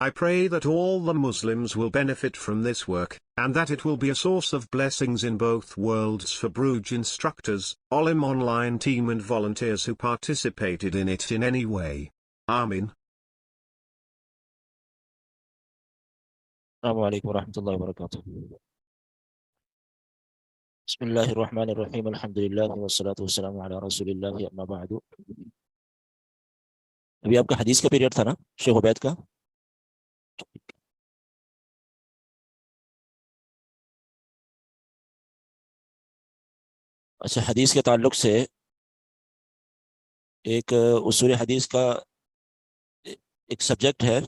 I pray that all the Muslims will benefit from this work, and that it will be a source of blessings in both worlds for Bruges instructors, Olim online team and volunteers who participated in it in any way. Amin. السلام علیکم ورحمۃ اللہ وبرکاتہ۔ بسم اللہ الرحمن الرحیم، الحمد للہ والصلاۃ والسلام علی رسول اللہ، اما بعد۔ ابھی آپ کا حدیث کا پیریڈ تھا نا شیخ عبید کا؟ اچھا، حدیث کے تعلق سے ایک اصول حدیث کا ایک سبجیکٹ ہے،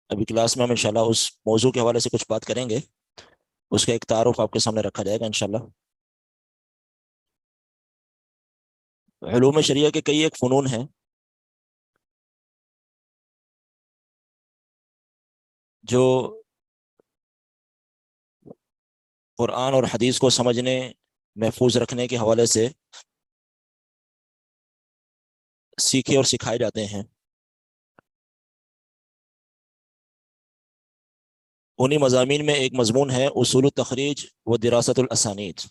ابھی کلاس میں ہم انشاءاللہ اس موضوع کے حوالے سے کچھ بات کریں گے، اس کا ایک تعارف آپ کے سامنے رکھا جائے گا انشاءاللہ۔ علوم شریعہ کے کئی ایک فنون ہیں جو قرآن اور حدیث کو سمجھنے، محفوظ رکھنے کے حوالے سے سیکھے اور سکھائے جاتے ہیں۔ انہی مضامین میں ایک مضمون ہے اصول التخریج و دراست الاسانید۔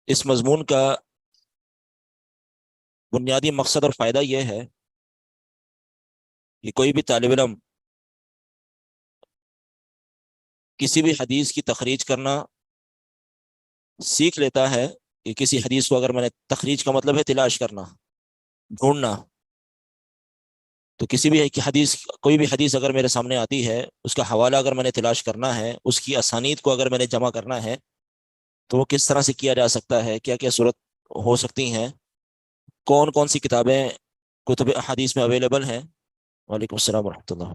اس مضمون کا بنیادی مقصد اور فائدہ یہ ہے کہ کوئی بھی طالب علم کسی بھی حدیث کی تخریج کرنا سیکھ لیتا ہے کہ کسی حدیث کو، اگر میں نے تخریج کا مطلب ہے تلاش کرنا، ڈھونڈنا، تو کسی بھی حدیث، کوئی بھی حدیث اگر میرے سامنے آتی ہے، اس کا حوالہ اگر میں نے تلاش کرنا ہے، اس کی اسانید کو اگر میں نے جمع کرنا ہے، تو وہ کس طرح سے کیا جا سکتا ہے، کیا کیا صورت ہو سکتی ہیں، کون کون سی کتابیں کتب احادیث میں اویلیبل ہیں۔ وعلیکم السلام ورحمۃ اللہ۔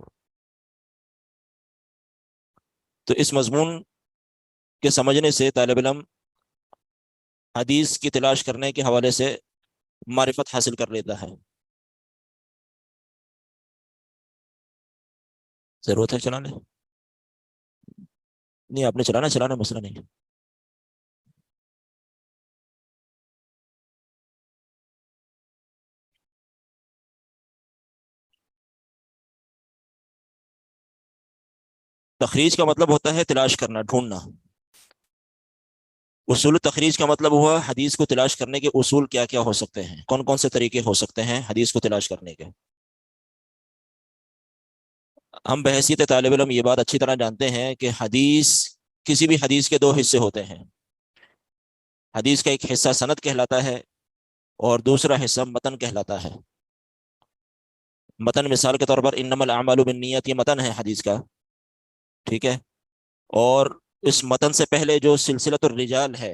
تو اس مضمون کے سمجھنے سے طالب علم حدیث کی تلاش کرنے کے حوالے سے معرفت حاصل کر لیتا ہے۔ ضرورت ہے چلانے؟ نہیں، آپ نے چلانا مسئلہ نہیں۔ تخریج کا مطلب ہوتا ہے تلاش کرنا، ڈھونڈنا۔ اصول تخریج کا مطلب ہوا حدیث کو تلاش کرنے کے اصول کیا کیا ہو سکتے ہیں، کون کون سے طریقے ہو سکتے ہیں حدیث کو تلاش کرنے کے۔ ہم بحیثیت طالب علم یہ بات اچھی طرح جانتے ہیں کہ کسی بھی حدیث کے دو حصے ہوتے ہیں۔ حدیث کا ایک حصہ سند کہلاتا ہے اور دوسرا حصہ متن کہلاتا ہے۔ متن مثال کے طور پر انما الاعمال بالنیات، یہ متن ہے حدیث کا، ٹھیک ہے۔ اور اس متن سے پہلے جو سلسلۃ الرجال ہے،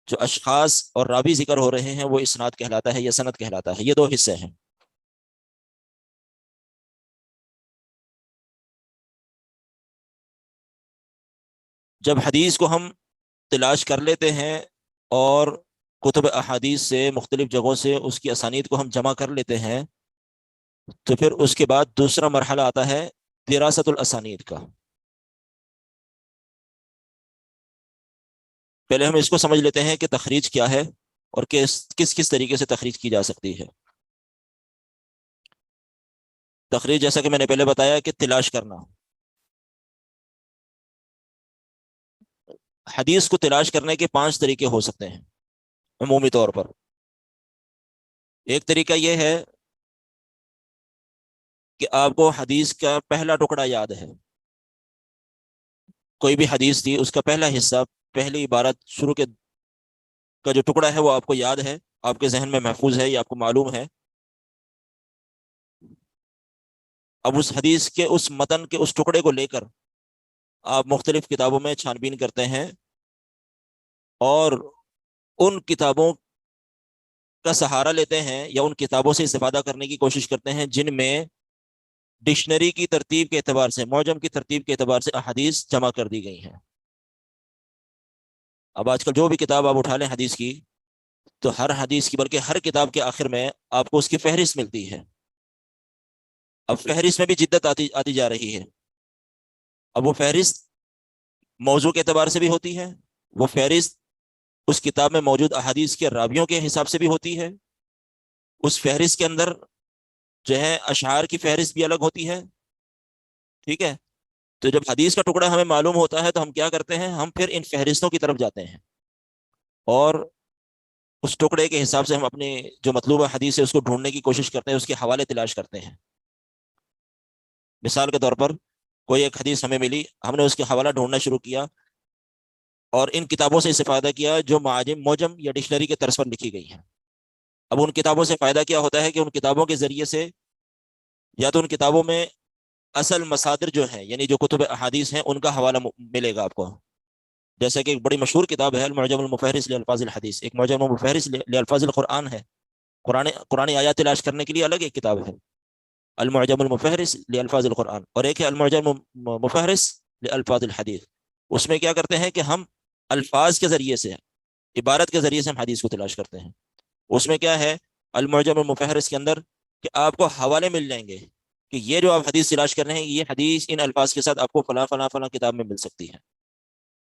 جو اشخاص اور راوی ذکر ہو رہے ہیں، وہ اسناد کہلاتا ہے یا سند کہلاتا ہے۔ یہ دو حصے ہیں۔ جب حدیث کو ہم تلاش کر لیتے ہیں اور کتب احادیث سے، مختلف جگہوں سے اس کی اسانید کو ہم جمع کر لیتے ہیں، تو پھر اس کے بعد دوسرا مرحلہ آتا ہے دراست الاسانید کا۔ پہلے ہم اس کو سمجھ لیتے ہیں کہ تخریج کیا ہے اور کس کس طریقے سے تخریج کی جا سکتی ہے۔ تخریج، جیسا کہ میں نے پہلے بتایا، کہ تلاش کرنا۔ حدیث کو تلاش کرنے کے 5 طریقے ہو سکتے ہیں عمومی طور پر۔ ایک طریقہ یہ ہے کہ آپ کو حدیث کا پہلا ٹکڑا یاد ہے، کوئی بھی حدیث تھی، اس کا پہلا حصہ، پہلی عبارت، شروع کا جو ٹکڑا ہے وہ آپ کو یاد ہے، آپ کے ذہن میں محفوظ ہے، یہ آپ کو معلوم ہے۔ اب اس حدیث کے اس متن کے اس ٹکڑے کو لے کر آپ مختلف کتابوں میں چھان بین کرتے ہیں اور ان کتابوں کا سہارا لیتے ہیں یا ان کتابوں سے استفادہ کرنے کی کوشش کرتے ہیں جن میں ڈکشنری کی ترتیب کے اعتبار سے، معجم کی ترتیب کے اعتبار سے احادیث جمع کر دی گئی ہیں۔ اب آج کل جو بھی کتاب آپ اٹھا لیں حدیث کی، تو ہر حدیث کی، بلکہ ہر کتاب کے آخر میں آپ کو اس کی فہرست ملتی ہے۔ اب فہرست میں بھی جدت آتی جا رہی ہے۔ اب وہ فہرست موضوع کے اعتبار سے بھی ہوتی ہے، وہ فہرست اس کتاب میں موجود احادیث کے راویوں کے حساب سے بھی ہوتی ہے، اس فہرست کے اندر جو ہے اشعار کی فہرست بھی الگ ہوتی ہے، ٹھیک ہے؟ تو جب حدیث کا ٹکڑا ہمیں معلوم ہوتا ہے تو ہم کیا کرتے ہیں، ہم پھر ان فہرستوں کی طرف جاتے ہیں اور اس ٹکڑے کے حساب سے ہم اپنے جو مطلوبہ حدیث ہے اس کو ڈھونڈنے کی کوشش کرتے ہیں، اس کے حوالے تلاش کرتے ہیں۔ مثال کے طور پر کوئی ایک حدیث ہمیں ملی، ہم نے اس کے حوالہ ڈھونڈنا شروع کیا اور ان کتابوں سے استفادہ کیا جو معاجم موجم یا ڈکشنری کے طرز پر لکھی گئی ہیں۔ اب ان کتابوں سے فائدہ کیا ہوتا ہے کہ ان کتابوں کے ذریعے سے یا تو ان کتابوں میں اصل مصادر جو ہیں، یعنی جو کتب احادیث ہیں، ان کا حوالہ ملے گا آپ کو۔ جیسے کہ ایک بڑی مشہور کتاب ہے المعجم المفہرس لالفاظ الحدیث، ایک معجم المفہرس لالفاظ القرآن ہے، قرآن آیات تلاش کرنے کے لیے الگ ایک کتاب ہے المعجم المفہرس لالفاظ القرآن، اور ایک ہے المعجم مفہرس لالفاظ الحدیث۔ اس میں کیا کرتے ہیں کہ ہم الفاظ کے ذریعے سے، عبارت کے ذریعے سے ہم حدیث کو تلاش کرتے ہیں۔ اس میں کیا ہے المعجم المفہرس کے اندر کہ آپ کو حوالے مل جائیں گے کہ یہ جو آپ حدیث تلاش کر رہے ہیں، یہ حدیث ان الفاظ کے ساتھ آپ کو فلاں فلاں فلاں کتاب میں مل سکتی ہے،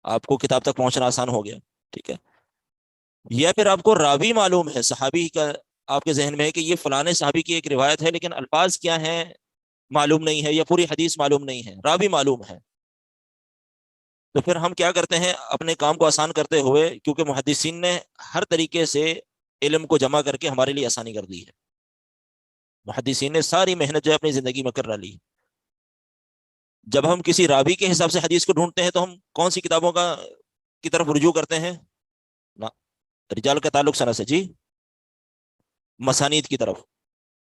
آپ کو کتاب تک پہنچنا آسان ہو گیا، ٹھیک ہے؟ یا پھر آپ کو راوی معلوم ہے، صحابی کا آپ کے ذہن میں ہے کہ یہ فلانے صحابی کی ایک روایت ہے، لیکن الفاظ کیا ہیں معلوم نہیں ہے، یا پوری حدیث معلوم نہیں ہے، راوی معلوم ہے۔ تو پھر ہم کیا کرتے ہیں اپنے کام کو آسان کرتے ہوئے، کیونکہ محدثین نے ہر طریقے سے علم کو جمع کر کے ہمارے لیے آسانی کر دی ہے، محدثین نے ساری محنت جو ہے اپنی زندگی میں کر لی۔ جب ہم کسی راوی کے حساب سے حدیث کو ڈھونڈتے ہیں تو ہم کون سی کتابوں کا کی طرف رجوع کرتے ہیں؟ نا، رجال کا تعلق سند سے، جی، مسانید کی طرف،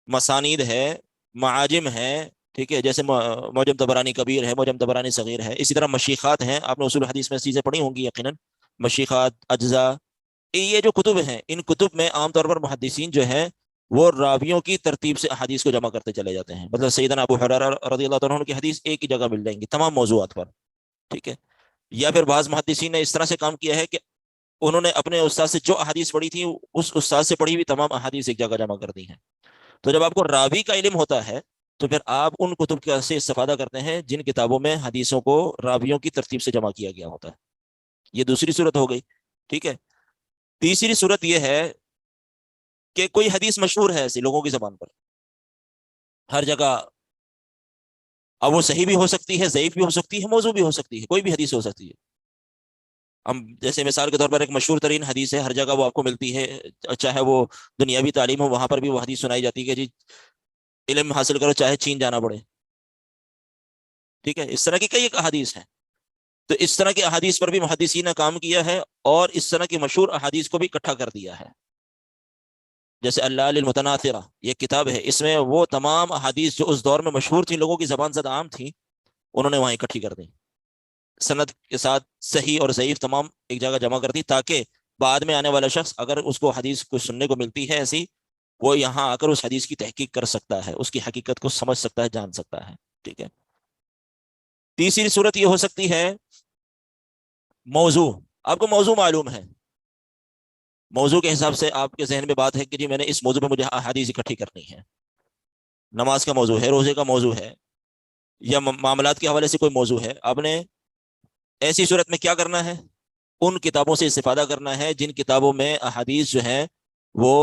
مسانید ہے، معاجم ہے، ٹھیک ہے؟ جیسے معجم طبرانی کبیر ہے، معجم طبرانی صغیر ہے، اسی طرح مشیخات ہیں، آپ نے اصول حدیث میں چیزیں پڑھی ہوں گی یقیناً، مشیخات، اجزا، یہ جو کتب ہیں، ان کتب میں عام طور پر محدثین جو ہیں وہ راویوں کی ترتیب سے احادیث کو جمع کرتے چلے جاتے ہیں۔ مطلب سیدنا ابو ہریرہ رضی اللہ تعالیٰ عنہ کی حدیث ایک ہی جگہ مل جائیں گی تمام موضوعات پر، ٹھیک ہے؟ یا پھر بعض محدثین نے اس طرح سے کام کیا ہے کہ انہوں نے اپنے استاد سے جو احادیث پڑھی تھی اس استاد سے پڑھی ہوئی تمام احادیث ایک جگہ جمع کر دی ہیں۔ تو جب آپ کو راوی کا علم ہوتا ہے تو پھر آپ ان کتب سے استفادہ کرتے ہیں جن کتابوں میں حدیثوں کو راویوں کی ترتیب سے جمع کیا گیا ہوتا ہے۔ یہ دوسری صورت ہو گئی، ٹھیک ہے؟ تیسری صورت یہ ہے کہ کوئی حدیث مشہور ہے ایسی لوگوں کی زبان پر ہر جگہ، اب وہ صحیح بھی ہو سکتی ہے، ضعیف بھی ہو سکتی ہے، موضوع بھی ہو سکتی ہے، کوئی بھی حدیث ہو سکتی ہے۔ ہم جیسے مثال کے طور پر ایک مشہور ترین حدیث ہے، ہر جگہ وہ آپ کو ملتی ہے، چاہے وہ دنیاوی تعلیم ہو وہاں پر بھی وہ حدیث سنائی جاتی ہے کہ جی علم حاصل کرو چاہے چین جانا پڑے، ٹھیک ہے؟ اس طرح کی کئی ایک احادیث ہیں۔ تو اس طرح کی احادیث پر بھی محدثین نے کام کیا ہے اور اس طرح کی مشہور احادیث کو بھی اکٹھا کر دیا ہے۔ جیسے اللہ المتناثرہ یہ کتاب ہے، اس میں وہ تمام احادیث جو اس دور میں مشہور تھیں، لوگوں کی زبان زد عام تھیں، انہوں نے وہاں اکٹھی کر دی، سند کے ساتھ صحیح اور ضعیف تمام ایک جگہ جمع کر دی، تاکہ بعد میں آنے والا شخص اگر اس کو حدیث کو سننے کو ملتی ہے ایسی، وہ یہاں آ کر اس حدیث کی تحقیق کر سکتا ہے، اس کی حقیقت کو سمجھ سکتا ہے، جان سکتا ہے، ٹھیک ہے؟ تیسری صورت یہ ہو سکتی ہے موضوع، آپ کو موضوع معلوم ہے، موضوع کے حساب سے آپ کے ذہن میں بات ہے کہ جی میں نے اس موضوع پہ مجھے احادیث اکٹھی کرنی ہے، نماز کا موضوع ہے، روزے کا موضوع ہے، یا معاملات کے حوالے سے کوئی موضوع ہے، آپ نے ایسی صورت میں کیا کرنا ہے؟ ان کتابوں سے استفادہ کرنا ہے جن کتابوں میں احادیث جو ہیں وہ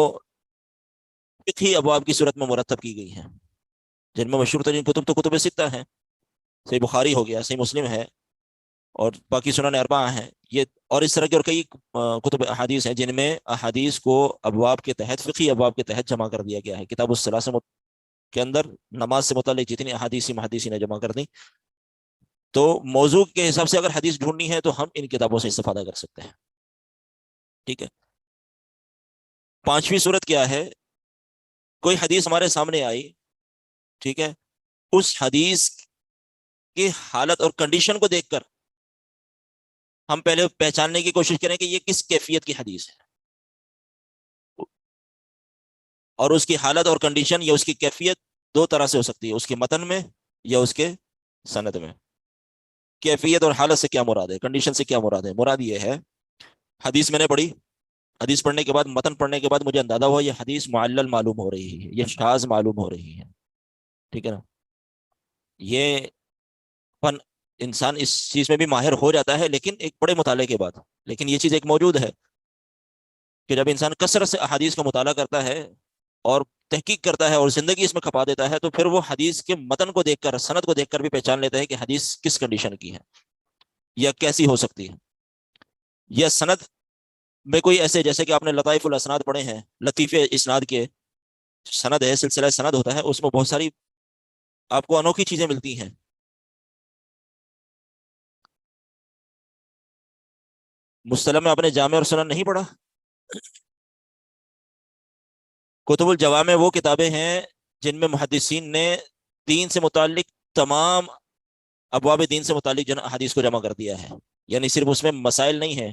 فقہی ابواب کی صورت میں مرتب کی گئی ہیں، جن میں مشہور ترین کتب تو کتب ستہ ہیں، صحیح بخاری ہو گیا، صحیح مسلم ہے، اور باقی سنن اربعہ ہیں، یہ اور اس طرح کے اور کئی کتب احادیث ہیں جن میں احادیث کو ابواب کے تحت، فقہی ابواب کے تحت جمع کر دیا گیا ہے۔ کتاب الصلاۃ کے اندر نماز سے متعلق جتنی احادیث محدثی نے جمع کر دی، تو موضوع کے حساب سے اگر حدیث ڈھونڈنی ہے تو ہم ان کتابوں سے استفادہ کر سکتے ہیں، ٹھیک ہے؟ پانچویں صورت کیا ہے؟ کوئی حدیث ہمارے سامنے آئی، ٹھیک ہے؟ اس حدیث کی حالت اور کنڈیشن کو دیکھ کر ہم پہلے پہچاننے کی کوشش کریں کہ یہ کس کیفیت کی حدیث ہے، اور اس کی حالت اور کنڈیشن یا اس کی کیفیت دو طرح سے ہو سکتی ہے، اس کے متن میں یا اس کے سند میں۔ کیفیت اور حالت سے کیا مراد ہے، کنڈیشن سے کیا مراد ہے؟ مراد یہ ہے حدیث میں نے پڑھی، حدیث پڑھنے کے بعد، متن پڑھنے کے بعد مجھے اندازہ ہوا یہ حدیث معلل معلوم ہو رہی ہے، یہ شاذ معلوم ہو رہی ہے، ٹھیک ہے نا؟ یہ فن انسان اس چیز میں بھی ماہر ہو جاتا ہے، لیکن ایک بڑے مطالعے کے بعد. لیکن یہ چیز ایک موجود ہے کہ جب انسان کثرت سے احادیث کا مطالعہ کرتا ہے اور تحقیق کرتا ہے اور زندگی اس میں کھپا دیتا ہے، تو پھر وہ حدیث کے متن کو دیکھ کر، سند کو دیکھ کر بھی پہچان لیتا ہے کہ حدیث کس کنڈیشن کی ہے یا کیسی ہو سکتی ہے. یا سند میں کوئی ایسے، جیسے کہ آپ نے لطائف الاسناد پڑھے ہیں، لطیفے اسناد کے سند ہے، سلسلہ سند ہوتا ہے، اس میں بہت ساری آپ کو انوکھی چیزیں ملتی ہیں. مصطلح میں آپ نے جامع اور سنن نہیں پڑھا؟ کتب الجوامع وہ کتابیں ہیں جن میں محدثین نے دین سے متعلق تمام ابواب دین سے متعلق جو حدیث کو جمع کر دیا ہے. یعنی صرف اس میں مسائل نہیں ہیں،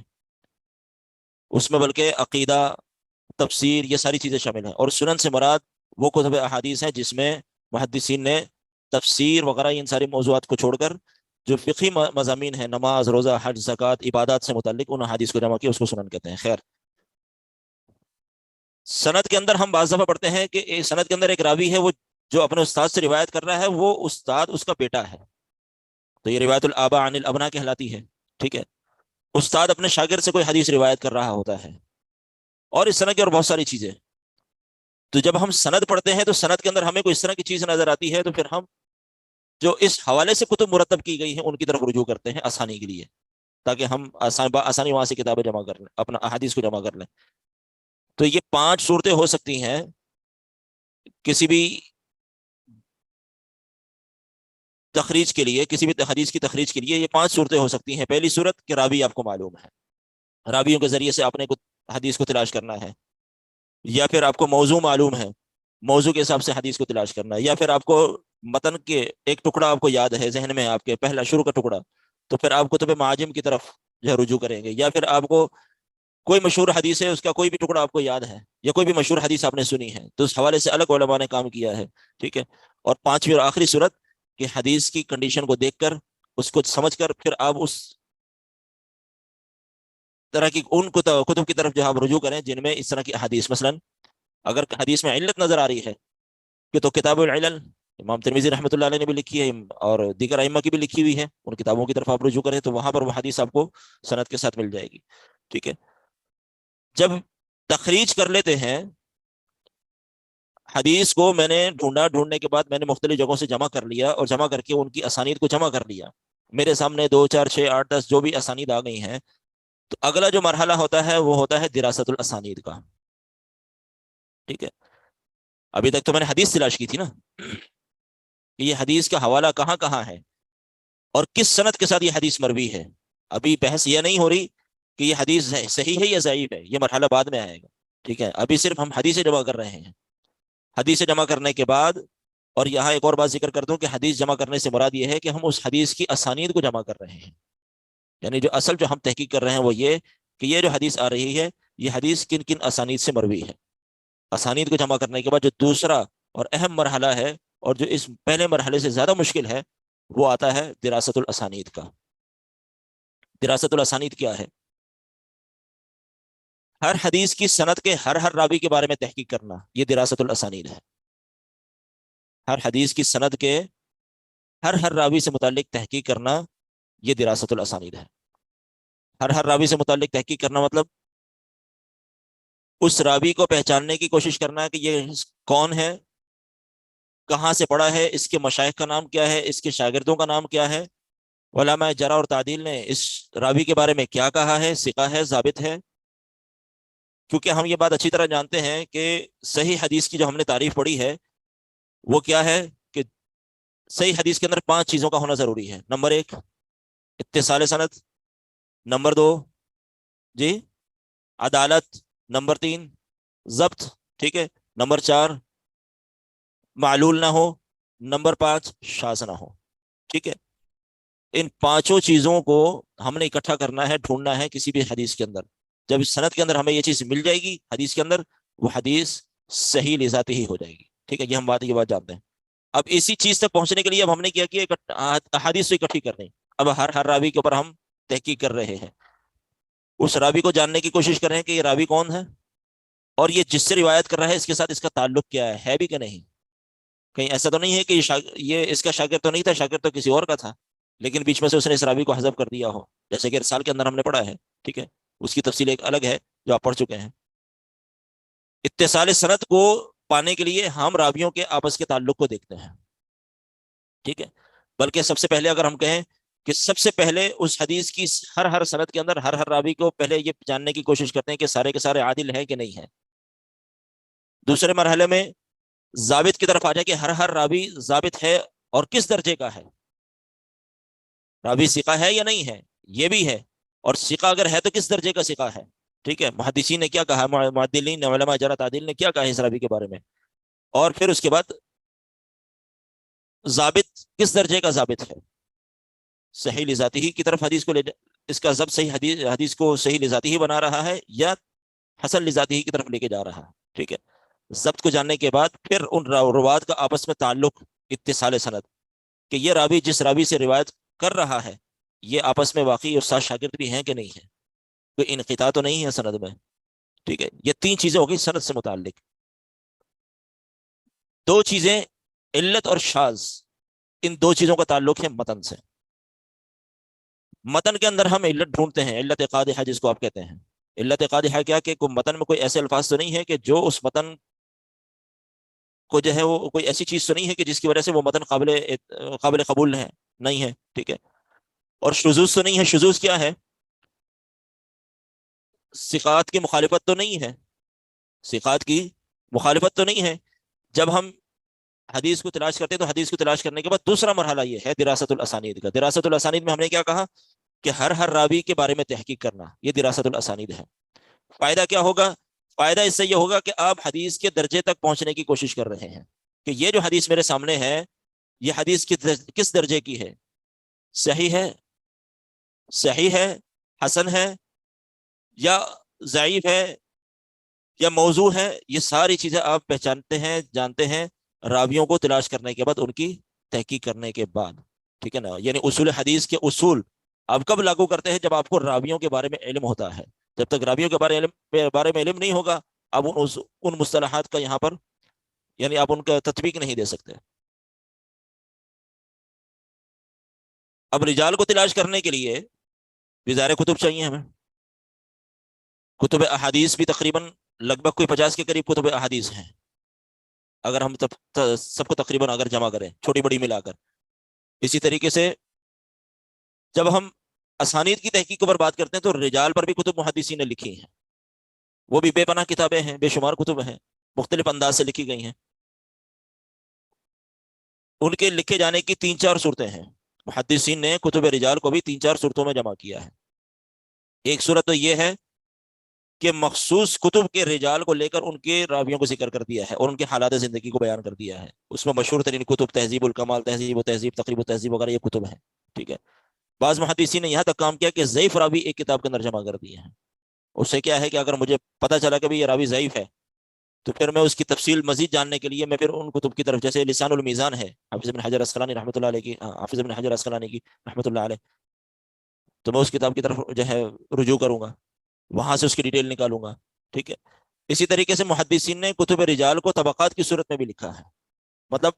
اس میں بلکہ عقیدہ، تفسیر، یہ ساری چیزیں شامل ہیں. اور سنن سے مراد وہ کتب احادیث ہیں جس میں محدثین نے تفسیر وغیرہ ان سارے موضوعات کو چھوڑ کر جو فقہی مضامین ہیں، نماز، روزہ، حج، زکوٰۃ، عبادات سے متعلق ان احادیث کو جمع کیا، اس کو سنن کہتے ہیں. خیر، سند کے اندر ہم بعض دفعہ پڑھتے ہیں کہ سند کے اندر ایک راوی ہے، وہ جو اپنے استاد سے روایت کر رہا ہے، وہ استاد اس کا بیٹا ہے، تو یہ روایت الآباء عن الابناء کہلاتی ہے. ٹھیک ہے، استاد اپنے شاگرد سے کوئی حدیث روایت کر رہا ہوتا ہے، اور اس طرح کی اور بہت ساری چیزیں. تو جب ہم سند پڑھتے ہیں تو سند کے اندر ہمیں کوئی اس طرح کی چیز نظر آتی ہے، تو پھر ہم جو اس حوالے سے کتب مرتب کی گئی ہیں ان کی طرف رجوع کرتے ہیں آسانی کے لیے، تاکہ ہم آسانی وہاں سے کتابیں جمع کر لیں، اپنا احادیث کو جمع کر لیں. تو یہ 5 صورتیں ہو سکتی ہیں کسی بھی تخریج کے لیے، کسی بھی حدیث کی تخریج کے لیے. یہ 5 صورتیں ہو سکتی ہیں. پہلی صورت کہ راوی آپ کو معلوم ہے، راویوں کے ذریعے سے آپ نے حدیث کو تلاش کرنا ہے. یا پھر آپ کو موضوع معلوم ہے، موضوع کے حساب سے حدیث کو تلاش کرنا ہے. یا پھر آپ کو متن کے ایک ٹکڑا آپ کو یاد ہے، ذہن میں ہے آپ کے، پہلا شروع کا ٹکڑا، تو پھر آپ کتب معاجم کی طرف جو ہے رجوع کریں گے. یا پھر آپ کو کوئی مشہور حدیث ہے، اس کا کوئی بھی ٹکڑا آپ کو یاد ہے، یا کوئی بھی مشہور حدیث آپ نے سنی ہے، تو اس حوالے سے الگ علماء نے کام کیا ہے. ٹھیک ہے. اور 5ویں اور آخری صورت کہ حدیث کی کنڈیشن کو دیکھ کر، اس کو سمجھ کر، پھر آپ اس طرح کی ان کتب کی طرف جو آپ رجوع کریں جن میں اس طرح کی حدیث، مثلا اگر حدیث میں علت نظر آ رہی ہے کہ تو کتاب العلل امام ترمذی رحمۃ اللہ علیہ نے بھی لکھی ہے، اور دیگر ائمہ کی بھی لکھی ہوئی ہے، ان کتابوں کی طرف آپ رجوع کریں تو وہاں پر وہ حدیث آپ کو سند کے ساتھ مل جائے گی. ٹھیک ہے. جب تخریج کر لیتے ہیں حدیث کو، میں نے ڈھونڈنے کے بعد میں نے مختلف جگہوں سے جمع کر لیا، اور جمع کر کے ان کی اسانید کو جمع کر لیا، میرے سامنے 2 4 6 8 10 جو بھی اسانید آ گئی ہیں، تو اگلا جو مرحلہ ہوتا ہے وہ ہوتا ہے دراست الاسانید کا. ٹھیک ہے. ابھی تک تو میں نے حدیث تلاش کی تھی نا، کہ یہ حدیث کا حوالہ کہاں کہاں ہے اور کس سند کے ساتھ یہ حدیث مروی ہے. ابھی بحث یہ نہیں ہو رہی کہ یہ حدیث صحیح ہے یا ضعیف ہے، یہ مرحلہ بعد میں آئے گا. ٹھیک ہے. ابھی صرف ہم حدیث جمع کر رہے ہیں. حدیث جمع کرنے کے بعد، اور یہاں ایک اور بات ذکر کر دوں کہ حدیث جمع کرنے سے مراد یہ ہے کہ ہم اس حدیث کی اسانید کو جمع کر رہے ہیں. یعنی جو اصل جو ہم تحقیق کر رہے ہیں وہ یہ کہ یہ جو حدیث آ رہی ہے، یہ حدیث کن کن اسانید سے مروی ہے. اسانید کو جمع کرنے کے بعد جو دوسرا اور اہم مرحلہ ہے، اور جو اس پہلے مرحلے سے زیادہ مشکل ہے، وہ آتا ہے دراست الاسانید کا. دراست الاسانید کیا ہے؟ ہر حدیث کی سند کے ہر راوی کے بارے میں تحقیق کرنا، یہ دراست الاسانید ہے. ہر حدیث کی سند کے ہر راوی سے متعلق تحقیق کرنا، یہ دراست الاسانید ہے. ہر راوی سے متعلق تحقیق کرنا مطلب اس راوی کو پہچاننے کی کوشش کرنا کہ یہ کون ہے، کہاں سے پڑھا ہے، اس کے مشائخ کا نام کیا ہے، اس کے شاگردوں کا نام کیا ہے، علماء جرح اور تعدیل نے اس راوی کے بارے میں کیا کہا ہے، ثقہ ہے، ضابط ہے. کیونکہ ہم یہ بات اچھی طرح جانتے ہیں کہ صحیح حدیث کی جو ہم نے تعریف پڑھی ہے وہ کیا ہے کہ صحیح حدیث کے اندر 5 چیزوں کا ہونا ضروری ہے. نمبر 1 اتصال سند، نمبر 2 جی عدالت، نمبر 3 ضبط، ٹھیک ہے، نمبر 4 معلول نہ ہو، نمبر 5 شاذ نہ ہو. ٹھیک ہے. ان 5 چیزوں کو ہم نے اکٹھا کرنا ہے، ڈھونڈنا ہے کسی بھی حدیث کے اندر. جب اس سند کے اندر ہمیں یہ چیز مل جائے گی حدیث کے اندر، وہ حدیث صحیح لذاتی ہی ہو جائے گی. ٹھیک ہے. یہ ہم یہ بات جانتے ہیں. اب اسی چیز تک پہنچنے کے لیے اب ہم نے کیا حدیث کو اکٹھی کر رہی. اب ہر راوی کے اوپر ہم تحقیق کر رہے ہیں، اس راوی کو جاننے کی کوشش کر رہے ہیں کہ یہ راوی کون ہے، اور یہ جس سے روایت کر رہا ہے اس کے ساتھ اس کا تعلق کیا ہے بھی کہ نہیں. کہیں ایسا تو نہیں ہے کہ یہ اس کا شاگرد تو نہیں تھا، شاگرد تو کسی اور کا تھا. لیکن بیچ میں سے اس نے اس راوی کو حذف کر دیا ہو، جیسے کہ ارسال کے اندر ہم نے پڑھا ہے، ٹھیک ہے، اس کی تفصیل ایک الگ ہے جو آپ پڑھ چکے ہیں۔ اتصال سند کو پانے کے لیے ہم راویوں کے آپس کے تعلق کو دیکھتے ہیں، ٹھیک ہے، بلکہ سب سے پہلے اگر ہم کہیں کہ سب سے پہلے اس حدیث کی ہر سند کے اندر ہر راوی کو پہلے یہ جاننے کی کوشش کرتے ہیں کہ سارے کے سارے عادل ہیں کہ نہیں ہیں۔ دوسرے مرحلے میں ضابط کی طرف آ جائے کہ ہر راوی ضابط ہے اور کس درجے کا ہے، راوی ثقہ ہے یا نہیں ہے، یہ بھی ہے، اور ثقہ اگر ہے تو کس درجے کا ثقہ ہے، ٹھیک ہے، محدثین نے کیا کہا، معدلین علماء جرح تعدیل نے کیا کہا ہے اس راوی کے بارے میں، اور پھر اس کے بعد ضابط کس درجے کا ضابط ہے، صحیح لذاتی ہی کی طرف حدیث کو اس کا ضبط صحیح حدیث کو صحیح لذاتی ہی بنا رہا ہے یا حسن لذاتی ہی کی طرف لے کے جا رہا ہے، ٹھیک ہے۔ ضبط کو جاننے کے بعد پھر ان روات کا آپس میں تعلق، اتصال سند، کہ یہ راوی جس راوی سے روایت کر رہا ہے یہ آپس میں واقعی استاد شاگرد بھی ہیں کہ نہیں ہے، کوئی انقطاع تو نہیں ہے سند میں، ٹھیک ہے۔ یہ تین چیزیں ہو گئی سند سے متعلق۔ دو چیزیں علت اور شاذ، ان دو چیزوں کا تعلق ہے متن سے۔ متن کے اندر ہم علت ڈھونڈتے ہیں، علت قادحہ جس کو آپ کہتے ہیں۔ علت قادحہ کیا کہ کوئی متن میں کوئی ایسے الفاظ تو نہیں ہے کہ جو اس متن کو جو ہے وہ کوئی ایسی چیز تو نہیں ہے کہ جس کی وجہ سے وہ متن قابل قبول ہے، نہیں ہے، ٹھیک ہے۔ اور شذوذ تو نہیں ہے، شذوذ کیا ہے، ثقات کی مخالفت تو نہیں ہے، ثقات کی مخالفت تو نہیں ہے۔ جب ہم حدیث کو تلاش کرتے ہیں تو حدیث کو تلاش کرنے کے بعد دوسرا مرحلہ یہ ہے دراست الاسانید کا۔ دراست الاسانید میں ہم نے کیا کہا کہ ہر راوی کے بارے میں تحقیق کرنا، یہ دراست الاسانید ہے۔ فائدہ کیا ہوگا؟ فائدہ اس سے یہ ہوگا کہ آپ حدیث کے درجے تک پہنچنے کی کوشش کر رہے ہیں کہ یہ جو حدیث میرے سامنے ہے یہ حدیث کس درجے کی ہے، صحیح ہے، حسن ہے، یا ضعیف ہے، یا موضوع ہے۔ یہ ساری چیزیں آپ پہچانتے ہیں، جانتے ہیں راویوں کو تلاش کرنے کے بعد، ان کی تحقیق کرنے کے بعد، ٹھیک ہے نا۔ یعنی اصول حدیث کے اصول آپ کب لاگو کرتے ہیں؟ جب آپ کو راویوں کے بارے میں علم ہوتا ہے۔ جب تک راویوں کے بارے میں علم نہیں ہوگا آپ ان مصطلحات کا یہاں پر یعنی آپ ان کا تطبیق نہیں دے سکتے۔ اب رجال کو تلاش کرنے کے لیے وزارے کتب چاہیے ہمیں۔ کتب احادیث بھی تقریباً لگ بھگ کوئی 50 کے قریب کتب احادیث ہیں، اگر ہم سب کو تقریباً اگر جمع کریں چھوٹی بڑی ملا کر۔ اسی طریقے سے جب ہم اسانید کی تحقیق پر بات کرتے ہیں تو رجال پر بھی کتب محدثین نے لکھی ہیں، وہ بھی بے پناہ کتابیں ہیں، بے شمار کتب ہیں، مختلف انداز سے لکھی گئی ہیں۔ ان کے لکھے جانے کی 3-4 صورتیں ہیں، محدثین نے کتب رجال کو بھی 3-4 صورتوں میں جمع کیا ہے۔ ایک صورت تو یہ ہے کہ مخصوص کتب کے رجال کو لے کر ان کے راویوں کو ذکر کر دیا ہے اور ان کے حالات زندگی کو بیان کر دیا ہے۔ اس میں مشہور ترین کتب تہذیب الکمال، تہذیب و تہذیب، تقریب و تہذیب وغیرہ یہ کتب ہیں، ٹھیک ہے۔ بعض محدثین نے یہاں تک کام کیا کہ ضعیف راوی ایک کتاب کے اندر جمع کر دیے ہیں۔ اس سے کیا ہے کہ اگر مجھے پتہ چلا کہ یہ راوی ضعیف ہے تو پھر میں اس کی تفصیل مزید جاننے کے لیے میں پھر ان کتب کی طرف، جیسے لسان المیزان ہے حافظ ابن حجر عسقلانی رحمۃ اللہ علیہ کی، حافظ ابن حجر عسقلانی کی رحمۃ اللہ علیہ، تو میں اس کتاب کی طرف جو ہے رجوع کروں گا، وہاں سے اس کی ڈیٹیل نکالوں گا، ٹھیک ہے۔ اسی طریقے سے محدثین نے کتب رجال کو طبقات کی صورت میں بھی لکھا ہے، مطلب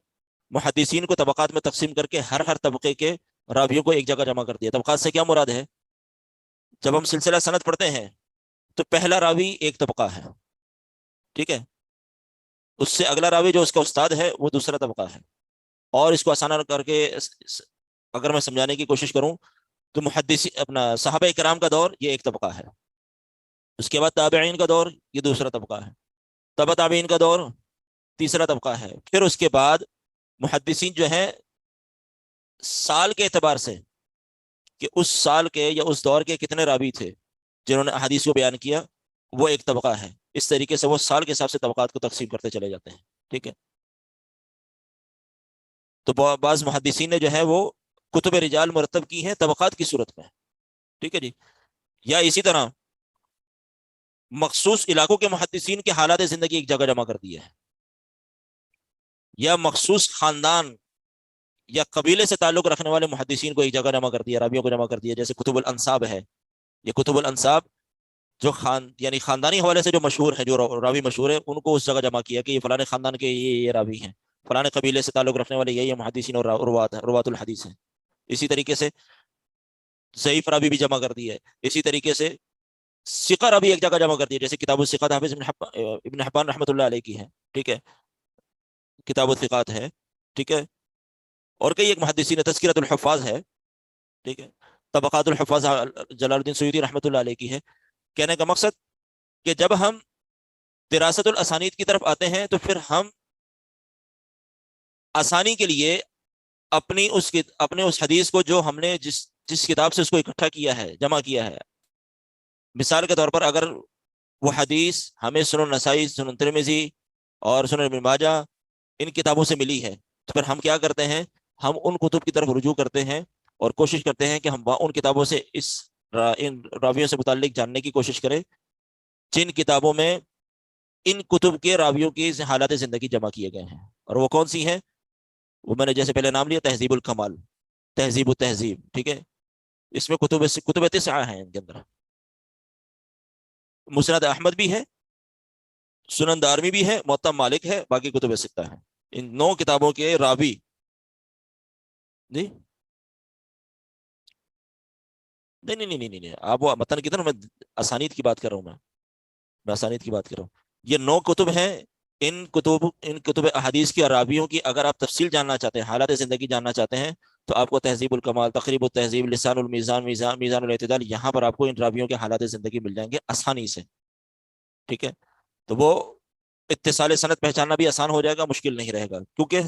محدثین کو طبقات میں تقسیم کر کے ہر طبقے کے راویوں کو ایک جگہ جمع کر دیا۔ طبقات سے کیا مراد ہے؟ جب ہم سلسلہ سند پڑھتے ہیں تو پہلا راوی ایک طبقہ ہے، ٹھیک ہے، اس سے اگلا راوی جو اس کا استاد ہے وہ دوسرا طبقہ ہے، اور اس کو آسان کر کے اگر میں سمجھانے کی کوشش کروں تو اپنا صحابہ کرام کا دور یہ ایک طبقہ ہے، اس کے بعد تابعین کا دور یہ دوسرا طبقہ ہے، تبع تابعین کا دور تیسرا طبقہ ہے، پھر اس کے بعد محدثین جو ہے سال کے اعتبار سے کہ اس سال کے یا اس دور کے کتنے راوی تھے جنہوں نے احادیث کو بیان کیا، وہ ایک طبقہ ہے۔ اس طریقے سے وہ سال کے حساب سے طبقات کو تقسیم کرتے چلے جاتے ہیں، ٹھیک ہے۔ تو بعض محدثین نے جو ہے وہ کتب رجال مرتب کی ہیں طبقات کی صورت میں، ٹھیک ہے جی۔ یا اسی طرح مخصوص علاقوں کے محدثین کے حالات زندگی ایک جگہ جمع کر دیے ہیں، یا مخصوص خاندان یا قبیلے سے تعلق رکھنے والے محدثین کو ایک جگہ جمع کر دیا، راویوں کو جمع کر دیا، جیسے کتب الانصاب ہے۔ یہ کتب الانصاب جو یعنی خاندانی حوالے سے جو مشہور ہیں، جو راوی مشہور ہے، ان کو اس جگہ جمع کیا کہ یہ فلانے خاندان کے یہ راوی ہیں، فلانے قبیلے سے تعلق رکھنے والے یہ محدثین اور روات الحدیث ہیں۔ اسی طریقے سے ضعیف راوی بھی جمع کر دی ہے، اسی طریقے سے ثقہ راوی ایک جگہ جمع کر دی ہے، جیسے کتاب الثقات حافظ ابن حبان رحمۃ اللہ علیہ کی ہے، ٹھیک ہے، کتاب الثقات ہے، ٹھیک ہے، اور کئی ایک محدثین تذکرۃ الحفاظ ہے، ٹھیک ہے، طبقات الحفاظ جلال الدین سیوطی رحمۃ اللہ علیہ کی ہے۔ کہنے کا مقصد کہ جب ہم دراست الاسانید کی طرف آتے ہیں تو پھر ہم آسانی کے لیے اپنے اس حدیث کو جو ہم نے جس کتاب سے اس کو اکٹھا کیا ہے، جمع کیا ہے، مثال کے طور پر اگر وہ حدیث ہمیں سنن نسائی، سنن ترمذی اور سنن ابن ماجہ ان کتابوں سے ملی ہے، تو پھر ہم کیا کرتے ہیں، ہم ان کتب کی طرف رجوع کرتے ہیں اور کوشش کرتے ہیں کہ ہم ان کتابوں سے ان راویوں سے متعلق جاننے کی کوشش کریں جن کتابوں میں ان کتب کے راویوں کی حالات زندگی جمع کیے گئے ہیں۔ اور وہ کون سی ہیں؟ وہ میں نے جیسے پہلے نام لیا، تہذیب الکمال، تہذیب التہذیب، ٹھیک ہے، اس میں کتب تسعہ ہیں، ان کے اندر مسند احمد بھی ہے، سنن دارمی بھی ہے، موطا مالک ہے، باقی کتب ستہ ہیں۔ ان 9 کتابوں کے راوی، جی نہیں نہیں نہیں نہیں نہیں، آپ وہ متن کی طرح، میں اسانید کی بات کر رہا ہوں، میں اسانید کی بات کر رہا ہوں۔ یہ 9 کتب ہیں، ان کتب احادیث کی راویوں کی اگر آپ تفصیل جاننا چاہتے ہیں، حالات زندگی جاننا چاہتے ہیں، تو آپ کو تہذیب الکمال، تقریب التہذیب، لسان المیزان، میزان الاعتدال، یہاں پر آپ کو ان راویوں کے حالات زندگی مل جائیں گے آسانی سے، ٹھیک ہے، تو وہ اتصال سند پہچاننا بھی آسان ہو جائے گا، مشکل نہیں رہے گا، کیونکہ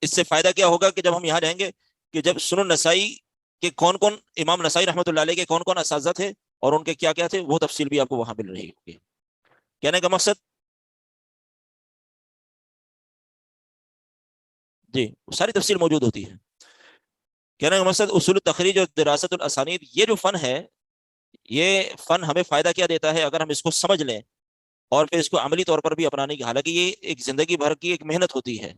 اس سے فائدہ کیا ہوگا کہ جب ہم یہاں جائیں گے کہ جب سنن نسائی کے کون کون، امام نسائی رحمۃ اللہ علیہ کے کون کون اساتذہ تھے اور ان کے کیا کیا تھے، وہ تفصیل بھی آپ کو وہاں مل رہی ہوگی۔ کہنے کا مقصد، جی ساری تفصیل موجود ہوتی ہے۔ کہنے کا مقصد اصول تخریج اور دراست الاسانید، یہ جو فن ہے، یہ فن ہمیں فائدہ کیا دیتا ہے اگر ہم اس کو سمجھ لیں اور پھر اس کو عملی طور پر بھی اپنانے کی، حالانکہ یہ ایک زندگی بھر کی ایک محنت ہوتی ہے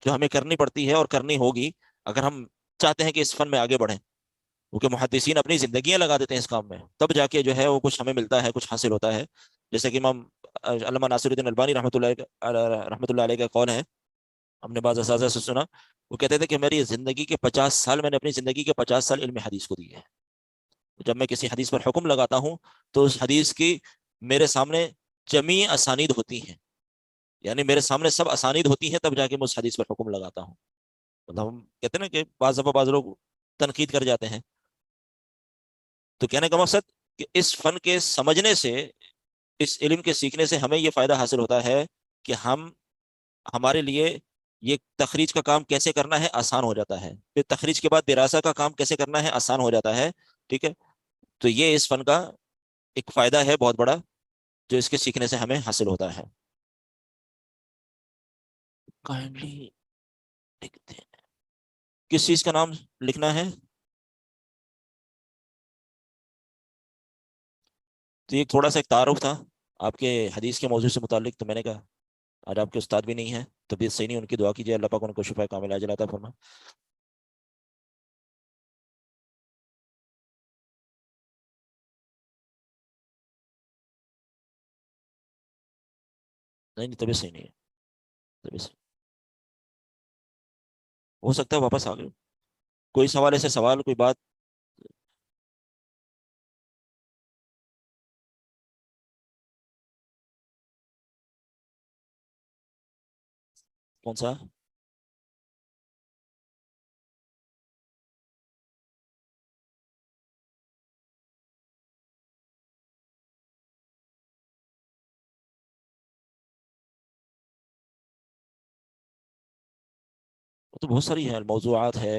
جو ہمیں کرنی پڑتی ہے اور کرنی ہوگی اگر ہم چاہتے ہیں کہ اس فن میں آگے بڑھیں، کیونکہ محدثین اپنی زندگیاں لگا دیتے ہیں اس کام میں، تب جا کے جو ہے وہ کچھ ہمیں ملتا ہے، کچھ حاصل ہوتا ہے۔ جیسے کہ امام علامہ ناصر الدین البانی رحمۃ اللہ علیہ کا قول ہے، ہم نے بعض اساتذہ سے سنا، وہ کہتے تھے کہ میری زندگی کے 50 سال، میں نے اپنی زندگی کے 50 سال علم حدیث کو دیے ہیں، جب میں کسی حدیث پر حکم لگاتا ہوں تو اس حدیث کی میرے سامنے جمیع اسانید ہوتی ہیں، یعنی میرے سامنے سب اسانید ہوتی ہیں، تب جا کے میں اس حدیث پر حکم لگاتا ہوں۔ مطلب ہم کہتے ہیں نا کہ بعض دفعہ بعض لوگ تنقید کر جاتے ہیں، تو کہنے کا مقصد کہ اس فن کے سمجھنے سے، اس علم کے سیکھنے سے ہمیں یہ فائدہ حاصل ہوتا ہے کہ ہمارے لیے یہ تخریج کا کام کیسے کرنا ہے آسان ہو جاتا ہے، پھر تخریج کے بعد دراسہ کا کام کیسے کرنا ہے آسان ہو جاتا ہے، ٹھیک ہے، تو یہ اس فن کا ایک فائدہ ہے بہت بڑا جو اس کے سیکھنے سے ہمیں حاصل ہوتا ہے۔ کائنڈلی لکھتے ہیں، کس چیز کا نام لکھنا ہے؟ تو یہ تھوڑا سا ایک تعارف تھا آپ کے حدیث کے موضوع سے متعلق، تو میں نے کہا آج آپ کے استاد بھی نہیں ہیں، طبیعت صحیح نہیں، ان کی دعا کیجیے اللہ پاک ان کو شفا کامل عاجل عطا فرمائے۔ نہیں نہیں، طبیعت صحیح نہیں ہے، طبیعت صحیح، ہو سکتا ہے واپس آ گئے، کوئی سوال ایسے سوال، کوئی بات؟ کون سا؟ وہ تو بہت ساری ہیں، موضوعات ہے۔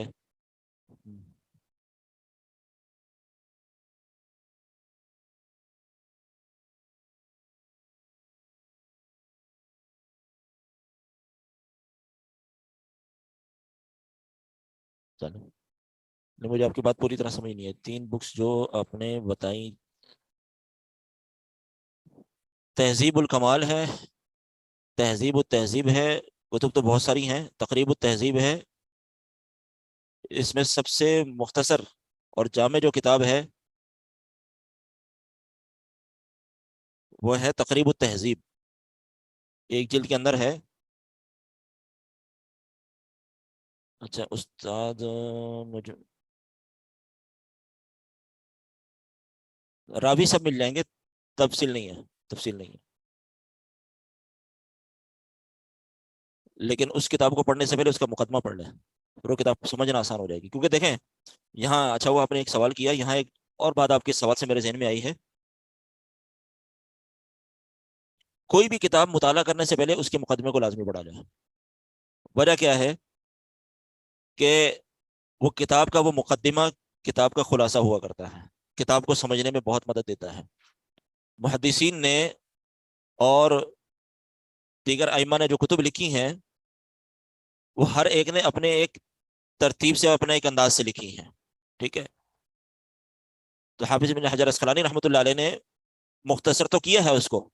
چلو، نہیں مجھے آپ کی بات پوری طرح سمجھ نہیں ہے، 3 بکس جو آپ نے بتائی، تہذیب الکمال ہے، تہذیب التہذیب ہے، کتب تو بہت ساری ہیں، تقریب التہذیب ہے، اس میں سب سے مختصر اور جامع جو کتاب ہے وہ ہے تقریب التہذیب، ایک جلد کے اندر ہے۔ اچھا استاد مجھے راوی سب مل جائیں گے، تفصیل نہیں ہے، تفصیل نہیں ہے، لیکن اس کتاب کو پڑھنے سے پہلے اس کا مقدمہ پڑھ لیں، پھر وہ کتاب سمجھنا آسان ہو جائے گی. کیونکہ دیکھیں یہاں، اچھا وہ آپ نے ایک سوال کیا، یہاں ایک اور بات آپ کے سوال سے میرے ذہن میں آئی ہے. کوئی بھی کتاب مطالعہ کرنے سے پہلے اس کے مقدمے کو لازمی پڑھا جائے. وجہ کیا ہے کہ وہ کتاب کا وہ مقدمہ کتاب کا خلاصہ ہوا کرتا ہے، کتاب کو سمجھنے میں بہت مدد دیتا ہے. محدثین نے اور دیگر ائمہ نے جو کتب لکھی ہیں، وہ ہر ایک نے اپنے ایک ترتیب سے، اپنے ایک انداز سے لکھی ہیں. ٹھیک ہے. تو حافظ بن حجر اسقلانی رحمۃ اللہ علیہ نے مختصر تو کیا ہے اس کو،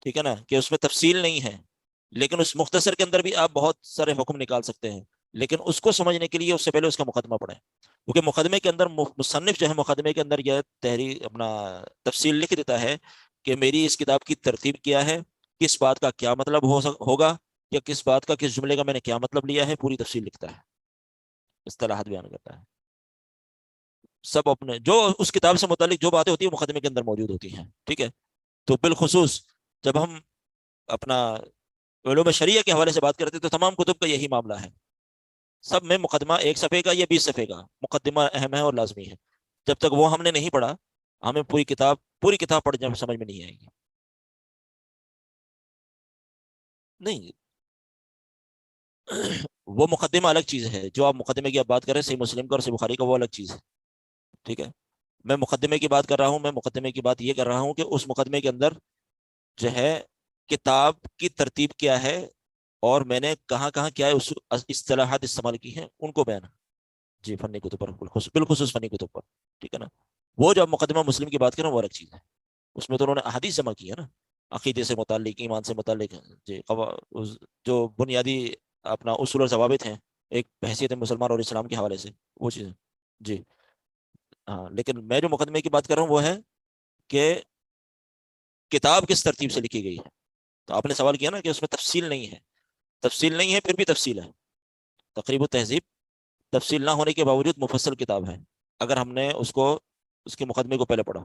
ٹھیک ہے نا، کہ اس میں تفصیل نہیں ہے، لیکن اس مختصر کے اندر بھی آپ بہت سارے حکم نکال سکتے ہیں. لیکن اس کو سمجھنے کے لیے اس سے پہلے اس کا مقدمہ پڑھیں، کیونکہ مقدمے کے اندر مصنف جو ہے مقدمے کے اندر یہ تحریر اپنا تفصیل لکھ دیتا ہے کہ میری اس کتاب کی ترتیب کیا ہے، کس بات کا کیا مطلب ہوگا، یا کس بات کا، کس جملے کا میں نے کیا مطلب لیا ہے، پوری تفصیل لکھتا ہے، اصطلاحات بیان کرتا ہے. سب اپنے جو اس کتاب سے متعلق جو باتیں ہوتی ہیں مقدمے کے اندر موجود ہوتی ہیں. ٹھیک ہے. تو بالخصوص جب ہم اپنا علوم شریعہ کے حوالے سے بات کرتے ہیں تو تمام کتب کا یہی معاملہ ہے. سب میں مقدمہ 1 صفحے کا یا 20 صفحے کا مقدمہ اہم ہے اور لازمی ہے. جب تک وہ ہم نے نہیں پڑھا، ہمیں پوری کتاب پڑھ جب سمجھ میں نہیں آئے گی. نہیں وہ مقدمہ الگ چیز ہے، جو آپ مقدمے کی آپ بات کر رہے ہیں صحیح مسلم کا اور صحیح بخاری کا، وہ الگ چیز ہے. ٹھیک ہے. میں مقدمے کی بات کر رہا ہوں، میں مقدمے کی بات یہ کر رہا ہوں کہ اس مقدمے کے اندر جو ہے کتاب کی ترتیب کیا ہے، اور میں نے کہاں کہاں کیا ہے اصطلاحات استعمال کی ہیں ان کو بیان. جی فنی کتب پر، بالخصوص فنی کتب پر. ٹھیک ہے نا. وہ جو مقدمہ مسلم کی بات کریں وہ الگ چیز ہے، اس میں تو انہوں نے احادیث جمع کی ہے نا، عقیدے سے متعلق، ایمان سے متعلق. جی جو بنیادی اپنا اصول اور ضوابط ہیں ایک بحثیت مسلمان اور اسلام کے حوالے سے، وہ چیزیں. جی ہاں. لیکن میں جو مقدمے کی بات کر رہا ہوں وہ ہے کہ کتاب کس ترتیب سے لکھی گئی ہے. تو آپ نے سوال کیا نا کہ اس میں تفصیل نہیں ہے، تفصیل نہیں ہے پھر بھی تفصیل ہے. تقریب التہذیب تفصیل نہ ہونے کے باوجود مفصل کتاب ہے، اگر ہم نے اس کے مقدمے کو پہلے پڑھا.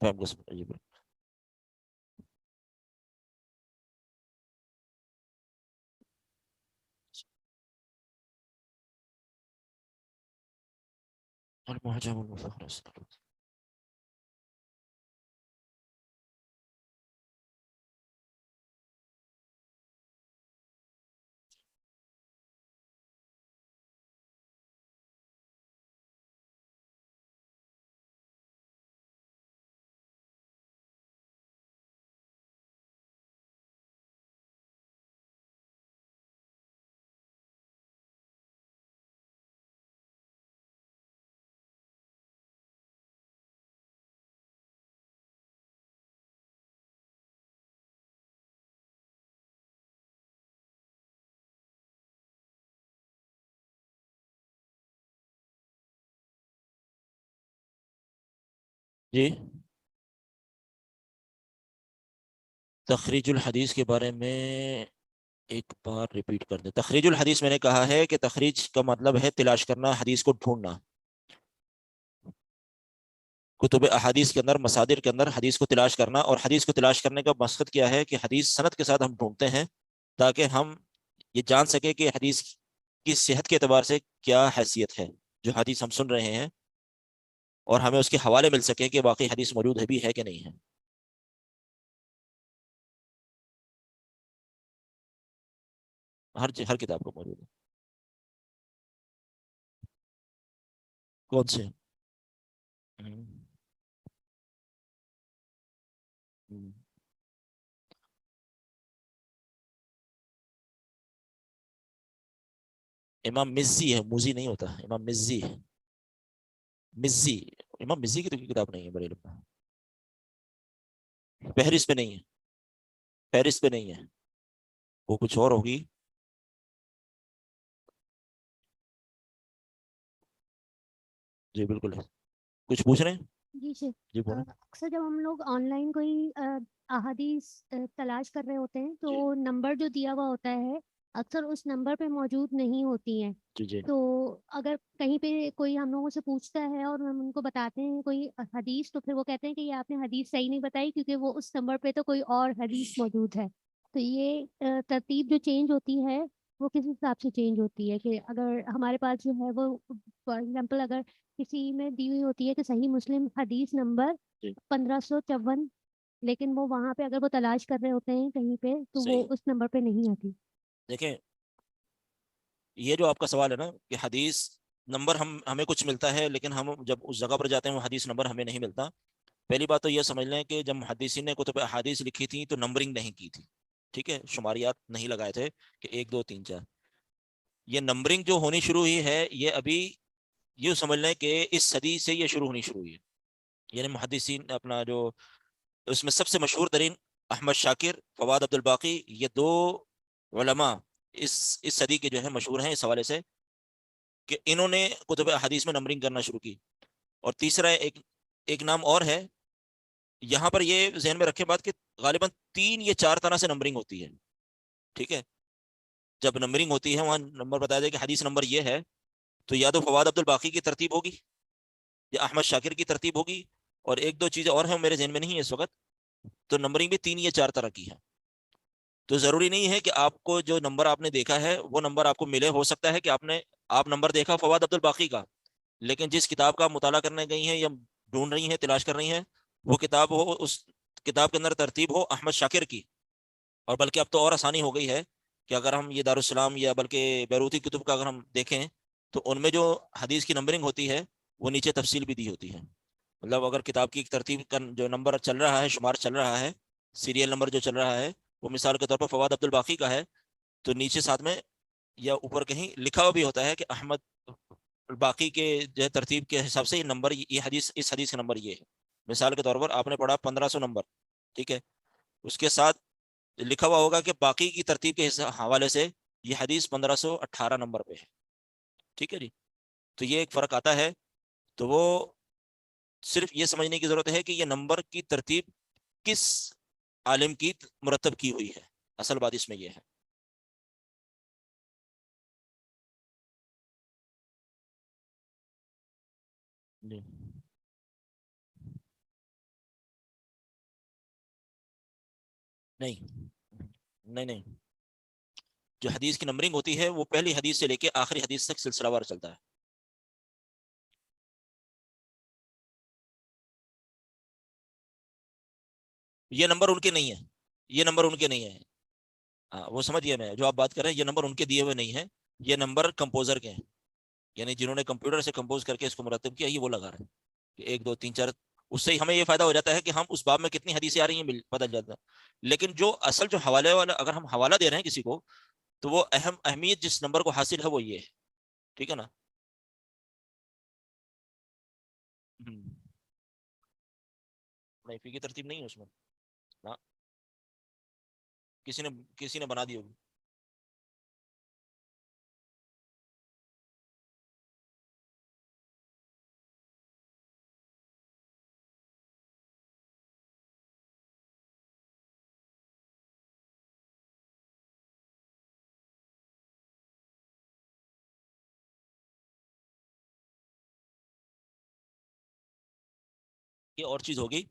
فہم کو سمجھ. المعجم المفہرس. جی تخریج الحدیث کے بارے میں ایک بار ریپیٹ کر دیں. تخریج الحدیث میں نے کہا ہے کہ تخریج کا مطلب ہے تلاش کرنا، حدیث کو ڈھونڈنا. کتب احادیث کے اندر، مصادر کے اندر حدیث کو تلاش کرنا، اور حدیث کو تلاش کرنے کا مقصد کیا ہے کہ حدیث سند کے ساتھ ہم ڈھونڈتے ہیں تاکہ ہم یہ جان سکیں کہ حدیث کی صحت کے اعتبار سے کیا حیثیت ہے جو حدیث ہم سن رہے ہیں، اور ہمیں اس کے حوالے مل سکے کہ واقعی حدیث موجود ہے بھی ہے کہ نہیں ہے. ہر کتاب کو موجود ہے. کون سے؟ ہم، ہم، امام مزی ہے، موزی نہیں ہوتا، امام مزی ہے. مزی. امام مزی کی تو کوئی کتاب نہیں ہے بڑے علم میں. فہرست پہ نہیں ہے، فہرست پہ نہیں ہے، وہ کچھ اور ہوگی. جی بالکل ہے. کچھ پوچھ رہے ہیں؟ جی شیخ، جی بولیں. اکثر جب ہم لوگ آن لائن کوئی احادیث تلاش کر رہے ہوتے ہیں جی تو نمبر جو دیا ہوا ہوتا ہے اکثر اس نمبر پہ موجود نہیں ہوتی ہیں. جی جی تو اگر کہیں پہ کوئی ہم لوگوں سے پوچھتا ہے اور ہم ان کو بتاتے ہیں کوئی حدیث، تو پھر وہ کہتے ہیں کہ یہ آپ نے حدیث صحیح نہیں بتائی کیونکہ وہ اس نمبر پہ تو کوئی اور حدیث موجود ہے. تو یہ ترتیب جو چینج ہوتی ہے وہ کس حساب سے چینج ہوتی ہے کہ اگر ہمارے پاس جو ہے وہ فار ایگزامپل اگر کسی میں دی ہوئی ہوتی ہے کہ صحیح مسلم حدیث نمبر جی 1554، لیکن وہ وہاں پہ اگر وہ تلاش کر رہے ہوتے ہیں کہیں پہ تو وہ صحیح. اس نمبر پہ نہیں آتی. دیکھیں یہ جو آپ کا سوال ہے نا کہ حدیث نمبر ہمیں کچھ ملتا ہے لیکن ہم جب اس جگہ پر جاتے ہیں وہ حدیث نمبر ہمیں نہیں ملتا. پہلی بات تو یہ سمجھ لیں کہ جب محدثین نے کتب احادیث لکھی تھی تو نمبرنگ نہیں کی تھی. ٹھیک ہے, شماریات نہیں لگائے تھے کہ 1 2 3 4. یہ نمبرنگ جو ہونی شروع ہوئی ہے یہ ابھی یہ سمجھ لیں کہ اس صدی سے یہ شروع ہونی شروع ہوئی ہے. یعنی محدثین اپنا جو اس میں سب سے مشہور ترین احمد شاکر, فواد عبد الباقی, یہ 2 علماء اس صدی کے جو ہے مشہور ہیں اس حوالے سے کہ انہوں نے کتب احادیث میں نمبرنگ کرنا شروع کی. اور تیسرا ایک نام اور ہے, یہاں پر یہ ذہن میں رکھیں بات کہ غالباً 3 یا 4 طرح سے نمبرنگ ہوتی ہے. ٹھیک ہے, جب نمبرنگ ہوتی ہے وہاں نمبر بتایا جائے کہ حدیث نمبر یہ ہے تو یا تو فواد عبد الباقی کی ترتیب ہوگی یا احمد شاکر کی ترتیب ہوگی, اور 1 2 چیزیں اور ہیں میرے ذہن میں نہیں ہے اس وقت. تو نمبرنگ بھی 3 یا 4 طرح کی ہے. تو ضروری نہیں ہے کہ آپ کو جو نمبر آپ نے دیکھا ہے وہ نمبر آپ کو ملے. ہو سکتا ہے کہ آپ نمبر دیکھا فواد عبد الباقی کا, لیکن جس کتاب کا آپ مطالعہ کرنے گئی ہیں یا ڈھونڈ رہی ہیں تلاش کر رہی ہیں وہ کتاب ہو, اس کتاب کے اندر ترتیب ہو احمد شاکر کی. اور بلکہ اب تو اور آسانی ہو گئی ہے کہ اگر ہم یہ دارالسلام یا بلکہ بیروتی کتب کا اگر ہم دیکھیں تو ان میں جو حدیث کی نمبرنگ ہوتی ہے وہ نیچے تفصیل بھی دی ہوتی ہے. مطلب اگر کتاب کی ایک ترتیب کا جو نمبر چل رہا ہے, شمار چل رہا ہے, سیریل نمبر جو چل رہا ہے وہ مثال کے طور پر فواد عبد الباقی کا ہے, تو نیچے ساتھ میں یا اوپر کہیں لکھا ہوا بھی ہوتا ہے کہ احمد الباقی کے جو ہے ترتیب کے حساب سے یہ نمبر, یہ حدیث, اس حدیث کا نمبر یہ ہے. مثال کے طور پر آپ نے پڑھا 1500 نمبر, ٹھیک ہے, اس کے ساتھ لکھا ہوا ہوگا کہ باقی کی ترتیب کے حوالے سے یہ حدیث 1518 نمبر پہ ہے. ٹھیک ہے جی, تو یہ ایک فرق آتا ہے. تو وہ صرف یہ سمجھنے کی ضرورت ہے کہ یہ نمبر کی ترتیب کس عالم کی مرتب کی ہوئی ہے. اصل بات اس میں یہ ہے. جی نہیں نہیں نہیں, جو حدیث کی نمبرنگ ہوتی ہے وہ پہلی حدیث سے لے کے آخری حدیث تک سلسلہ وار چلتا ہے. یہ نمبر ان کے نہیں ہے, یہ نمبر ان کے نہیں ہے. ہاں وہ سمجھ گیا میں جو آپ بات کر رہے ہیں, یہ نمبر ان کے دیے ہوئے نہیں ہیں, یہ نمبر کمپوزر کے ہیں. یعنی جنہوں نے کمپیوٹر سے کمپوز کر کے اس کو مرتب کیا یہ وہ لگا رہے ہیں کہ 1 2 3 4. اس سے ہمیں یہ فائدہ ہو جاتا ہے کہ ہم اس باب میں کتنی حدیثیں آ رہی ہیں پتہ چل جاتا ہے. لیکن جو اصل جو حوالے والا اگر ہم حوالہ دے رہے ہیں کسی کو تو وہ اہمیت جس نمبر کو حاصل ہے وہ یہ ہے. ٹھیک ہے نا. نہیں فی کی ترتیب نہیں ہے اس میں, ہاں کسی نے بنا دی ہوگی. یہ اور چیز ہوگی.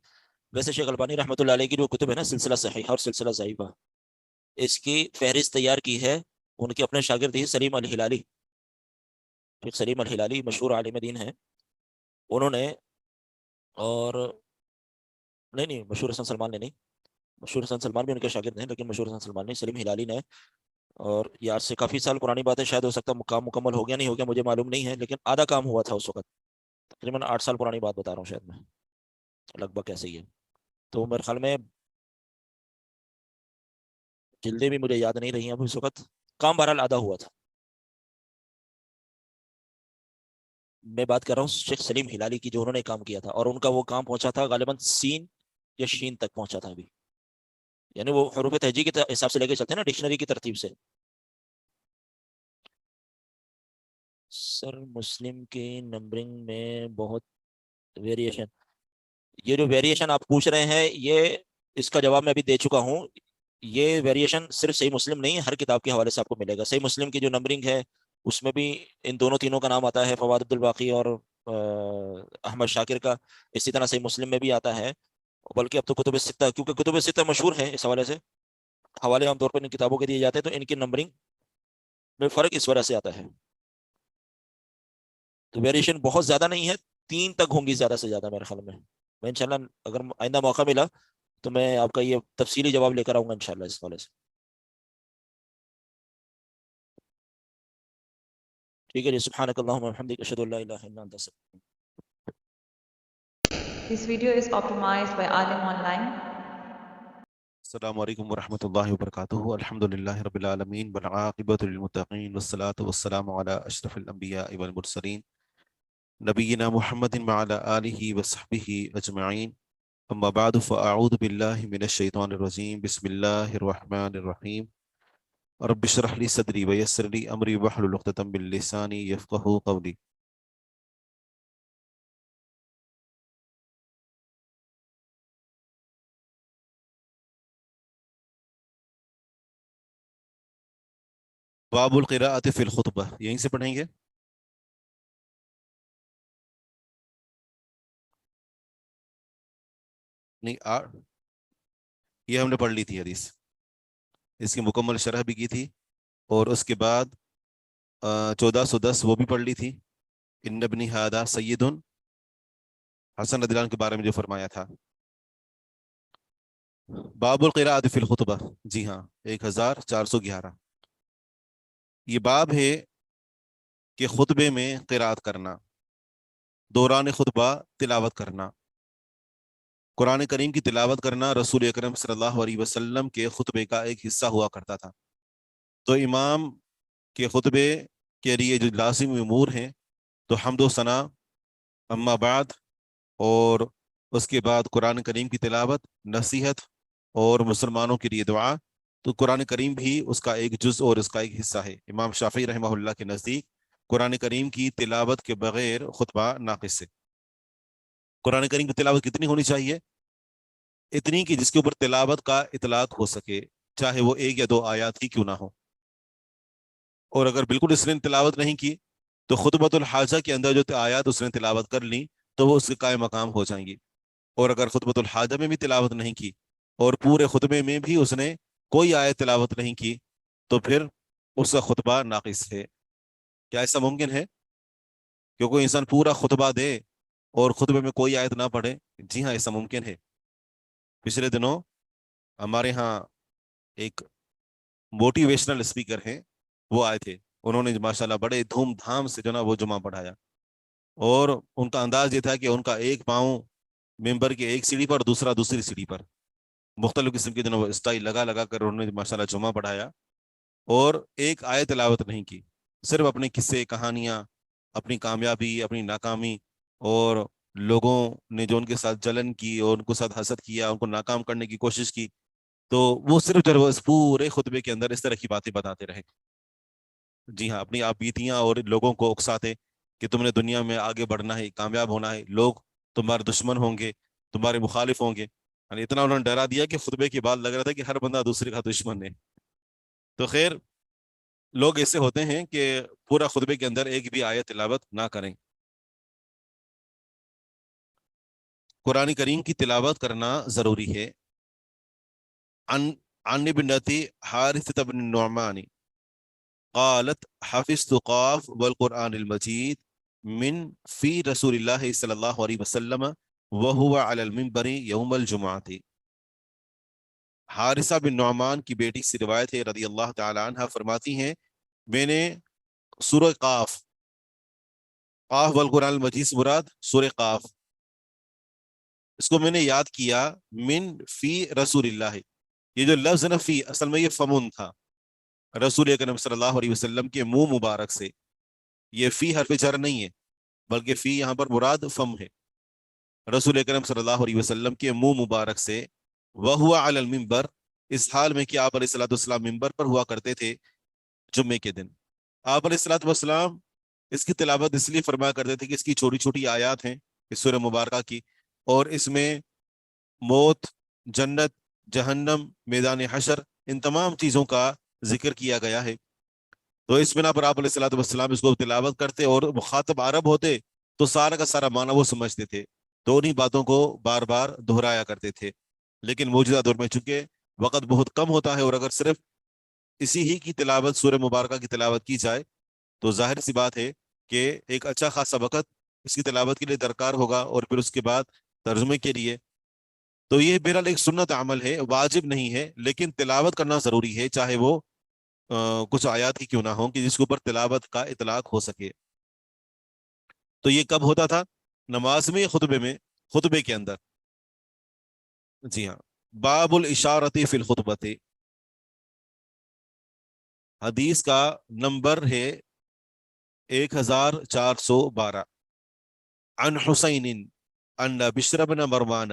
ویسے شیخ البانی رحمۃ اللہ علیہ کی جو کتب ہے نا سلسلہ صحیحہ اور سلسلہ ضعیفہ, اس کی فہرست تیار کی ہے ان کے اپنے شاگرد ہی سلیم الہلالی. شیخ سلیم الہلالی مشہور عالم دین ہیں انہوں نے. اور نہیں نہیں, مشہور حسن سلمان نے نہیں, مشہور حسن سلمان بھی ان کے شاگرد ہیں لیکن مشہور حسن سلمان نہیں, سلیم ہلالی نے. اور یہ آج سے کافی سال پرانی بات ہے, شاید ہو سکتا ہے کام مکمل ہو گیا نہیں ہو گیا مجھے معلوم نہیں ہے, لیکن آدھا کام ہوا تھا اس وقت. تقریباً 8 سال پرانی بات بتا رہا ہوں شاید میں, لگ بھگ ایسے ہی ہے. تو میرے خیال میں جلدیں بھی مجھے یاد نہیں رہی ہیں اب اس وقت, کام بہرحال آدھا ہوا تھا. میں بات کر رہا ہوں شیخ سلیم ہلالی کی جو انہوں نے کام کیا تھا, اور ان کا وہ کام پہنچا تھا غالباً سین یا شین تک پہنچا تھا ابھی. یعنی وہ حروف تہجی کے حساب سے لے کے چلتے ہیں نا ڈکشنری کی ترتیب سے. سر مسلم کی نمبرنگ میں بہت ویریشن, یہ جو ویریشن آپ پوچھ رہے ہیں یہ اس کا جواب میں ابھی دے چکا ہوں. یہ ویریشن صرف صحیح مسلم نہیں ہے، ہر کتاب کے حوالے سے آپ کو ملے گا. صحیح مسلم کی جو نمبرنگ ہے اس میں بھی ان دونوں تینوں کا نام آتا ہے، فواد عبد الباقی اور احمد شاکر کا. اسی طرح صحیح مسلم میں بھی آتا ہے، بلکہ اب تو کتب ستہ، کیونکہ کتب ستہ مشہور ہے اس حوالے سے، حوالے عام طور پر ان کتابوں کے دیے جاتے ہیں، تو ان کی نمبرنگ میں فرق اس وجہ سے آتا ہے. تو ویریشن بہت زیادہ نہیں ہے، 3 تک ہوں گی زیادہ سے زیادہ میرے خیال میں. میں انشاءاللہ اگر آئندہ موقع ملا تو میں آپ کا یہ تفصیلی جواب لے کر آؤں گا انشاءاللہ اس حوالے سے. ٹھیک ہے جی. سبحانک اللہم وبحمدک، اشہد ان لا الہ الا انت استغفرک. This video is optimized by Alim Online. السلام علیکم ورحمۃ اللہ وبرکاتہ. الحمد للہ رب العالمین والعاقبۃ للمتقین والصلاۃ والسلام علی اشرف الانبیاء والمرسلین نبینا محمد وعلی آلہ وصحبہ اجمعین. اما بعد فاعوذ باللہ من الشیطان الرجیم. بسم اللہ الرحمن الرحیم. رب اشرح لی صدری ویسر لی امری واحلل عقدۃ من لسانی یفقہوا قولی. باب القراءۃ فی الخطبہ، یہیں سے پڑھیں گے. نہیں یہ ہم نے پڑھ لی تھی حدیث، اس کی مکمل شرح بھی کی تھی، اور اس کے بعد 1410 وہ بھی پڑھ لی تھی. ان ابنی ھذا سید، حسن رضی اللہ عنہ کے بارے میں جو فرمایا تھا. باب القراءۃ فی الخطبہ، جی ہاں 1411. یہ باب ہے کہ خطبے میں قراءت کرنا، دوران خطبہ تلاوت کرنا. قرآن کریم کی تلاوت کرنا رسول اکرم صلی اللہ علیہ وسلم کے خطبے کا ایک حصہ ہوا کرتا تھا. تو امام کے خطبے کے لیے جو لازمی امور ہیں تو حمد و ثنا، اما بعد، اور اس کے بعد قرآن کریم کی تلاوت، نصیحت اور مسلمانوں کے لیے دعا. تو قرآن کریم بھی اس کا ایک جز اور اس کا ایک حصہ ہے. امام شافعی رحمہ اللہ کے نزدیک قرآن کریم کی تلاوت کے بغیر خطبہ ناقص ہے. قرآن کریم کی تلاوت کتنی ہونی چاہیے؟ اتنی کہ جس کے اوپر تلاوت کا اطلاق ہو سکے، چاہے وہ 1 یا 2 آیات ہی کیوں نہ ہو. اور اگر بالکل اس نے تلاوت نہیں کی تو خطبۃ الحاجہ کے اندر جو آیات اس نے تلاوت کر لی تو وہ اس کے قائم مقام ہو جائیں گی. اور اگر خطبۃ الحاجہ میں بھی تلاوت نہیں کی اور پورے خطبے میں بھی اس نے کوئی آیت تلاوت نہیں کی تو پھر اس کا خطبہ ناقص ہے. کیا ایسا ممکن ہے کہ کوئی انسان پورا خطبہ دے اور خطبے میں کوئی آیت نہ پڑھے؟ جی ہاں ایسا ممکن ہے. پچھلے دنوں ہمارے ہاں ایک موٹیویشنل اسپیکر ہیں، وہ آئے تھے. انہوں نے ماشاءاللہ بڑے دھوم دھام سے جو نا وہ جمعہ پڑھایا، اور ان کا انداز یہ تھا کہ ان کا ایک پاؤں ممبر کے ایک سیڑھی پر، دوسرا دوسری سیڑھی پر، مختلف قسم کے جو نا وہ اسٹائل لگا لگا کر انہوں نے ماشاءاللہ جمعہ پڑھایا، اور ایک آیت تلاوت نہیں کی. صرف اپنے قصے، کہانیاں، اپنی کامیابی، اپنی ناکامی، اور لوگوں نے جو ان کے ساتھ جلن کی اور ان کو ساتھ حسد کیا، ان کو ناکام کرنے کی کوشش کی، تو وہ صرف جو ہے اس پورے خطبے کے اندر اس طرح کی باتیں بتاتے رہے. جی ہاں، اپنی آپ بیتیاں اور لوگوں کو اکساتے کہ تم نے دنیا میں آگے بڑھنا ہے، کامیاب ہونا ہے، لوگ تمہارے دشمن ہوں گے، تمہارے مخالف ہوں گے. یعنی اتنا انہوں نے ڈرا دیا کہ خطبے کے بعد لگ رہا تھا کہ ہر بندہ دوسرے کا دشمن ہے. تو خیر، لوگ ایسے ہوتے ہیں کہ پورا خطبے کے اندر ایک بھی آیت تلاوت نہ کریں. قرآن کریم کی تلاوت کرنا ضروری ہے. عن ابنت حارثة بن النعمان قالت حفظت قاف والقرآن المجید من فی رسول اللہ صلی اللہ علیہ وسلم وهو علی المنبر یوم الجمعہ. حارثہ بن نعمان کی بیٹی سے روایت ہے رضی اللہ تعالی عنہ، فرماتی ہیں میں نے سورہ قاف والقرآن المجید سے مراد سورہ قاف، اس کو میں نے یاد کیا من فی رسول اللہ. یہ جو لفظ نا فی، اصل میں یہ فمن تھا، رسول اکرم صلی اللہ علیہ وسلم کے منہ مبارک سے. یہ فی حرف جر نہیں ہے، بلکہ فی یہاں پر مراد فم ہے. رسول اکرم صلی اللہ علیہ وسلم کے منہ مبارک سے، وہو علی المنبر، اس حال میں کہ آپ علیہ الصلوۃ والسلام منبر پر ہوا کرتے تھے جمعے کے دن. آپ علیہ الصلوۃ والسلام اس کی تلاوت اس لیے فرمایا کرتے تھے کہ اس کی چھوٹی چھوٹی آیات ہیں اس سورہ مبارکہ کی، اور اس میں موت، جنت، جہنم، میدان حشر ان تمام چیزوں کا ذکر کیا گیا ہے۔ تو اس بنا پر آپ علیہ الصلوۃ والسلام اس کو تلاوت کرتے اور مخاطب عرب ہوتے تو سارا کا سارا معنی وہ سمجھتے تھے، تو انہیں باتوں کو بار بار دہرایا کرتے تھے۔ لیکن موجودہ دور میں چونکہ وقت بہت کم ہوتا ہے، اور اگر صرف اسی ہی کی تلاوت سورہ مبارکہ کی تلاوت کی جائے تو ظاہر سی بات ہے کہ ایک اچھا خاصا وقت اس کی تلاوت کے لیے درکار ہوگا، اور پھر اس کے بعد ترجمے کے لیے۔ تو یہ بہرحال ایک سنت عمل ہے، واجب نہیں ہے، لیکن تلاوت کرنا ضروری ہے، چاہے وہ کچھ آیات ہی کیوں نہ ہوں کہ جس کے اوپر تلاوت کا اطلاق ہو سکے۔ تو یہ کب ہوتا تھا؟ نماز میں، خطبے میں؟ خطبے کے اندر، جی ہاں۔ باب الاشارتی فی الخطبۃ، حدیث کا نمبر ہے 1412۔ عن حسین ان بشر بن مروان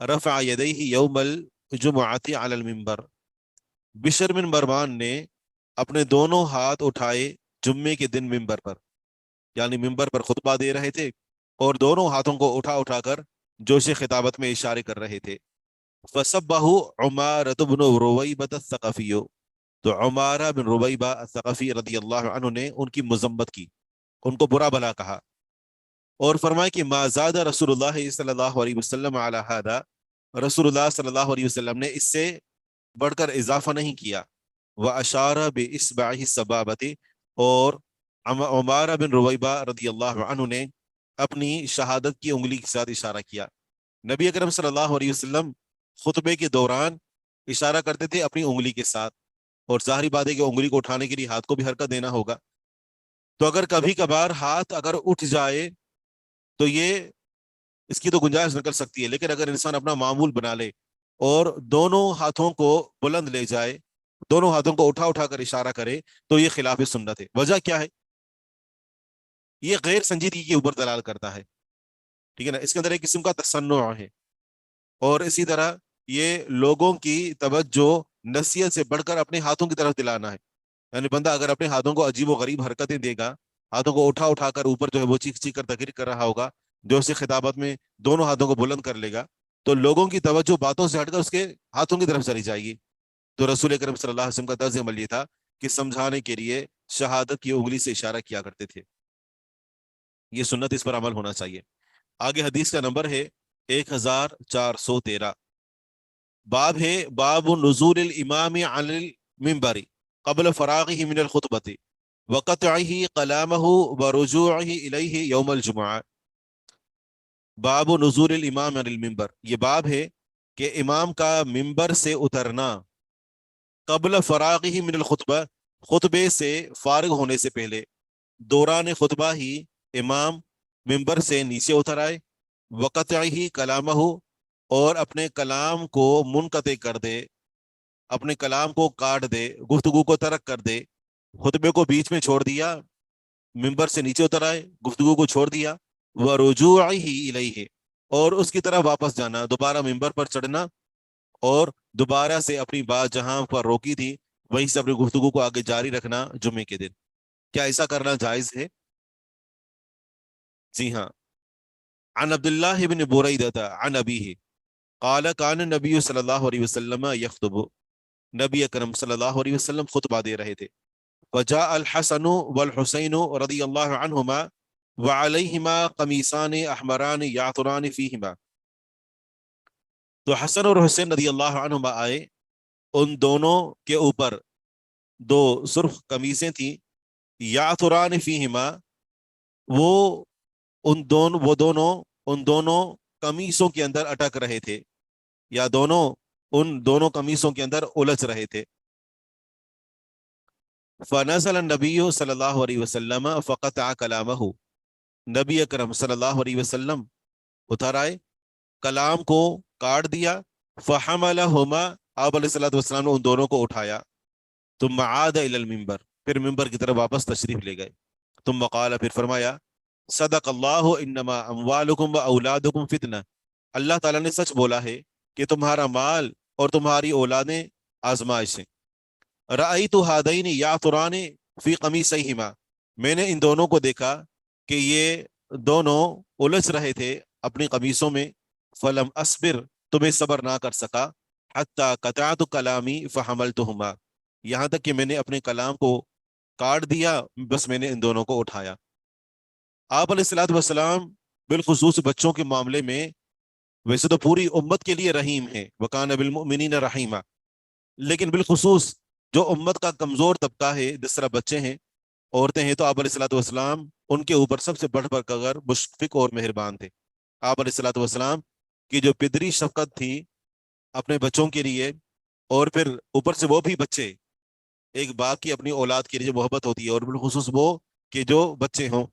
رفع یدیہ یوم الجمعۃ علی المنبر، بشر بن مروان نے اپنے دونوں ہاتھ اٹھائے جمعے کے دن ممبر پر، یعنی ممبر پر خطبہ دے رہے تھے اور دونوں ہاتھوں کو اٹھا اٹھا کر جوش خطابت میں اشارے کر رہے تھے۔ فَسَبَّهُ عُمَارَةُ بْنُ رُوَيْبَةَ الثَّقَفِيُّ، تو عمارہ بن ربیبہ الثقفی رضی اللہ عنہ نے ان کی مذمت کی، ان کو برا بھلا کہا، اور فرمایا کہ ما زاد رسول اللہ صلی اللہ علیہ وسلم علی ھذا، رسول اللہ صلی اللہ علیہ وسلم نے اس سے بڑھ کر اضافہ نہیں کیا۔ وَأَشَارَ بِإِصْبَعِهِ السَّبَابَةِ، اور عمارہ بن ربیبہ رضی اللہ عنہ نے اپنی شہادت کی انگلی کے ساتھ اشارہ کیا۔ نبی اکرم صلی اللہ علیہ وسلم خطبے کے دوران اشارہ کرتے تھے اپنی انگلی کے ساتھ، اور ظاہری بات ہے کہ انگلی کو اٹھانے کے لیے ہاتھ کو بھی حرکت دینا ہوگا۔ تو اگر کبھی کبھار ہاتھ اگر اٹھ جائے تو یہ اس کی تو گنجائش نکل سکتی ہے، لیکن اگر انسان اپنا معمول بنا لے اور دونوں ہاتھوں کو بلند لے جائے، دونوں ہاتھوں کو اٹھا اٹھا کر اشارہ کرے، تو یہ خلاف سنت ہے۔ وجہ کیا ہے؟ یہ غیر سنجیدگی کے اوپر دلال کرتا ہے، ٹھیک ہے نا، اس کے اندر ایک قسم کا تصنع ہے، اور اسی طرح یہ لوگوں کی توجہ نصیحت سے بڑھ کر اپنے ہاتھوں کی طرف دلانا ہے۔ یعنی بندہ اگر اپنے ہاتھوں کو عجیب و غریب حرکتیں دے گا، ہاتھوں کو اٹھا اٹھا کر اوپر جو ہے وہ چیخ چیخ کر تقریر کر رہا ہوگا، جو اسے خطابت میں دونوں ہاتھوں کو بلند کر لے گا، تو لوگوں کی توجہ باتوں سے ہٹ کر اس کے ہاتھوں کی طرف چلی جائے گی۔ تو رسول اکرم صلی اللہ علیہ وسلم کا طرز عمل یہ تھا کہ سمجھانے کے لیے شہادت کی انگلی سے اشارہ کیا کرتے تھے۔ یہ سنت، اس پر عمل ہونا چاہیے۔ آگے حدیث کا نمبر ہے 1413۔ باب ہے باب نزول الامام علی المنبر قبل فراغه من الخطبة وقطعه کلامه ورجوعه الیہ یوم الجمعہ۔ باب نزول الامام علی المنبر، یہ باب ہے کہ امام کا منبر سے اترنا قبل فراغه من الخطبہ، خطبے سے فارغ ہونے سے پہلے، دوران خطبہ ہی امام منبر سے نیچے اتر آئے، وقطعه کلامہ، اور اپنے کلام کو منقطع کر دے، اپنے کلام کو کاٹ دے، گفتگو کو ترک کر دے، خطبے کو بیچ میں چھوڑ دیا، منبر سے نیچے اتر آئے، گفتگو کو چھوڑ دیا، وَرُجُوعِهِ إِلَيْهِ، اور اس کی طرف واپس جانا، دوبارہ منبر پر چڑھنا اور دوبارہ سے اپنی بات جہاں پر روکی تھی وہیں سے اپنی گفتگو کو آگے جاری رکھنا جمعے کے دن۔ کیا ایسا کرنا جائز ہے؟ جی ہاں۔ عن عبداللہ بن بریدہ عن ابیہ قال کان النبی صلی اللہ علیہ وسلم یخطب، نبی اکرم صلی اللہ علیہ وسلم خطبہ دے رہے تھے۔ وجاء الحسن والحسین رضی اللہ عنہما وعلیہما قمیصان احمران یعطران فیہما، تو حسن اور حسین رضی اللہ عنہما آئے، ان دونوں کے اوپر دو سرخ قمیصیں تھیں، یعطران فیہما، وہ ان دونوں قمیصوں کے اندر اٹک رہے تھے، یا ان دونوں قمیصوں کے اندر الجھ رہے تھے۔ فنزل النبی صلی اللہ علیہ وسلم فقطع کلامہ، نبی اکرم صلی اللہ علیہ وسلم اتر آئے، کلام کو کاٹ دیا۔ فحملہما، آپ علیہ الصلوۃ والسلام نے ان دونوں کو اٹھایا، ثم عاد الی المنبر، پھر منبر کی طرف واپس تشریف لے گئے۔ ثم قال، پھر فرمایا، صدق اللہ انما اموالکم و اولادکم فتنہ، اللہ تعالیٰ نے سچ بولا ہے کہ تمہارا مال اور تمہاری اولادیں آزمائش ہیں۔ رأیت ہذین یعطران فی قمیصیہما، میں نے ان دونوں کو دیکھا کہ یہ دونوں الجھ رہے تھے اپنی قمیصوں میں۔ فلم اصبر، تمہیں صبر نہ کر سکا، حتی قطعت کلامی فحملتہما، یہاں تک کہ میں نے اپنے کلام کو کاٹ دیا، بس میں نے ان دونوں کو اٹھایا۔ آپ علیہ الصلوۃ والسلام بالخصوص بچوں کے معاملے میں ویسے تو پوری امت کے لیے رحیم ہے، وکان بالمؤمنین رحیما، لیکن بالخصوص جو امت کا کمزور طبقہ ہے، جس طرح بچے ہیں، عورتیں ہیں، تو آپ علیہ الصلوۃ والسلام ان کے اوپر سب سے بڑھ کر مشفق اور مہربان تھے۔ آپ علیہ الصلوۃ والسلام کی جو پدری شفقت تھی اپنے بچوں کے لیے، اور پھر اوپر سے وہ بھی بچے، ایک باپ کی اپنی اولاد کے لیے جو محبت ہوتی ہے، اور بالخصوص وہ کہ جو بچے ہوں،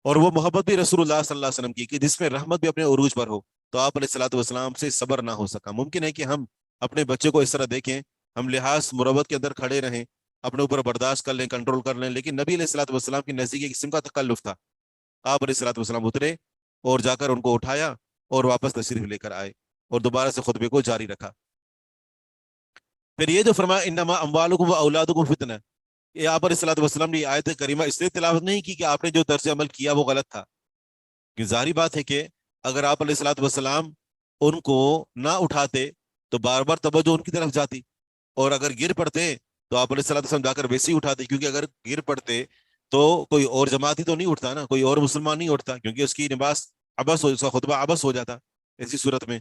اور وہ محبت بھی رسول اللہ صلی اللہ علیہ وسلم کی کہ جس میں رحمت بھی اپنے عروج پر ہو، تو آپ علیہ الصلوۃ والسلام سے صبر نہ ہو سکا۔ ممکن ہے کہ ہم اپنے بچے کو اس طرح دیکھیں، ہم لحاظ مروت کے اندر کھڑے رہیں، اپنے اوپر برداشت کر لیں، کنٹرول کر لیں، لیکن نبی علیہ الصلوۃ والسلام کی نزدیک ایک قسم کا تکلف تھا۔ آپ علیہ الصلوۃ والسلام اترے اور جا کر ان کو اٹھایا اور واپس تشریف لے کر آئے اور دوبارہ سے خطبے کو جاری رکھا۔ پھر یہ جو فرمایا انما اموالکم و اولادکم فتنہ، یہ آپ علیہ الصلوۃ والسلام نے یہ آیت کریمہ اس لیے تلاوت نہیں کی کہ آپ نے جو طرز عمل کیا وہ غلط تھا، کہ ظاہری بات ہے کہ اگر آپ علیہ الصلوۃ والسلام ان کو نہ اٹھاتے تو بار بار توجہ ان کی طرف جاتی، اور اگر گر پڑتے تو آپ علیہ الصلوۃ والسلام جا کر ویسے ہی اٹھاتے، کیونکہ اگر گر پڑتے تو کوئی اور جماعتی تو نہیں اٹھتا نا، کوئی اور مسلمان نہیں اٹھتا، کیونکہ اس کی نماز اس کا خطبہ عبث ہو جاتا ایسی صورت میں۔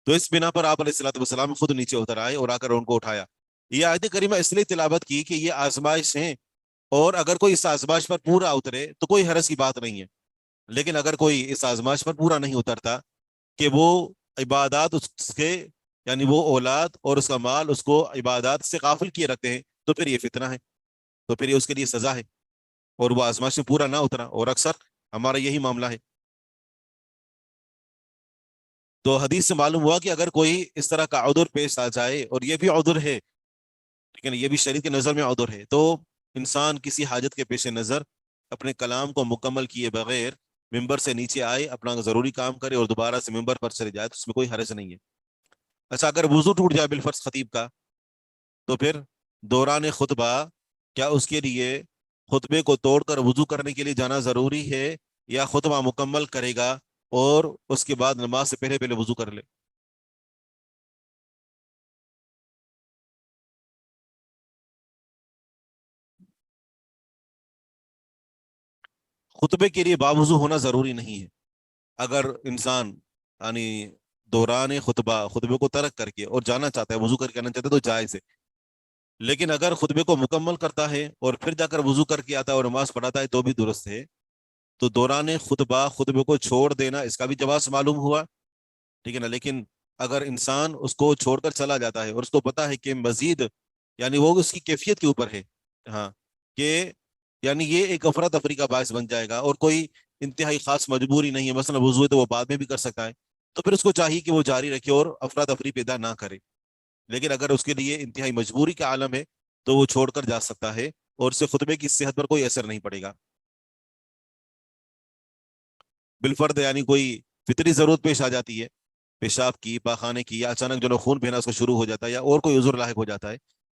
تو اس بنا پر آپ علیہ الصلوۃ والسلام خود نیچے اتر آئے اور آ کر ان کو اٹھایا۔ یہ آیت کریمہ اس لیے تلاوت کی کہ یہ آزمائش ہیں، اور اگر کوئی اس آزمائش پر پورا اترے تو کوئی حرج کی بات نہیں ہے، لیکن اگر کوئی اس آزمائش پر پورا نہیں اترتا کہ وہ عبادات اس کے، یعنی وہ اولاد اور اس کا مال اس کو عبادات سے غافل کیے رکھتے ہیں، تو پھر یہ فتنہ ہے، تو پھر یہ اس کے لیے سزا ہے، اور وہ آزمائش میں پورا نہ اترا، اور اکثر ہمارا یہی معاملہ ہے۔ تو حدیث سے معلوم ہوا کہ اگر کوئی اس طرح کا عذر پیش آ جائے، اور یہ بھی عذر ہے، لیکن یہ بھی شریعت کی نظر میں عذر ہے، تو انسان کسی حاجت کے پیش نظر اپنے کلام کو مکمل کیے بغیر ممبر سے نیچے آئے، اپنا ضروری کام کرے اور دوبارہ سے ممبر پر چلے جائے، تو اس میں کوئی حرج نہیں ہے۔ اچھا، اگر وضو ٹوٹ جائے بالفرض خطیب کا، تو پھر دوران خطبہ کیا اس کے لیے خطبے کو توڑ کر وضو کرنے کے لیے جانا ضروری ہے، یا خطبہ مکمل کرے گا اور اس کے بعد نماز سے پہلے پہلے وضو کر لے؟ خطبے کے لیے باوضو ہونا ضروری نہیں ہے۔ اگر انسان یعنی دوران خطبے کو ترک کر کے اور جانا چاہتا ہے، وضو کر کے آنا چاہتا ہے، تو جائز ہے، لیکن اگر خطبے کو مکمل کرتا ہے اور پھر جا کر وضو کر کے آتا ہے اور نماز پڑھاتا ہے تو بھی درست ہے۔ تو دوران خطبے کو چھوڑ دینا، اس کا بھی جواز معلوم ہوا، ٹھیک ہے نا، لیکن اگر انسان اس کو چھوڑ کر چلا جاتا ہے اور اس کو پتا ہے کہ مزید، یعنی وہ اس کی کیفیت کے اوپر ہے، ہاں، کہ یعنی یہ ایک افراتفری کا باعث بن جائے گا، اور کوئی انتہائی خاص مجبوری نہیں ہے، مثلا وضو ہے تو وہ بعد میں بھی کر سکتا ہے، تو پھر اس کو چاہیے کہ وہ جاری رکھے اور افراتفری پیدا نہ کرے۔ لیکن اگر اس کے لیے انتہائی مجبوری کا عالم ہے تو وہ چھوڑ کر جا سکتا ہے، اور اس سے خطبے کی صحت پر کوئی اثر نہیں پڑے گا۔ بالفرد یعنی کوئی فطری ضرورت پیش آ جاتی ہے، پیشاب کی، پاخانے کی، یا اچانک جو خون بہنا اس کو شروع ہو جاتا ہے، یا اور کوئی عذر لاحق ہو جاتا ہے،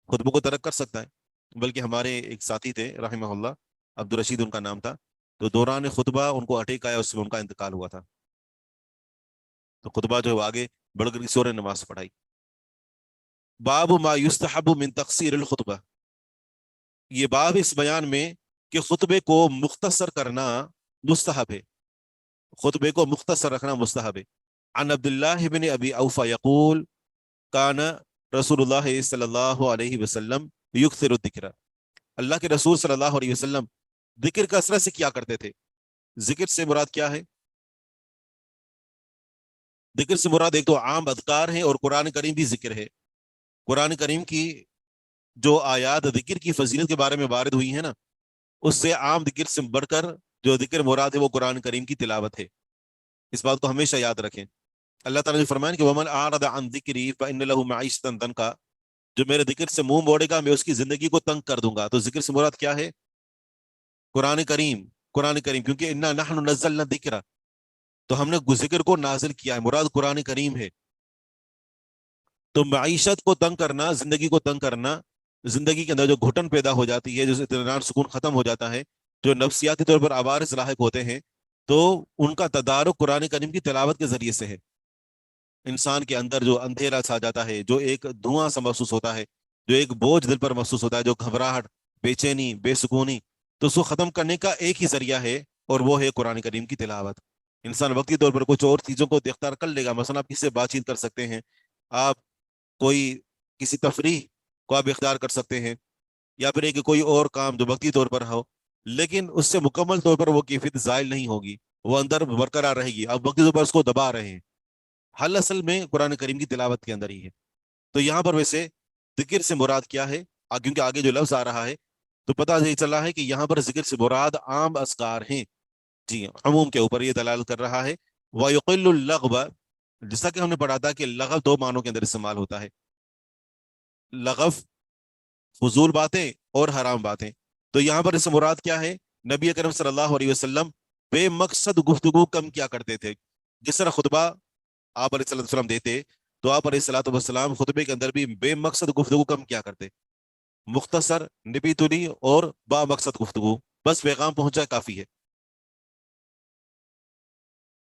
خطبے کو ترک کر سکتا ہے۔ بلکہ ہمارے ایک ساتھی تھے رحمہ اللہ، عبد الرشید ان کا نام تھا، تو دوران خطبہ ان کو اٹیک آیا، اس میں ان کا انتقال ہوا تھا، تو خطبہ جو آگے بڑھ کر کسی اور نے نماز پڑھائی۔ باب ما یستحب من تقصیر الخطبہ، یہ باب اس بیان میں کہ خطبے کو مختصر کرنا مستحب ہے، خطبے کو مختصر رکھنا مستحب ہے۔ عن عبداللہ بن ابی اوفا یقول کان رسول اللہ صلی اللہ علیہ وسلم یکثر الذکر، اللہ کے رسول صلی اللہ علیہ وسلم ذکر کثرت سے کیا کرتے تھے۔ ذکر سے مراد کیا ہے؟ ذکر سے مراد ایک تو عام اذکار ہیں، اور قرآن کریم بھی ذکر ہے۔ قرآن کریم کی جو آیات ذکر کی فضیلت کے بارے میں وارد ہوئی ہیں نا، اس سے عام ذکر سے بڑھ کر جو ذکر مراد ہے وہ قرآن کریم کی تلاوت ہے، اس بات کو ہمیشہ یاد رکھیں۔ اللہ تعالیٰ نے فرمایا کہ وَمَنْ أَعْرَضَ عَنْ ذِكْرِي فَإِنَّ لَهُ مَعِيشَةً ضَنْكًا، جو میرے ذکر سے منہ موڑے گا میں اس کی زندگی کو تنگ کر دوں گا۔ تو ذکر سے مراد کیا ہے؟ قرآن کریم، قرآن کریم، کیونکہ اِنَّا نَحْنُ نَزَّلْنَا الذِّكْرَ، تو ہم نے ذکر کو نازل کیا ہے، مراد قرآن کریم ہے۔ تو معیشت کو تنگ کرنا، زندگی کو تنگ کرنا، زندگی کے اندر جو گھٹن پیدا ہو جاتی ہے، جو اطمینان سکون ختم ہو جاتا ہے، جو نفسیاتی طور پر عوارض لاحق ہوتے ہیں، تو ان کا تدارک قرآن کریم کی تلاوت کے ذریعے سے ہے۔ انسان کے اندر جو اندھیرا چھا جاتا ہے، جو ایک دھواں سا محسوس ہوتا ہے، جو ایک بوجھ دل پر محسوس ہوتا ہے، جو گھبراہٹ، بے چینی، بے سکونی، تو اس کو ختم کرنے کا ایک ہی ذریعہ ہے، اور وہ ہے قرآن کریم کی تلاوت۔ انسان وقتی طور پر کچھ اور چیزوں کو اختیار کر لے گا، مثلا آپ کسی سے بات چیت کر سکتے ہیں، آپ کوئی کسی تفریح کو آپ اختیار کر سکتے ہیں، یا پھر ایک کوئی اور کام جو وقتی طور پر ہو، لیکن اس سے مکمل طور پر وہ کیفیت زائل نہیں ہوگی، وہ اندر برقرار رہے گی، آپ وقتی طور پر اس کو دبا رہے ہیں۔ حل اصل میں قرآن کریم کی تلاوت کے اندر ہی ہے۔ تو یہاں پر ویسے ذکر سے مراد کیا ہے، کیونکہ آگے جو لفظ آ رہا ہے تو پتہ یہ چل رہا ہے کہ یہاں پر ذکر سے مراد عام اذکار ہیں، جی عموم کے اوپر یہ دلالت کر رہا ہے۔ وَيُقِلُّ اللَّغْوَ، جیسا کہ ہم نے پڑھا تھا کہ لغو دو معنوں کے اندر استعمال ہوتا ہے، لغو فضول باتیں اور حرام باتیں۔ تو یہاں پر اس سے مراد کیا ہے؟ نبی اکرم صلی اللہ علیہ وسلم بے مقصد گفتگو کم کیا کرتے تھے۔ جس طرح خطبہ آپ علیہ السلام دیتے، تو آپ علیہ الصلوۃ والسلام خطبے کے اندر بھی بے مقصد گفتگو کم کیا کرتے، مختصر، نبی تلی اور با مقصد گفتگو، بس پیغام پہنچا کافی ہے۔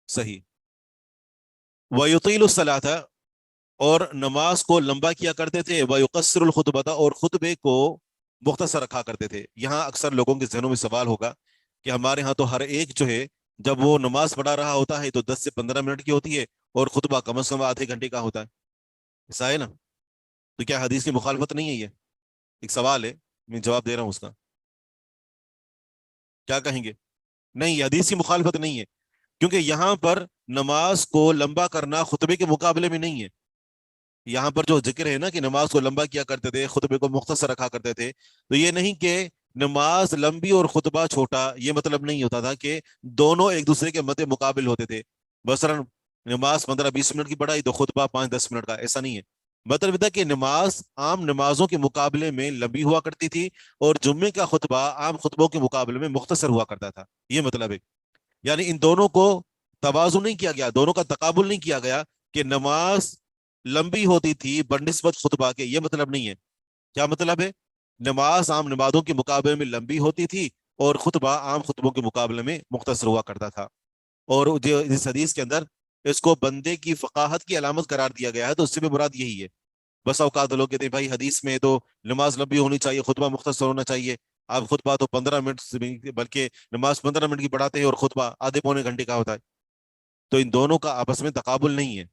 صحیح۔ وَيُطِيلُ الصَّلَاةَ، اور نماز کو لمبا کیا کرتے تھے، وَيُقَصِّرُ الْخُطْبَةَ، اور خطبے کو مختصر رکھا کرتے تھے۔ یہاں اکثر لوگوں کے ذہنوں میں سوال ہوگا کہ ہمارے ہاں تو ہر ایک جو ہے جب وہ نماز پڑھا رہا ہوتا ہے تو 10 سے 15 منٹ کی ہوتی ہے، اور خطبہ کم از کم آدھے گھنٹے کا ہوتا ہے، ایسا ہے نا؟ تو کیا حدیث کی مخالفت نہیں ہے؟ یہ ایک سوال ہے، میں جواب دے رہا ہوں اس کا، کیا کہیں گے؟ نہیں، یہ حدیث کی مخالفت نہیں ہے، کیونکہ یہاں پر نماز کو لمبا کرنا خطبے کے مقابلے میں نہیں ہے۔ یہاں پر جو ذکر ہے نا کہ نماز کو لمبا کیا کرتے تھے، خطبے کو مختصر رکھا کرتے تھے، تو یہ نہیں کہ نماز لمبی اور خطبہ چھوٹا، یہ مطلب نہیں ہوتا تھا کہ دونوں ایک دوسرے کے مد مقابل ہوتے تھے۔ مثلا نماز 15-20 منٹ کی پڑھائی تو خطبہ 5-10 منٹ کا، ایسا نہیں ہے۔ مطلب تھا کہ نماز عام نمازوں کے مقابلے میں لمبی ہوا کرتی تھی، اور جمعے کا خطبہ عام خطبوں کے مقابلے میں مختصر ہوا کرتا تھا، یہ مطلب ہے۔ یعنی ان دونوں کو توازن نہیں کیا گیا، دونوں کا تقابل نہیں کیا گیا کہ نماز لمبی ہوتی تھی بنسبت خطبہ کے، یہ مطلب نہیں ہے۔ کیا مطلب ہے؟ نماز عام نمازوں کے مقابلے میں لمبی ہوتی تھی، اور خطبہ عام خطبوں کے مقابلے میں مختصر ہوا کرتا تھا۔ اور جو اس حدیث کے اندر اس کو بندے کی فقاہت کی علامت قرار دیا گیا ہے، تو اس سے بھی مراد یہی ہے۔ بس اوقات لوگ کہتے ہیں بھائی حدیث میں تو نماز لمبی ہونی چاہیے، خطبہ مختصر ہونا چاہیے، آپ خطبہ تو 15 منٹ سے بلکہ نماز 15 منٹ کی پڑھاتے ہیں اور خطبہ آدھے پونے گھنٹے کا ہوتا ہے، تو ان دونوں کا آپس میں تقابل نہیں ہے۔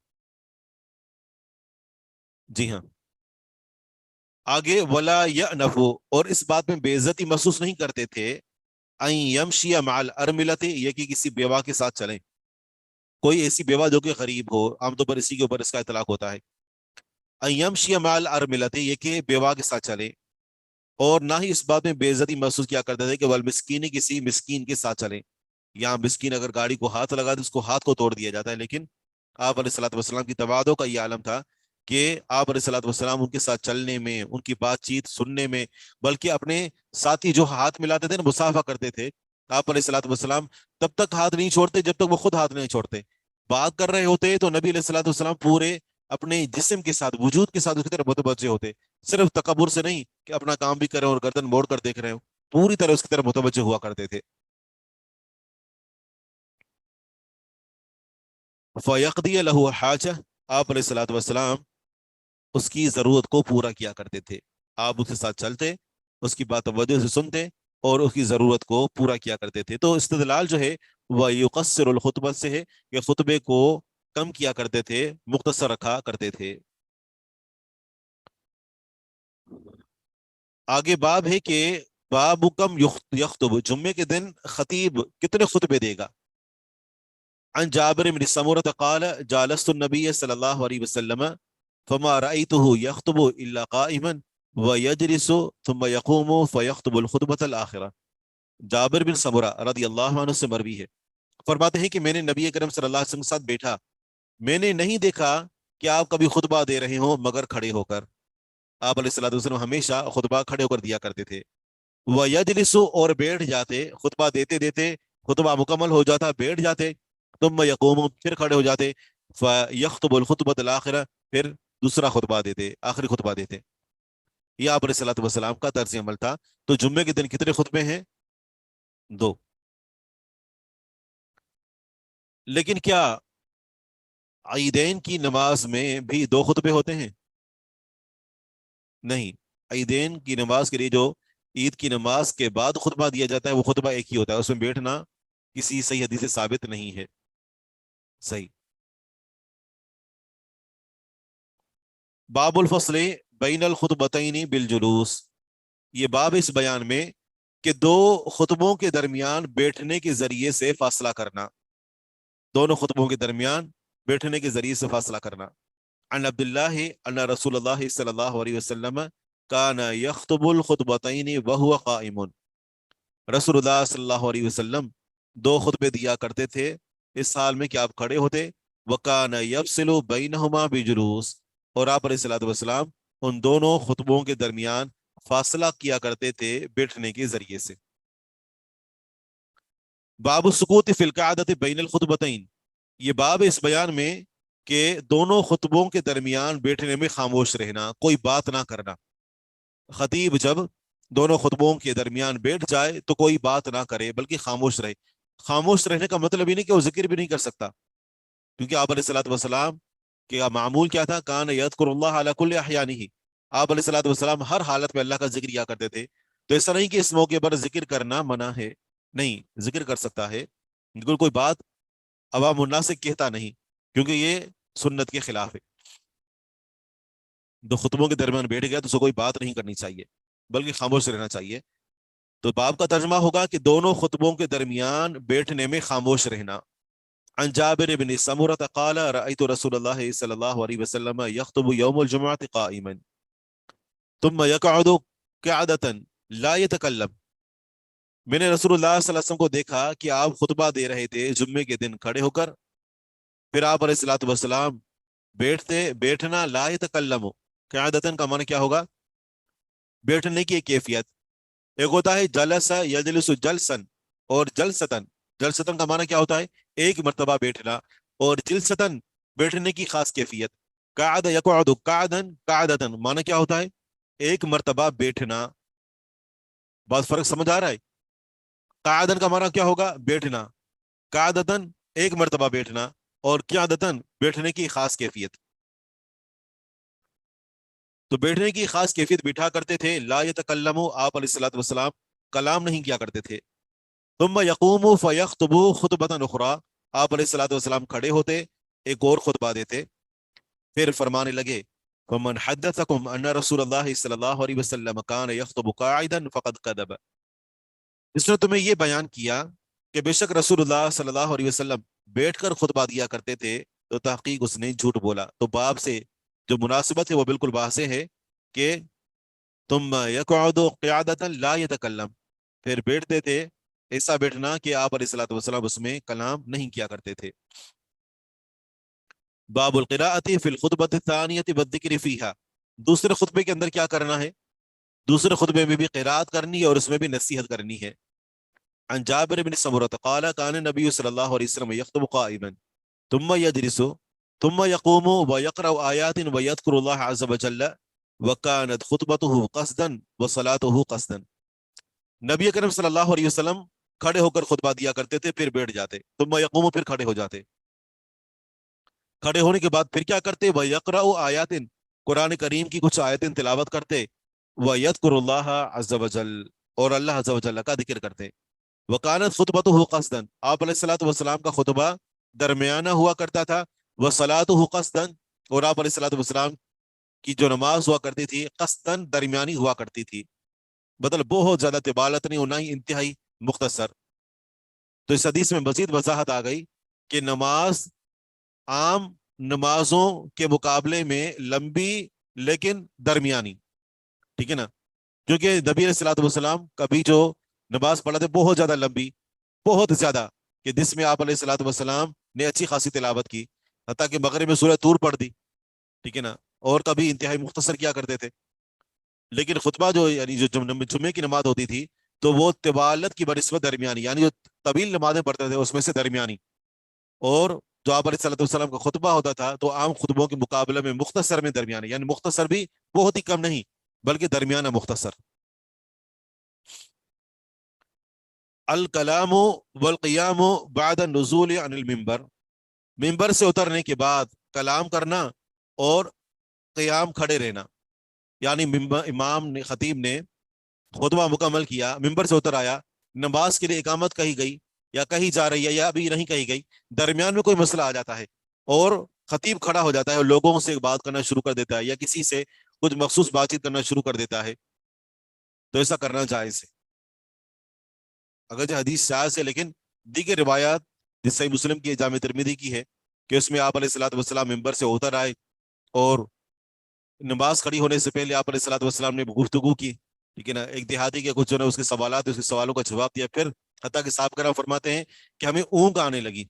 جی ہاں، آگے ولا یأنف، اور اس بات میں بے عزتی محسوس نہیں کرتے تھے، ان یمشی مع الارملۃ، یہ کہ کسی بیوہ کے ساتھ چلیں، کوئی ایسی بیوہ جو کہ غریب ہو، عام طور پر اسی کے اوپر اس کا اطلاق ہوتا ہے، ان یمشی مع الارملۃ، یہ کہ بیوہ کے ساتھ چلیں، اور نہ ہی اس بات میں بے عزتی محسوس کیا کرتے تھے کہ والمسکین، کسی مسکین کے ساتھ چلیں۔ یہاں مسکین اگر گاڑی کو ہاتھ لگا دے اس کو ہاتھ کو توڑ دیا جاتا ہے، لیکن آپ علیہ الصلوۃ والسلام کی تواضع کا یہ عالم تھا کہ آپ علیہ الصلوۃ والسلام ان کے ساتھ چلنے میں، ان کی بات چیت سننے میں، بلکہ اپنے ساتھی جو ہاتھ ملاتے تھے نا، مصافحہ کرتے تھے، آپ علیہ الصلوۃ والسلام تب تک ہاتھ نہیں چھوڑتے جب تک وہ خود ہاتھ نہیں چھوڑتے۔ بات کر رہے ہوتے تو نبی علیہ الصلوۃ والسلام پورے اپنے جسم کے ساتھ، وجود کے ساتھ اس کی طرف متوجہ ہوتے، صرف تکبر سے نہیں کہ اپنا کام بھی کر رہے ہیں اور گردن موڑ کر دیکھ رہے ہو، پوری طرح اس کی طرف متوجہ ہوا کرتے تھے۔ فَيَقْضِيَ لَهُ حَاجَةً، آپ علیہ الصلوۃ والسلام اس کی ضرورت کو پورا کیا کرتے تھے۔ آپ اس کے ساتھ چلتے، اس کی بات توجہ سے سنتے، اور اس کی ضرورت کو پورا کیا کرتے تھے۔ تو استدلال جو ہے وہ یقصر الخطبہ سے ہے کہ خطبے کو کم کیا کرتے تھے، مختصر رکھا کرتے تھے۔ آگے باب ہے کہ باب کم یخطب، جمعے کے دن خطیب کتنے خطبے دے گا۔ عن جابر بن سمورة قال جالست النبي صلی اللہ علیہ وسلم فما رأيته يخطب إلا قائما ويجلس ثم يقوم فيخطب الخطبة الآخرة۔ جابر بن سمورہ رضی اللہ عنہ سے مروی ہے، فرماتے ہیں کہ میں نے نبی کریم صلی اللہ علیہ وسلم کے ساتھ بیٹھا، میں نے نہیں دیکھا کہ آپ کبھی خطبہ دے رہے ہوں مگر کھڑے ہو کر۔ آپ علیہ الصلوۃ والسلام ہمیشہ خطبہ کھڑے ہو کر دیا کرتے تھے۔ وَيَجْلِسُ، اور بیٹھ جاتے، خطبہ دیتے دیتے خطبہ مکمل ہو جاتا، بیٹھ جاتے، ثم يقوم، پھر کھڑے ہو جاتے، فَيَخْطُبُ الْخُطْبَةَ الْآخِرَةَ، پھر دوسرا خطبہ دیتے، آخری خطبہ دیتے۔ یہ آپ علیہ الصلوۃ والسلام کا طرز عمل تھا۔ تو جمعے کے دن کتنے خطبے ہیں؟ 2۔ لیکن کیا عیدین کی نماز میں بھی 2 خطبے ہوتے ہیں؟ نہیں، عیدین کی نماز کے لیے جو عید کی نماز کے بعد خطبہ دیا جاتا ہے وہ خطبہ ایک ہی ہوتا ہے، اس میں بیٹھنا کسی صحیح حدیث سے ثابت نہیں ہے. صحیح. باب الفصل بین الخطبتین بالجلوس، یہ باب اس بیان میں کہ 2 خطبوں کے درمیان بیٹھنے کے ذریعے سے فاصلہ کرنا، دونوں خطبوں کے درمیان بیٹھنے کے ذریعے سے فاصلہ کرنا. عن عبداللہ ان رسول اللہ صلی اللہ علیہ وسلم کان یخطب الخطبتین وہو قائم، رسول اللہ صلی اللہ علیہ وسلم 2 خطبے دیا کرتے تھے اس حال میں کہ آپ کھڑے ہوتے. وکان یفصل بینہما بجلوس، اور آپ علیہ الصلوۃ والسلام ان دونوں خطبوں کے درمیان فاصلہ کیا کرتے تھے بیٹھنے کے ذریعے سے. باب السکوت فی القعدۃ بین الخطبتین، یہ باب اس بیان میں کہ دونوں خطبوں کے درمیان بیٹھنے میں خاموش رہنا، کوئی بات نہ کرنا. خطیب جب دونوں خطبوں کے درمیان بیٹھ جائے تو کوئی بات نہ کرے بلکہ خاموش رہے. خاموش رہنے کا مطلب یہ نہیں کہ وہ ذکر بھی نہیں کر سکتا، کیونکہ آپ علیہ الصلوۃ والسلام کا معمول کیا تھا؟ کان یذکر اللہ علی کل احیانہ، آپ علیہ الصلوۃ والسلام ہر حالت میں اللہ کا ذکر کیا کرتے تھے. تو ایسا نہیں کہ اس موقع پر ذکر کرنا منع ہے، نہیں، ذکر کر سکتا ہے، بالکل کوئی بات عوام الناس سے کہتا نہیں، کیونکہ یہ سنت کے خلاف ہے. 2 خطبوں کے درمیان بیٹھ گیا تو اسے کوئی بات نہیں کرنی چاہیے بلکہ خاموش رہنا چاہیے. تو باب کا ترجمہ ہوگا کہ دونوں خطبوں کے درمیان بیٹھنے میں خاموش رہنا. عن جابر بن سمرة قال رأيت رسول الله صلى الله عليه وسلم يخطب يوم الجمعة قائما ثم يقعد قعدة لا يتكلم، میں نے رسول اللہ صلی اللہ علیہ وسلم کو دیکھا کہ آپ خطبہ دے رہے تھے جمعے کے دن کھڑے ہو کر، پھر آپ علیہ الصلوۃ والسلام بیٹھنا، لا يتكلم، قعدة کا معنی کیا ہوگا؟ بیٹھنے کی ایک کیفیت. ایک ہوتا ہے جلس یجلس جلسن، اور جلستن، جلستن کا معنی کیا ہوتا ہے؟ ایک مرتبہ بیٹھنا، اور جلستن بیٹھنے کی خاص کیفیت. قعد یقعد قعدن قعدتن معنی کیا ہوتا ہے؟ ایک مرتبہ بیٹھنا. بات فرق سمجھ آ رہا ہے؟ قعدن کا معنی کیا ہوگا؟ بیٹھنا، قعدتن ایک مرتبہ بیٹھنا، اور قعدتن بیٹھنے کی خاص کیفیت. تو بیٹھنے کی خاص کیفیت بٹھا کرتے تھے. لا یتکلم، آپ علیہ الصلوۃ والسلام کلام نہیں کیا کرتے تھے. ثم یقوم فیخطب خطبۃ اخری، آپ علیہ الصلوۃ والسلام کھڑے ہوتے ایک اور خطبہ دیتے، پھر فرمانے لگے فمن حدثکم ان رسول اللہ صلی اللہ علیہ وسلم کان یخطب قاعدا فقد کذب، جس نے تمہیں یہ بیان کیا کہ بے شک رسول اللہ صلی اللہ علیہ وسلم بیٹھ کر خطبہ دیا کرتے تھے تو تحقیق اس نے جھوٹ بولا. تو باب سے جو مناسبت ہے وہ بالکل واضح ہے کہ تم یقعد قعدۃ لا یتکلم، پھر بیٹھتے تھے ایسا بیٹھنا کہ آپ علیہ الصلوۃ والسلام اس میں کلام نہیں کیا کرتے تھے. باب القراءۃ فی الخطبۃ الثانیۃ والذکر فیہا، دوسرے خطبے کے اندر کیا کرنا ہے؟ دوسرے خطبے میں بھی قراءت کرنی ہے اور اس میں بھی نصیحت کرنی ہے. عن جابر بن سمرة قال كان النبي صلی اللہ علیہ وسلم يخطب قائما ثم يجلس ثم يقوم ويقرأ آيات ويذكر الله عز وجل وكانت خطبته قصدا وصلاته قصدا. نبی کریم صلی اللہ علیہ وسلم کھڑے ہو کر خطبہ دیا کرتے تھے، پھر بیٹھ جاتے، ثم يقوم، پھر کھڑے ہو جاتے. کھڑے ہونے کے بعد پھر کیا کرتے؟ وَيَقْرَأُ آیاتٍ، قرآن کریم کی کچھ آیتیں تلاوت کرتے. وَيَذْكُرُ اللَّهَ عَزَّ وَجَلَّ، اور اللہ عز و جل کا ذکر کرتے. وَكَانَتْ خُطْبَتُهُ قَصْدًا، آپ علیہ الصلوۃ والسلام کا خطبہ درمیانہ ہوا کرتا تھا. وَصَلَاتُهُ قَصْدًا، اور آپ علیہ الصلوۃ والسلام کی جو نماز ہوا کرتی تھی قصداً درمیانی ہوا کرتی تھی، مطلب بہت زیادہ طوالت نہیں ہونا، ہی انتہائی مختصر. تو اس حدیث میں مزید وضاحت آ گئی کہ نماز عام نمازوں کے مقابلے میں لمبی لیکن درمیانی، ٹھیک ہے نا، کیونکہ نبی علیہ الصلوۃ والسلام کبھی جو نماز پڑھا تھے بہت زیادہ لمبی، بہت زیادہ، کہ جس میں آپ علیہ الصلوۃ والسلام نے اچھی خاصی تلاوت کی، حتیٰ کہ مغرب میں سورہ طور پڑھ دی، ٹھیک ہے نا، اور کبھی انتہائی مختصر کیا کرتے تھے. لیکن خطبہ جو یعنی جو جمعے کی نماز ہوتی تھی تو وہ طوالت کی بنسبت درمیانی، یعنی جو طویل نمازیں پڑھتے تھے اس میں سے درمیانی، اور جو آپ علیہ الصلوۃ والسلام کا خطبہ ہوتا تھا تو عام خطبوں کے مقابلے میں مختصر میں درمیانی، یعنی مختصر بھی بہت ہی کم نہیں بلکہ درمیانہ مختصر. الکلام والقیام بعد النزول عن المنبر، منبر سے اترنے کے بعد کلام کرنا اور قیام کھڑے رہنا، یعنی امام نے خطیب نے خطبہ مکمل کیا، منبر سے اتر آیا، نماز کے لیے اقامت کہی گئی یا کہی جا رہی ہے یا ابھی نہیں کہی گئی، درمیان میں کوئی مسئلہ آ جاتا ہے اور خطیب کھڑا ہو جاتا ہے اور لوگوں سے بات کرنا شروع کر دیتا ہے یا کسی سے کچھ مخصوص بات چیت کرنا شروع کر دیتا ہے، تو ایسا کرنا جائز ہے اگرچہ حدیث جائز ہے، لیکن دیگر روایات جس صحیح مسلم کی جامع ترمذی کی ہے کہ اس میں آپ علیہ الصلوۃ والسلام منبر سے اتر آئے اور نماز کھڑی ہونے سے پہلے آپ علیہ الصلوۃ والسلام نے گفتگو کی، ٹھیک ہے نا، ایک دیہاتی کے کچھ جو ہے اس کے سوالات اس کے سوالوں کا جواب دیا، پھر حتیٰ کہ صاحب کرام فرماتے ہیں کہ ہمیں اونگ آنے لگی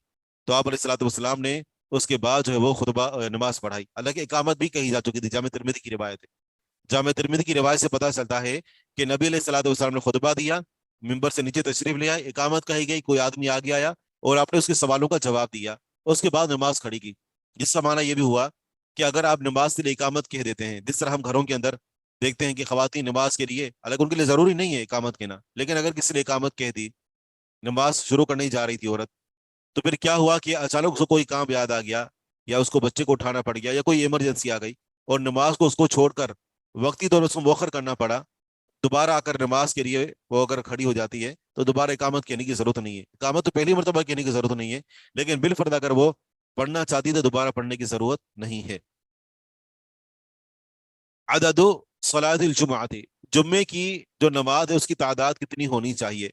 تو آپ علیہ الصلوۃ والسلام نے اس کے بعد جو ہے وہ خطبہ نماز پڑھائی، حالانکہ اقامت بھی کہی جا چکی تھی، جامع ترمذی کی روایت ہے۔ جامع ترمذی کی روایت سے پتہ چلتا ہے کہ نبی علیہ الصلوۃ والسلام نے خطبہ دیا، ممبر سے نیچے تشریف لے آئے، اقامت کہی گئی، کوئی آدمی آگے آیا اور آپ نے اس کے سوالوں کا جواب دیا، اس کے بعد نماز کھڑی کی، جس کا معنی یہ بھی ہوا کہ اگر آپ نماز کے لیے اقامت کہہ دیتے ہیں، جس طرح ہم گھروں کے اندر دیکھتے ہیں کہ خواتین نماز کے لیے، حالانکہ ان کے لیے ضروری نہیں ہے اقامت کہنا، لیکن اگر کسی نے اقامت کہہ دی، نماز شروع کرنے جا رہی تھی عورت، تو پھر کیا ہوا کہ اچانک اس کو کوئی کام یاد آ گیا یا اس کو بچے کو اٹھانا پڑ گیا یا کوئی ایمرجنسی آ گئی اور نماز کو اس کو چھوڑ کر وقتی طور پر اس کو مؤخر کرنا پڑا، دوبارہ آ کر نماز کے لیے وہ اگر کھڑی ہو جاتی ہے تو دوبارہ اقامت کہنے کی ضرورت نہیں ہے، اقامت تو پہلی مرتبہ کہنے کی ضرورت نہیں ہے، لیکن بالفرض اگر وہ پڑھنا چاہتی ہے تو دوبارہ پڑھنے کی ضرورت نہیں ہے۔ عدد صلاۃ الجمعۃ، جمعے کی جو نماز ہے اس کی تعداد کتنی ہونی چاہیے؟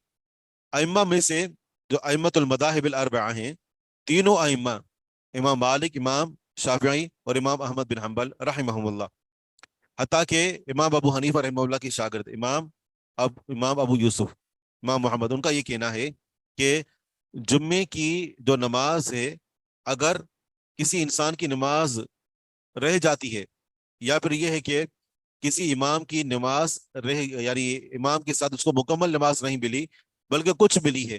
ائمہ میں سے جو ائمۃ المذاہب الاربعہ ہیں، تینوں ائمہ، امام مالک، امام شافعی اور امام احمد بن حنبل رحمہم اللہ، حتیٰ کہ امام ابو حنیفہ رحمہ اللہ کی شاگرد امام ابو یوسف، امام محمد، ان کا یہ کہنا ہے کہ جمعے کی جو نماز ہے، اگر کسی انسان کی نماز رہ جاتی ہے یا پھر یہ ہے کہ کسی امام کی نماز رہ، یعنی امام کے ساتھ اس کو مکمل نماز نہیں ملی بلکہ کچھ ملی ہے،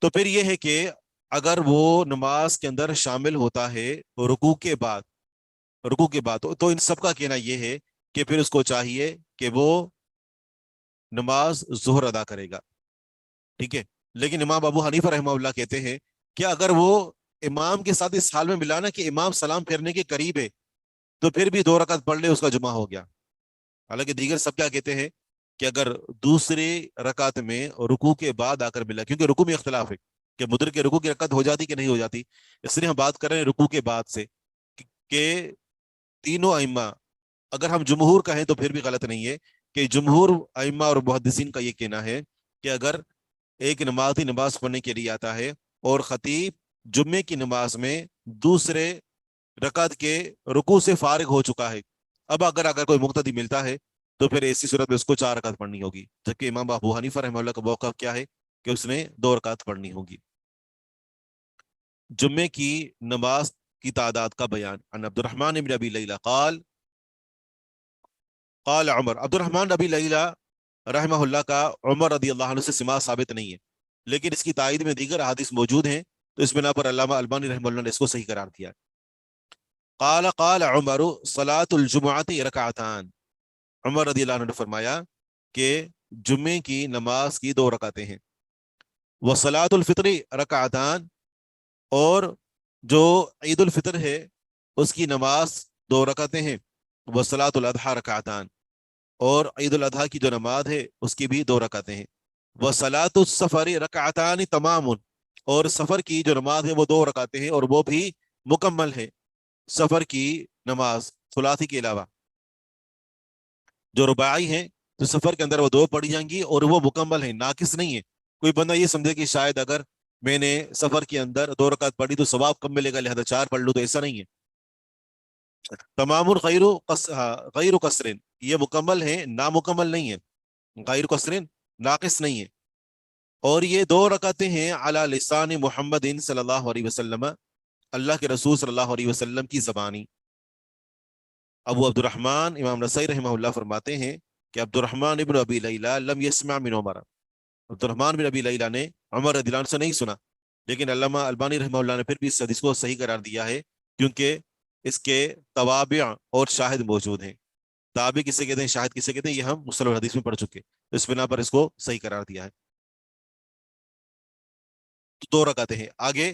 تو پھر یہ ہے کہ اگر وہ نماز کے اندر شامل ہوتا ہے رکوع کے بعد تو ان سب کا کہنا یہ ہے کہ پھر اس کو چاہیے کہ وہ نماز ظہر ادا کرے گا، ٹھیک ہے، لیکن امام ابو حنیفہ رحمہ اللہ کہتے ہیں کہ اگر وہ امام کے ساتھ اس حال میں ملا نا کہ امام سلام پھیرنے کے قریب ہے تو پھر بھی 2 رکعت پڑھ لے، اس کا جمعہ ہو گیا، حالانکہ دیگر سب کیا کہتے ہیں کہ اگر دوسری رکعت میں رکوع کے بعد آ کر ملا، کیونکہ رکوع میں اختلاف ہے کہ مدرک کے رکوع کی رکعت ہو جاتی کہ نہیں ہو جاتی، اس لیے ہم بات کر رہے ہیں رکوع کے بعد سے، کہ تینوں ائمہ، اگر ہم جمہور کہیں تو پھر بھی غلط نہیں ہے، کہ جمہور ائمہ اور محدثین کا یہ کہنا ہے کہ اگر ایک نمازی نماز پڑھنے کے لیے آتا ہے اور خطیب جمعے کی نماز میں دوسرے رکعت کے رکوع سے فارغ ہو چکا ہے، اب اگر کوئی مقتدی ملتا ہے تو پھر ایسی صورت میں اس کو 4 رکعت پڑھنی ہوگی، جبکہ امام ابو حنیفہ رحمہ اللہ کا موقف کیا ہے کہ اس نے 2 رکعت پڑھنی ہوگی۔ جمعے کی نماز کی تعداد کا بیان، عن عبد الرحمن بن ابی لیلہ قال عمر، عبد الرحمن ابی لیلہ رحمہ اللہ کا عمر رضی اللہ عنہ سے سماع ثابت نہیں ہے، لیکن اس کی تائید میں دیگر احادیث موجود ہیں، تو اس بنا پر علامہ البانی رحمہ اللہ نے اس کو صحیح قرار دیا۔ قال عمر صلاۃ الجمعۃ رکعتان، عمر رضی اللہ عنہ نے فرمایا کہ جمعے کی نماز کی 2 رکعتیں ہیں، وصلاۃ الفطر رکعتان، اور جو عید الفطر ہے اس کی نماز 2 رکعتیں ہیں، وصلاۃ الاضحیٰ رکعتان، اور عید الاضحیٰ کی جو نماز ہے اس کی بھی 2 رکعتیں ہیں، وصلاۃ السفر رکعتان تمام، اور سفر کی جو نماز ہے وہ 2 رکعتیں ہیں اور وہ بھی مکمل ہے، سفر کی نماز ثلاثی کے علاوہ، جو رباعی ہیں تو سفر کے اندر وہ 2 پڑھی جائیں گی اور وہ مکمل ہیں، ناقص نہیں ہے۔ کوئی بندہ یہ سمجھے کہ شاید اگر میں نے سفر کے اندر 2 رکعت پڑھی تو ثواب کم ملے گا لہذا 4 پڑھ لوں، تو ایسا نہیں ہے۔ تمام غیر قصر، یہ مکمل ہے، نامکمل نہیں ہے، غیر قصر ناقص نہیں ہے، اور یہ 2 رکعتیں ہیں علی لسان محمد صلی اللہ علیہ وسلم، اللہ کے رسول صلی اللہ علیہ وسلم کی زبانی۔ ابو عبد الرحمن امام نسائی رحمہ اللہ فرماتے ہیں کہ عبد الرحمن ابن ابی لیلہ لم یسمع من عمر، عبد الرحمن بن ابی لیلہ نے عمر رضی اللہ عنہ سے نہیں سنا، لیکن علامہ البانی رحمہ اللہ نے پھر بھی اس حدیث کو صحیح قرار دیا ہے کیونکہ اس کے توابع اور شاہد موجود ہیں۔ تابع کسے کہتے ہیں، شاہد کسے کہتے ہیں، یہ ہم مصطلح الحدیث میں پڑھ چکے، اس بنا پر اس کو صحیح قرار دیا ہے۔ 2 رکعتیں ہیں۔ آگے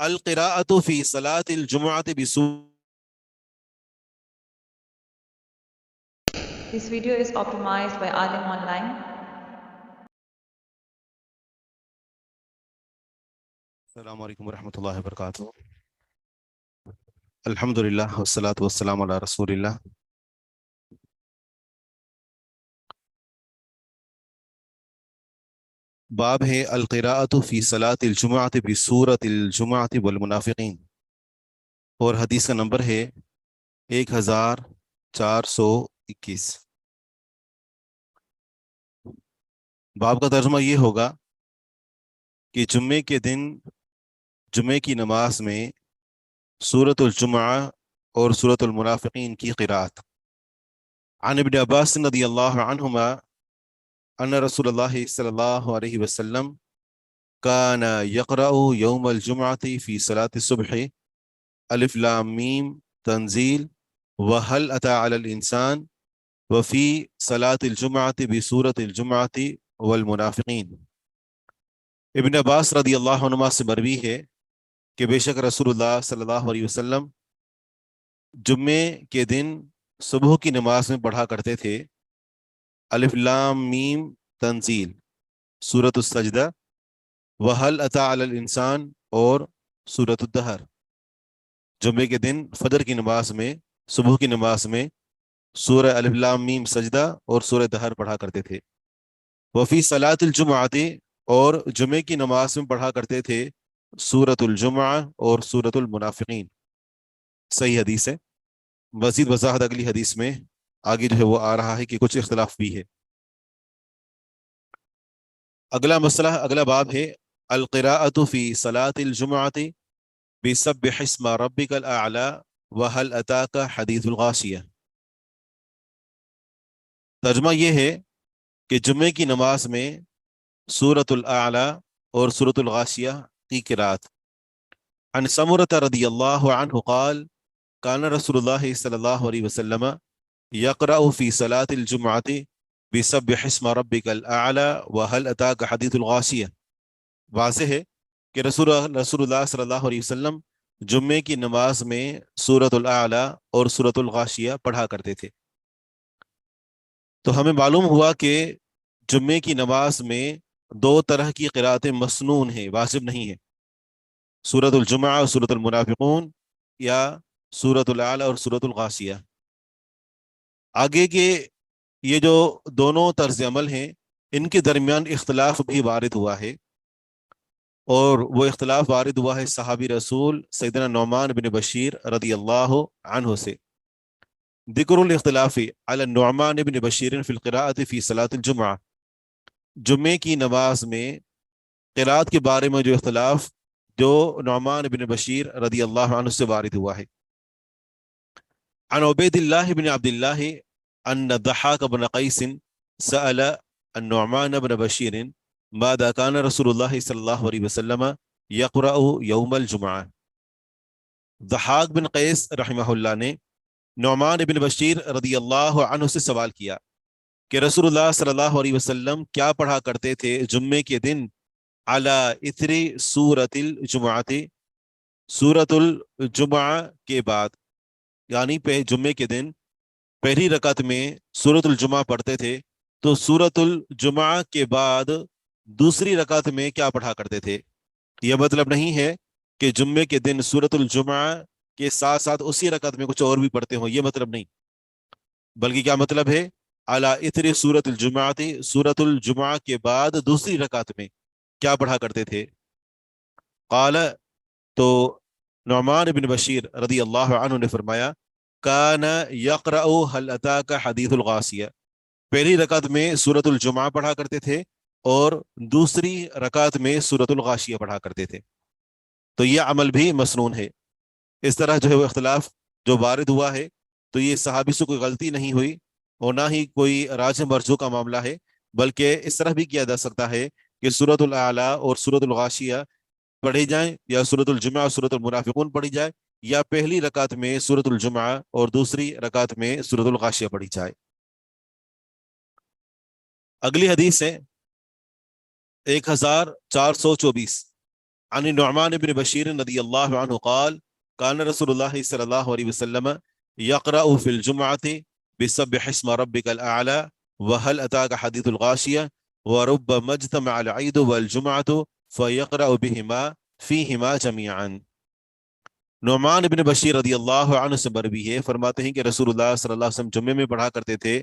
القراءة في صلاة الجمعة بسورة. This video is optimized by Alim Online. السلام علیکم ورحمۃ اللہ وبرکاتہ. الحمد للہ والصلاۃ والسلام علی رسول اللہ. باب ہے القراءۃ فی صلاۃ الجمعۃ بسورۃ الجمعۃ والمنافقین، اور حدیث کا نمبر ہے 1421. باب کا ترجمہ یہ ہوگا کہ جمعے کے دن جمعے کی نماز میں سورۃ الجمعہ اور سورۃ المنافقین کی قراءت. عن ابن عباس رضی اللہ عنہما ان رسول اللہ صلی اللہ علیہ وسلم کان یقرأ یوم الجمعۃ فی صلاۃ الصبح الف لام میم تنزیل وهل اتى على الانسان وفی صلاۃ الجمعۃ بسورۃ الجمعۃ والمنافقین. ابن عباس رضی اللہ عنہما سے مروی ہے کہ بے شک رسول اللہ صلی اللہ علیہ وسلم جمعے کے دن صبح کی نماز میں پڑھا کرتے تھے الف لام میم تنزیل، سورۃ السجدہ، وہل اتی علی الانسان اور سورۃ الدہر. جمعے کے دن فجر کی نماز میں، صبح کی نماز میں سورہ الف لام میم سجدہ اور سورہ دہر پڑھا کرتے تھے. وفی صلاۃ الجمعۃ، اور جمعے کی نماز میں پڑھا کرتے تھے سورۃ الجمعہ اور سورۃ المنافقین. صحیح حدیث ہے. مزید وضاحت اگلی حدیث میں آگے جو ہے وہ آ رہا ہے کہ کچھ اختلاف بھی ہے. اگلا مسئلہ، اگلا باب ہے القراءۃ فی صلاۃ الجمعۃ بسبح اسم ربک الاعلی وهل اتاک حدیث الغاشیہ. ترجمہ یہ ہے کہ جمعے کی نماز میں سورۃ الاعلی اور سورۃ الغاشیہ کی قراءت. عن سمرۃ رضی اللہ عنہ قال کان رسول اللہ صلی اللہ علیہ وسلم یقرأ فی صلاۃ الجمعۃ بسبح اسم ربک الاعلی وهل اتاک حدیث الغاشیہ. واضح ہے کہ رسول اللہ صلی اللہ علیہ وسلم جمعے کی نماز میں سورۃ الاعلی اور سورۃ الغاشیہ پڑھا کرتے تھے. تو ہمیں معلوم ہوا کہ جمعے کی نماز میں دو طرح کی قراءتیں مسنون ہیں، واجب نہیں ہیں، سورۃ الجمعہ اور سورۃ المنافقون، یا سورۃ الاعلی اور سورۃ الغاشیہ. آگے کے یہ جو دونوں طرز عمل ہیں ان کے درمیان اختلاف بھی وارد ہوا ہے، اور وہ اختلاف وارد ہوا ہے صحابی رسول سیدنا نعمان بن بشیر رضی اللہ عنہ سے. ذکر الاختلاف علی النعمان بن بشیر فی القراءۃ فی صلاۃ الجمعہ. جمعے کی نماز میں قراءت کے بارے میں جو اختلاف جو نعمان بن بشیر رضی اللہ عنہ سے وارد ہوا ہے. عن عبید اللہ بن عبد اللہ ان ضحاک بن قیس سأل النعمان بن بشیر ماذا كان رسول اللہ صلی اللہ علیہ وسلم یقرأ یوم الجمعہ. ضحاک بن قیس رحمہ اللہ نے نعمان بن بشیر رضی اللہ عنہ سے سوال کیا کہ رسول اللہ صلی اللہ علیہ وسلم کیا پڑھا کرتے تھے جمعے کے دن علی اثر سورۃ الجمعۃ، سورۃ الجمعہ کے بعد، یعنی جمعے کے دن پہلی رکعت میں سورۃ الجمعہ پڑھتے تھے، تو سورۃ الجمعہ کے بعد دوسری رکعت میں کیا پڑھا کرتے تھے. یہ مطلب نہیں ہے کہ جمعے کے دن سورۃ الجمعہ کے ساتھ ساتھ اسی رکعت میں کچھ اور بھی پڑھتے ہوں، یہ مطلب نہیں، بلکہ کیا مطلب ہے علی اثر سورۃ الجمعۃ، سورۃ الجمعہ کے بعد دوسری رکعت میں کیا پڑھا کرتے تھے. قال، تو نعمان بن بشیر رضی اللہ عنہ نے فرمایا کان یقرأ هل اتاک حدیث الغاشیہ. پہلی رکعت میں سورۃ الجمعہ پڑھا کرتے تھے اور دوسری رکعت میں سورۃ الغاشیہ پڑھا کرتے تھے. تو یہ عمل بھی مسنون ہے. اس طرح جو ہے وہ اختلاف جو وارد ہوا ہے تو یہ صحابی سے کوئی غلطی نہیں ہوئی اور نہ ہی کوئی راجح مرجوح کا معاملہ ہے، بلکہ اس طرح بھی کیا جا سکتا ہے کہ سورۃ الاعلی اور سورۃ الغاشیہ پڑھی جائیں، یا سورۃ الجمعہ اور سورۃ المنافقون پڑھی جائے، یا پہلی رکعت میں سورۃ الجمعہ اور دوسری رکعت میں سورۃ الغاشیہ پڑھی جائے. اگلی حدیث ہے 1424. عن النعمان بن بشير رضي الله عنه قال كان رسول الله صلى الله عليه وسلم يقرأ في الجمعة بسبح اسم ربك الأعلى وهل أتاك حديث الغاشية وربما اجتمع العيد والجمعة فيقرأ بهما فيهما جميعا. نعمان بن بشیر رضی اللہ عنہ سے مروی ہے، فرماتے ہیں کہ رسول اللہ صلی اللہ علیہ وسلم جمعے میں پڑھا کرتے تھے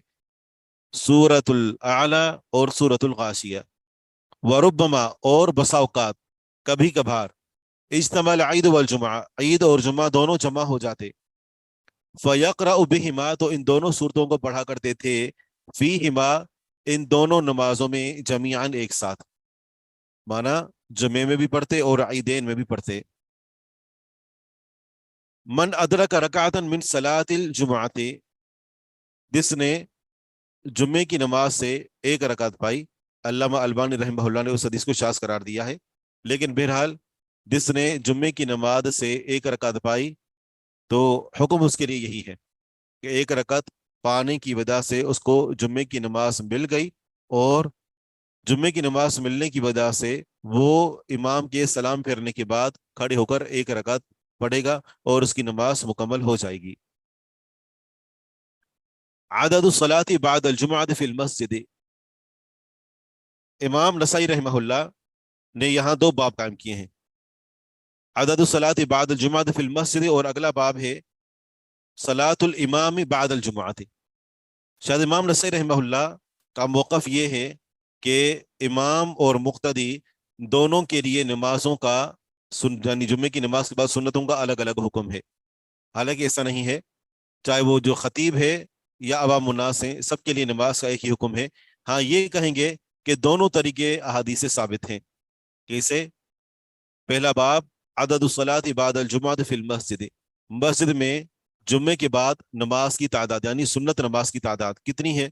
سورۃ الاعلی اور سورۃ الغاشیہ، وربما اور بسا اوقات کبھی کبھار اجتماع العید والجمعہ عید اور جمعہ دونوں جمع ہو جاتے، فیقرأ بہما تو ان دونوں صورتوں کو پڑھا کرتے تھے، فیہما ان دونوں نمازوں میں جمیعاً ایک ساتھ، مانا جمعے میں بھی پڑھتے اور عیدین میں بھی پڑھتے. من ادرک رکعتاً من صلاۃ الجمعۃ، جس نے جمعے کی نماز سے ایک رکعت پائی. علامہ البانی رحمہ اللہ نے اس حدیث کو شاذ قرار دیا ہے، لیکن بہرحال جس نے جمعے کی نماز سے ایک رکعت پائی تو حکم اس کے لیے یہی ہے کہ ایک رکعت پانے کی وجہ سے اس کو جمعے کی نماز مل گئی، اور جمعے کی نماز ملنے کی وجہ سے وہ امام کے سلام پھیرنے کے بعد کھڑے ہو کر ایک رکعت پڑھے گا اور اس کی نماز مکمل ہو جائے گی. عدد الصلاۃ بعد الجمعہ فی المسجد، امام نسائی رحمہ اللہ نے یہاں دو باب قائم کیے ہیں، عدد الصلاۃ بعد الجمعہ فی المسجد، اور اگلا باب ہے صلاۃ الامام بعد الجمعہ. شاید امام نسائی رحمہ اللہ کا موقف یہ ہے کہ امام اور مقتدی دونوں کے لیے نمازوں کا یعنی جمعے کی نماز کے بعد سنتوں کا الگ الگ حکم ہے. حالانکہ ایسا نہیں ہے، چاہے وہ جو خطیب ہے یا عوام الناس ہیں، سب کے لیے نماز کا ایک ہی حکم ہے. ہاں یہ کہیں گے کہ دونوں طریقے احادیث سے ثابت ہیں. کیسے؟ پہلا باب عدد الصلاۃ بعد الجمعہ فی المسجد، مسجد میں جمعے کے بعد نماز کی تعداد یعنی سنت نماز کی تعداد کتنی ہے.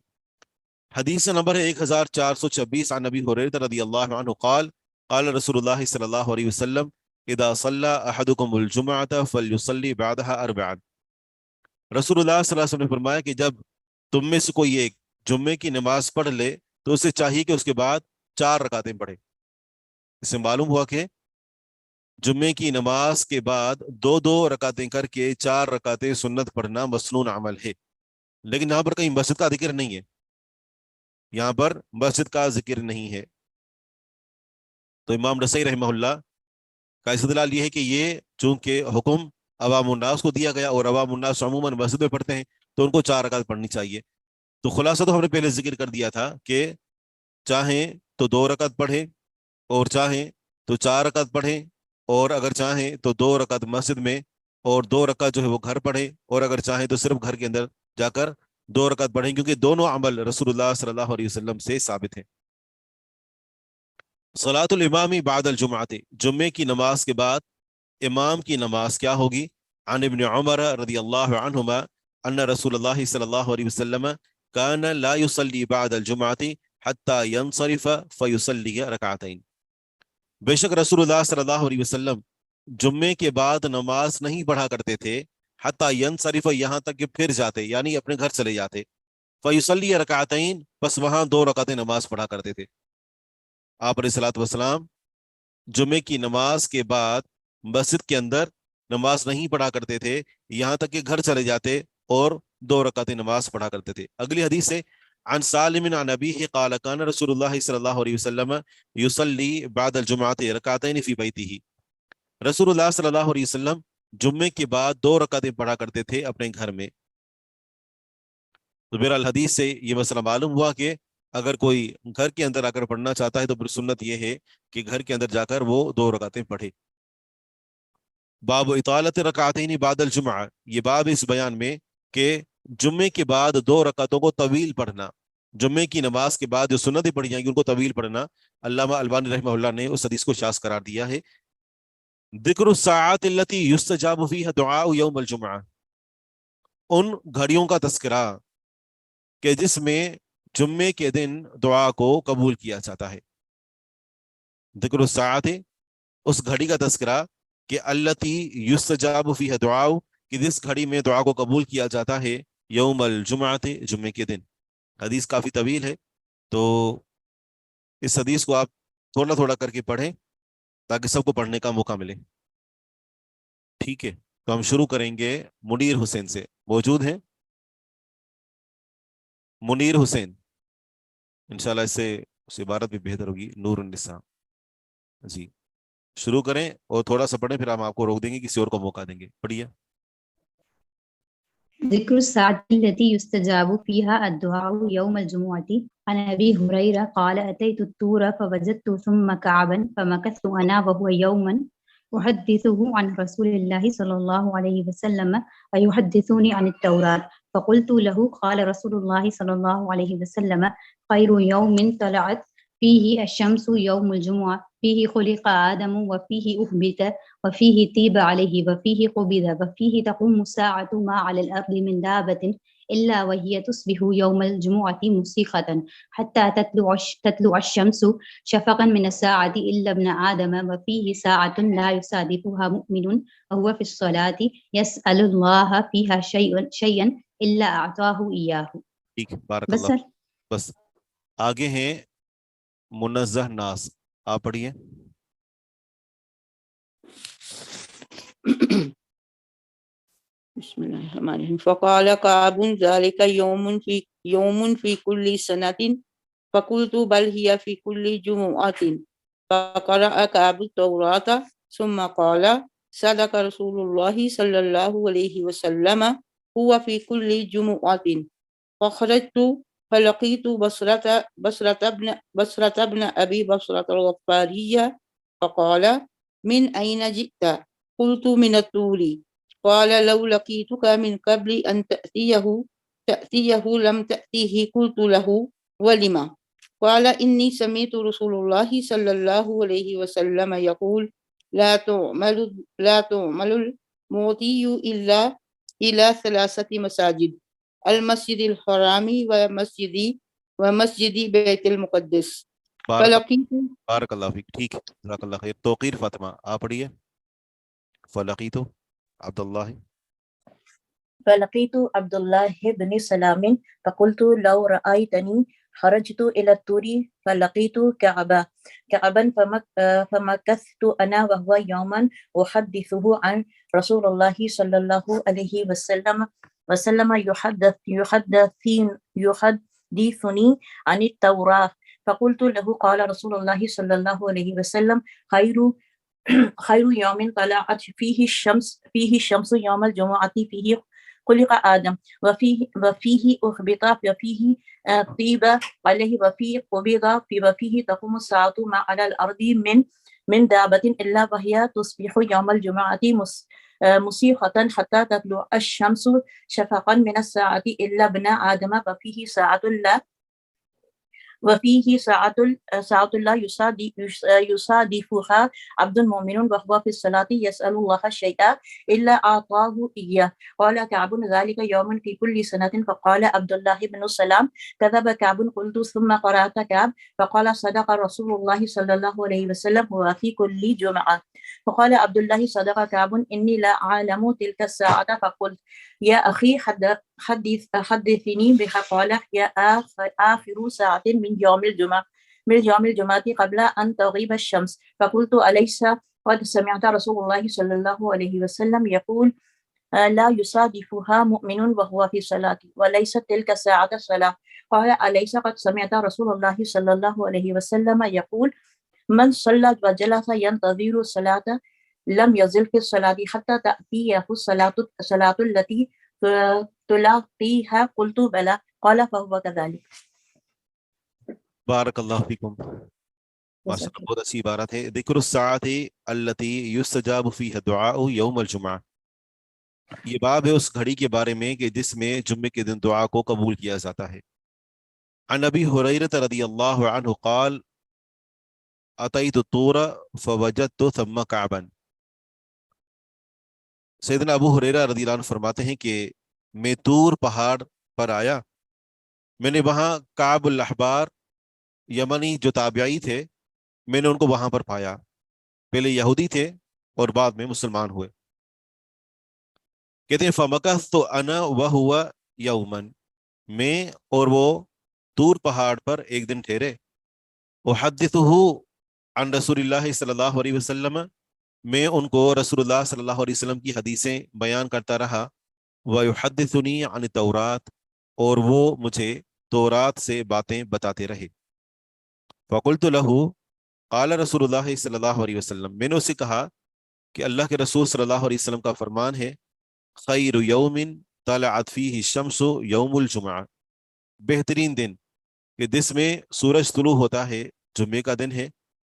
حدیث نمبر ہے 1426 عن ابی ہریرہ رضی اللہ عنہ قال قال رسول اللہ صلی اللہ علیہ وسلم اذا صلی احدکم الجمعہ فلیصلی بعدها اربعا. رسول اللہ صلی اللہ علیہ وسلم نے فرمایا کہ جب تم میں سے کوئی ایک جمعے کی نماز پڑھ لے تو اسے چاہیے کہ اس کے بعد 4 رکعتیں پڑھے. اس سے معلوم ہوا کہ جمعے کی نماز کے بعد 2 رکعتیں کر کے 4 رکعتیں سنت پڑھنا مسنون عمل ہے. لیکن یہاں پر کہیں مسجد کا ذکر نہیں ہے، یہاں پر مسجد کا ذکر نہیں ہے. تو امام نسائی رحمہ اللہ کا استدلال یہ ہے کہ یہ چونکہ حکم عوام الناس کو دیا گیا اور عوام الناس عموماً مسجد میں پڑھتے ہیں تو ان کو 4 رکعت پڑھنی چاہیے. تو خلاصہ تو ہم نے پہلے ذکر کر دیا تھا کہ چاہیں تو 2 رکعت پڑھیں اور چاہیں تو 4 رکعت پڑھیں، اور اگر چاہیں تو 2 رکعت مسجد میں اور 2 رکعت جو ہے وہ گھر پڑھیں، اور اگر چاہیں تو صرف گھر کے اندر جا کر 2 رکعت پڑھیں، کیونکہ دونوں عمل رسول اللہ صلی اللہ علیہ وسلم سے ثابت ہیں. صلاۃ الامام بعد الجمعہ، جمعے کی نماز کے بعد امام کی نماز کیا ہوگی. عن ابن عمر رضی اللہ عنہما ان رسول اللہ صلی اللہ علیہ وسلم کان لا یصلی بعد الجمعہ حتی ینصرف فیصلی رکعتین. بے شک رسول اللہ صلی اللہ علیہ وسلم جمعے کے بعد نماز نہیں پڑھا کرتے تھے حتی ینصرف، یہاں تک کہ پھر جاتے یعنی اپنے گھر چلے جاتے، فیصلی رکعتین، بس وہاں 2 رکعتیں نماز پڑھا کرتے تھے. آپ علیہ الصلوۃ والسلام جمعے کی نماز کے بعد مسجد کے اندر نماز نہیں پڑھا کرتے تھے، یہاں تک کہ گھر چلے جاتے اور 2 رکعتیں نماز پڑھا کرتے تھے. اگلی حدیث سے عن سالم عن ابیہ قال کان رسول اللہ صلی اللہ علیہ وسلم یصلی بعد الجمعۃ رکعتین فی بیتہ. رسول اللہ صلی اللہ علیہ وسلم جمعے کے بعد 2 رکعتیں پڑھا کرتے تھے اپنے گھر میں. تو بہرحال حدیث سے یہ مسئلہ معلوم ہوا کہ اگر کوئی گھر کے اندر آ کر پڑھنا چاہتا ہے تو پھر سنت یہ ہے کہ گھر کے اندر جا کر وہ 2 رکعتیں پڑھے. باب اطالت رکعتین بعد الجمعہ، یہ باب اس بیان میں کہ جمعے کے بعد 2 رکعتوں کو طویل پڑھنا، جمعے کی نماز کے بعد جو سنتیں پڑھی جائیں گی ان کو طویل پڑھنا. علامہ البانی رحمہ اللہ نے اس حدیث کو شاذ قرار دیا ہے. ذکر الساعات التي يستجاب فيها دعاء يوم الجمعہ، ان گھڑیوں کا تذکرہ کہ جس میں جمعے کے دن دعا کو قبول کیا جاتا ہے. ذکر الساعات، اس گھڑی کا تذکرہ کہ التی یستجاب فیہ دعا، کہ جس گھڑی میں دعا کو قبول کیا جاتا ہے یوم الجمعہ، جمعے کے دن. حدیث کافی طویل ہے تو اس حدیث کو آپ تھوڑا تھوڑا کر کے پڑھیں تاکہ سب کو پڑھنے کا موقع ملے. ٹھیک ہے, تو ہم شروع کریں گے منیر حسین سے. موجود ہیں منیر حسین؟ انشاءاللہ اس عبارت بھی بہتر ہوگی, نور النساء. جی شروع کریں اور تھوڑا سا پڑھیں, پھر ہم آپ کو روک دیں گے, کسی اور کو موقع دیں گے. پڑھیے. ذكر الساعة التي يستجاب فيها الدعاء يوم الجمعة. عن أبي هريرة قال أتيت الطور فوجدت ثم كعبا فمكثت أنا وهو يوما أحدثه عن رسول الله صلى الله عليه وسلم ويحدثني عن التوراة. فقلت له قال رسول الله صلى الله عليه وسلم خير يوم طلعت فيه الشمس يوم الجمعة فيه خلق آدم وفيه أهبط وفيه تيب عليه وفيه قبض وفيه تقوم الساعة ما على الأرض من دابة إلا وهي تصبح يوم الجمعة مسيخة حتى تطلع الشمس شفقا من الساعة إلا ابن آدم وفيه ساعة لا يصادفها مؤمن وهو في الصلاة يسأل الله فيها شيئا إلا أعطاه إياه. ٹھیک ہے, بارک بس اللہ. سر. بس آگے ہیں منزہ ناز, آپ پڑھیے. بسم الله الرحمن الرحيم. فقال كعب ذلك يوم في كل سنة فقلت بل هي في كل جمعة. فقرأ كعب التوراة ثم قال صدق رسول الله صلى الله عليه وسلم هو في كل جمعة. فخرجت فلقيت بصرة ابن أبي بصرة الغفارية فقال من أين جئت؟ قلت من الطور. قال لو لقيتك من قبل أن تأتيه لم تأتيه. قلت له ولما؟ قال إني سمعت رسول الله صلى الله عليه وسلم يقول لا تعمل الموتي إلا إلى 3 مساجد المسجد الحرام ومسجد بیت المقدس. بارک اللہ فیک. ٹھیک ہے, جزاک اللہ خیر. توقیر فاطمہ, آپ پڑھیے. فلقیت عبد اللہ. فلقيت عبد الله بن سلام فقلت لو رأيتني خرجت إلى الطور فلقيت كعبا فمكثت أنا وهو يوما أحدثه عن رسول الله صلى الله عليه وسلم يحدثني عن التوراة. فقلت له قال رسول الله صلى الله عليه وسلم خير يوم طلعت فيه الشمس يوم الجمعة فيه خلق آدم وفيه أهبط وفيه طيب عليه وفيه قبض وفيه تقوم الساعة ما على الأرض من دابة إلا وهي تصبح يوم الجمعة مسيخة حتى تطلع الشمس شفقا من الساعة إلا ابن آدم وفيه ساعة لا يصادفها عبد مؤمن وهو في الصلاة يسأل الله شيئا إلا أعطاه إياه. قال كعب ذلك يوم في كل سنة. فقال عبد الله بن سلام كذب كعب. قلت ثم قرأت كعب فقال صدق رسول الله صلى الله عليه وسلم هو في كل جمعة. فقال عبد الله صدق كعب إني لا أعلم تلك الساعة. فقلت يا أخي حدثني بها. قال يا آخر ساعة من يوم الجمعة قبل أن تغيب الشمس. فقلت أليس قد سمعت رسول الله صلى الله عليه وسلم يقول لا يصادفها مؤمن وهو في صلاة وليست تلك ساعة صلاة. قال أليس قد سمعت رسول الله صلى الله عليه وسلم يقول من صلى وجلس ينتظر الصلاة لم يزل في الصلاة حتى تأتيه الصلاة التي تلاقيها. قلت بلى. قال فهو كذلك. بارک اللہ فیکم. ماشاء اللہ, بہت اچھی عبارت ہے. ذکر الساعة التي يستجاب فيها الدعاء يوم الجمعة. یہ باب ہے اس گھڑی کے بارے میں کہ جس میں جمعے کے دن دعا کو قبول کیا جاتا ہے. عن ابی ہریرہ رضی اللہ عنہ قال اتیت الطور فوجدت ثم كعبا. سیدنا ابو ہریرہ رضی اللہ عنہ فرماتے ہیں کہ میں طور پہاڑ پر آیا, میں نے وہاں کعب الاحبار یمنی جو تابعی تھے, میں نے ان کو وہاں پر پایا. پہلے یہودی تھے اور بعد میں مسلمان ہوئے. کہتے ہیں فمکثت انا وہو یوما, میں اور وہ طور پہاڑ پر ایک دن ٹھہرے. احدثہ عن رسول اللہ صلی اللہ علیہ وسلم، میں ان کو رسول اللہ صلی اللہ علیہ وسلم کی حدیثیں بیان کرتا رہا، وَيُحَدِّثُنِي عن التوراۃ، اور وہ مجھے تورات سے باتیں بتاتے رہے۔ فَقُلْتُ لَهُ، قال رسول اللہ صلی اللہ علیہ وسلم، میں نے اسے کہا کہ اللہ کے رسول صلی اللہ علیہ وسلم کا فرمان ہے، خیر یوم طلعت فیہ الشمس یوم الجمعہ، بہترین دن کہ جس میں سورج طلوع ہوتا ہے جمعے کا دن ہے،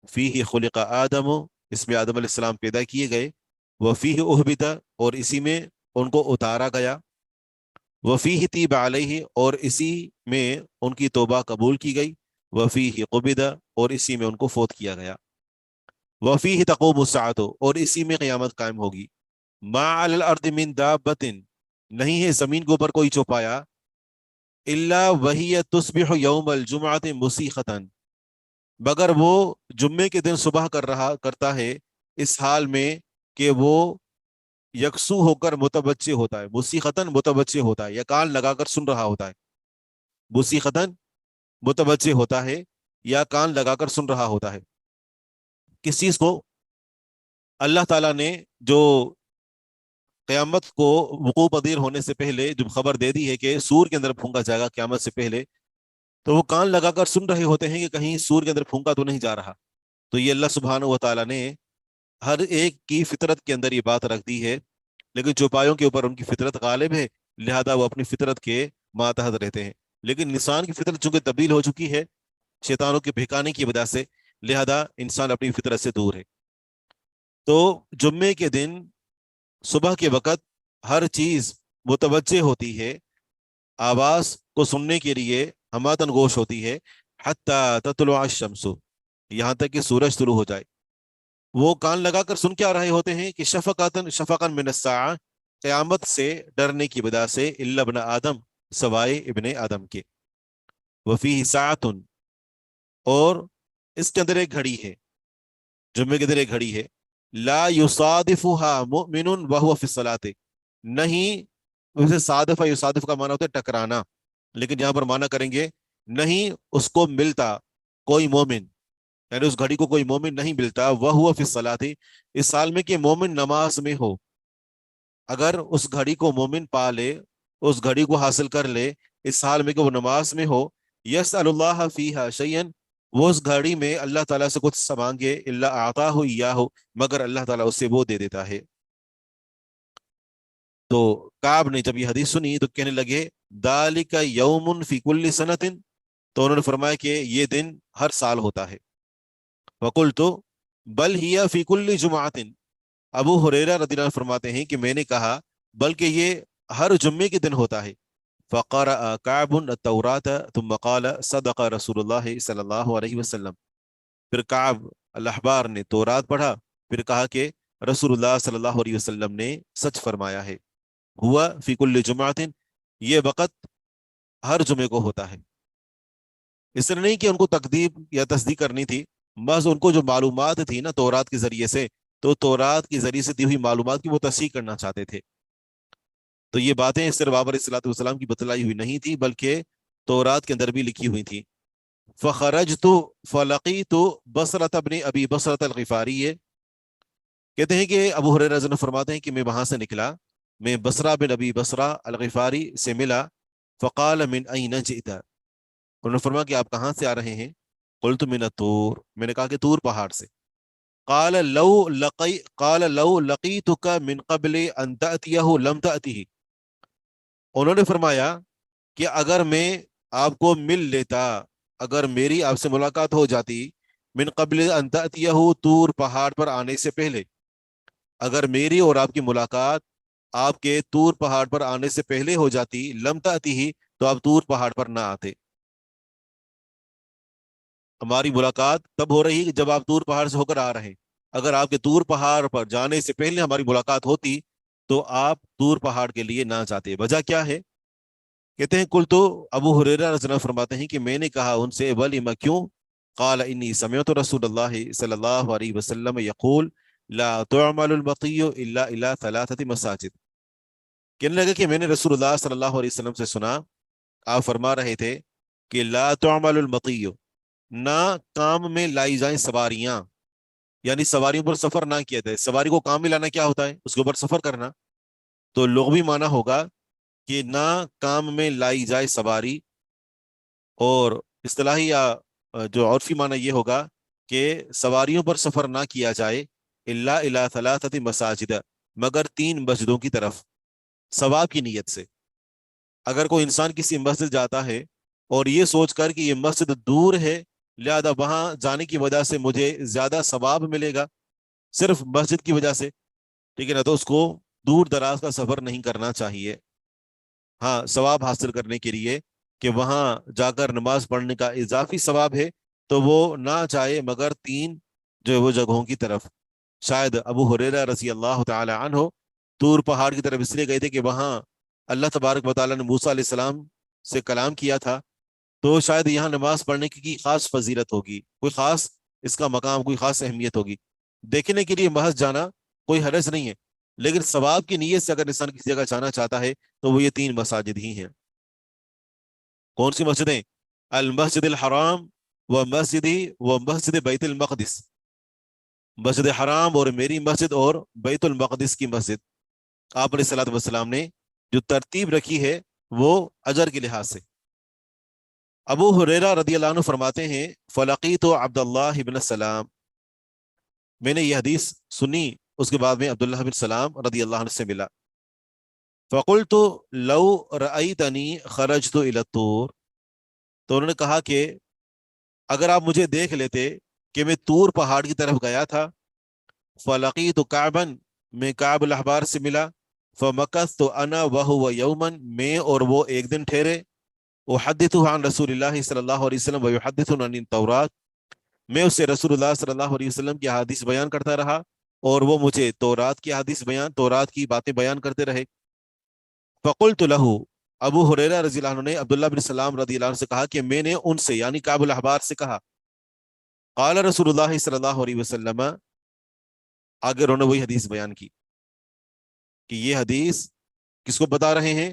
فیہ خلق آدم، اس میں آدم علیہ السلام پیدا کیے گئے، وفیہ اہبت، اور اسی میں ان کو اتارا گیا، وفیہ تیب علیہ، اور اسی میں ان کی توبہ قبول کی گئی، وفیہ قبض، اور اسی میں ان کو فوت کیا گیا، وفیہ تقوم الساعۃ، اور اسی میں قیامت قائم ہوگی، ما علی الارض من دابۃ، نہیں ہے زمین کے اوپر کوئی چوپایا، الا وہی تصبح یوم الجمعۃ مسیخۃ، مگر وہ جمعے کے دن صبح کرتا ہے اس حال میں کہ وہ یکسو ہو کر متوجہ ہوتا ہے، مسیخۃ متوجہ ہوتا ہے، یا کان لگا کر سن رہا ہوتا ہے، مسیخۃ متوجہ ہوتا ہے یا کان لگا کر سن رہا ہوتا ہے۔ کس چیز کو؟ اللہ تعالیٰ نے جو قیامت کو وقوع پذیر ہونے سے پہلے جو خبر دے دی ہے کہ سور کے اندر پھونکا جائے گا قیامت سے پہلے، تو وہ کان لگا کر سن رہے ہوتے ہیں کہ کہیں سور کے اندر پھونکا تو نہیں جا رہا۔ تو یہ اللہ سبحانہ و تعالیٰ نے ہر ایک کی فطرت کے اندر یہ بات رکھ دی ہے، لیکن چوپایوں کے اوپر ان کی فطرت غالب ہے، لہذا وہ اپنی فطرت کے ماتحت رہتے ہیں۔ لیکن انسان کی فطرت چونکہ تبدیل ہو چکی ہے شیطانوں کے بہکانے کی وجہ سے، لہذا انسان اپنی فطرت سے دور ہے۔ تو جمعے کے دن صبح کے وقت ہر چیز متوجہ ہوتی ہے، آواز کو سننے کے لیے ہماتن گوش ہوتی ہے، حتی تطلع الشمس، یہاں تک کہ سورج طلوع ہو جائے۔ وہ کان لگا کر سن کیا رہے ہوتے ہیں کہ شفقا من الساعہ، قیامت سے ڈرنے کی وجہ سے، الا ابن آدم، سوائے ابن آدم کے، وفیہ ساعۃ، اور اس کے اندر ایک گھڑی ہے، جمعے کے اندر ایک گھڑی ہے، لا یصادفها مؤمن وهو فی الصلاۃ، نہیں، اسے صادف یصادف کا معنی ہوتا ہے ٹکرانا، لیکن یہاں پر معنی کریں گے نہیں اس کو ملتا کوئی مومن، یعنی اس گھڑی کو کوئی مومن نہیں ملتا، وہو فی الصلاۃ، اس حال میں کہ مومن نماز میں ہو۔ اگر اس گھڑی کو مومن پا لے، اس گھڑی کو حاصل کر لے اس حال میں کہ وہ نماز میں ہو، یسأل اللہ فیہا شیئا، وہ اس گھڑی میں اللہ تعالیٰ سے کچھ مانگے، الا اعطاہ ایاہ، مگر اللہ تعالیٰ اسے وہ دے دیتا ہے۔ تو کعب نے جب یہ حدیث سنی تو کہنے لگے ذالک یوم فی کل سنۃ، تو انہوں نے فرمایا کہ یہ دن ہر سال ہوتا ہے۔ وقلت بل ہی فی کل جمعۃ، ابو ہریرہ رضی اللہ عنہ فرماتے ہیں کہ میں نے کہا بلکہ یہ ہر جمعے کے دن ہوتا ہے۔ فقرأ کعب التوراۃ ثم قال صدق رسول اللہ صلی اللہ علیہ وسلم، پھر کعب الاحبار نے تورات پڑھا، پھر کہا کہ رسول اللہ صلی اللہ علیہ وسلم نے سچ فرمایا ہے، ہوا فی کل جمعۃ، یہ وقت ہر جمعے کو ہوتا ہے۔ اس طرح نہیں کہ ان کو تکذیب یا تصدیق کرنی تھی، بس ان کو جو معلومات تھی نا تورات کے ذریعے سے، تو تورات کے ذریعے سے دی ہوئی معلومات کی وہ تصحیح کرنا چاہتے تھے۔ تو یہ باتیں صرف بابر علیہ السلام کی بتلائی ہوئی نہیں تھی، بلکہ تورات کے اندر بھی لکھی ہوئی تھی۔ فخرجت فلقیت بصرۃ بن ابی بصرۃ الغفاری، کہتے ہیں کہ ابو ہریرہ رضی اللہ عنہ فرماتے ہیں کہ میں وہاں سے نکلا، میں بصرہ بن ابی بصرہ الغفاری سے ملا، فقال من این جئت، انہوں نے فرمایا کہ آپ کہاں سے آ رہے ہیں؟ قلت من الطور، میں نے کہا کہ طور پہاڑ سے۔ قال لو لقیتک من قبل ان تأتیہ لم تأتیہ، انہوں نے فرمایا کہ اگر میں آپ کو مل لیتا، اگر میری آپ سے ملاقات ہو جاتی، من قبل ان تأتیہ، طور پہاڑ پر آنے سے پہلے، اگر میری اور آپ کی ملاقات آپ کے طور پہاڑ پر آنے سے پہلے ہو جاتی، لم تأتیہ، تو آپ طور پہاڑ پر نہ آتے۔ ہماری ملاقات تب ہو رہی جب آپ طور پہاڑ سے ہو کر آ رہے ہیں، اگر آپ کے طور پہاڑ پر جانے سے پہلے ہماری ملاقات ہوتی تو آپ طور پہاڑ کے لیے نہ جاتے۔ وجہ کیا ہے؟ کہتے ہیں کل تو ابو ہریرہ رضی اللہ عنہ فرماتے ہیں کہ میں نے کہا ان سے ولیما، کیوں؟ قال انی سمعت رسول اللہ صلی اللہ علیہ وسلم یقول لا تعمل البقیع الا الی ثلاثۃ مساجد، کہنے لگا کہ میں نے رسول اللہ صلی اللہ علیہ وسلم سے سنا، آپ فرما رہے تھے کہ لا تعمل البقیع، نہ کام میں لائی جائیں سواریاں، یعنی سواریوں پر سفر نہ کیا جائے. سواری کو کام میں لانا کیا ہوتا ہے؟ اس کے اوپر سفر کرنا. تو لغوی معنی ہوگا کہ نہ کام میں لائی جائے سواری، اور اصطلاحی یا جو عرفی معنی یہ ہوگا کہ سواریوں پر سفر نہ کیا جائے الا الی ثلاثۃ مساجد، مگر 3 مسجدوں کی طرف، ثواب کی نیت سے. اگر کوئی انسان کسی مسجد جاتا ہے اور یہ سوچ کر کہ یہ مسجد دور ہے لہذا وہاں جانے کی وجہ سے مجھے زیادہ ثواب ملے گا صرف مسجد کی وجہ سے، ٹھیک ہے نا، تو اس کو دور دراز کا سفر نہیں کرنا چاہیے. ہاں ثواب حاصل کرنے کے لیے کہ وہاں جا کر نماز پڑھنے کا اضافی ثواب ہے تو وہ نہ جائے مگر 3 جو ہے وہ جگہوں کی طرف. شاید ابو ہریرہ رضی اللہ تعالی عنہ طور پہاڑ کی طرف اس لیے گئے تھے کہ وہاں اللہ تبارک و تعالیٰ نے موسیٰ علیہ السلام سے کلام کیا تھا، تو شاید یہاں نماز پڑھنے کی خاص فضیلت ہوگی، کوئی خاص اس کا مقام، کوئی خاص اہمیت ہوگی. دیکھنے کے لیے محض جانا کوئی حرج نہیں ہے، لیکن ثواب کی نیت سے اگر انسان کسی جگہ جانا چاہتا ہے تو وہ یہ 3 مساجد ہی ہیں. کون سی مسجدیں؟ المسجد الحرام و مسجدی و مسجد بیت المقدس، مسجد حرام اور میری مسجد اور بیت المقدس کی مسجد. آپ علیہ الصلوۃ والسلام نے جو ترتیب رکھی ہے وہ اجر کے لحاظ سے. ابو ہریرہ رضی اللہ عنہ فرماتے ہیں فلقیت عبد اللہ بن السلام، میں نے یہ حدیث سنی، اس کے بعد میں عبداللہ بن سلام رضی اللہ عنہ سے ملا. فقلت لو رأیتنی خرجت الی الطور، تو انہوں نے کہا کہ اگر آپ مجھے دیکھ لیتے کہ میں طور پہاڑ کی طرف گیا تھا. فلقیت کعبا، میں کعب الاحبار سے ملا. فمکثت انا وهو یوما، میں اور وہ ایک دن ٹھہرے. احدثه عن رسول اللہ صلی اللہ علیہ وسلم ویحدثنا عن التوراۃ، میں اس سے رسول اللہ صلی اللہ علیہ وسلم کی حدیث بیان کرتا رہا اور وہ مجھے تورات کی حدیث تورات کی باتیں بیان کرتے رہے. فقلت له، ابو ہریرہ رضی اللہ عنہ نے عبداللہ بن سلام رضی اللہ عنہ سے کہا کہ میں نے ان سے یعنی کعب الاحبار سے کہا. قال رسول اللہ صلی اللہ علیہ وسلم، آگے انہوں نے وہی حدیث بیان کی کہ یہ حدیث کس کو بتا رہے ہیں؟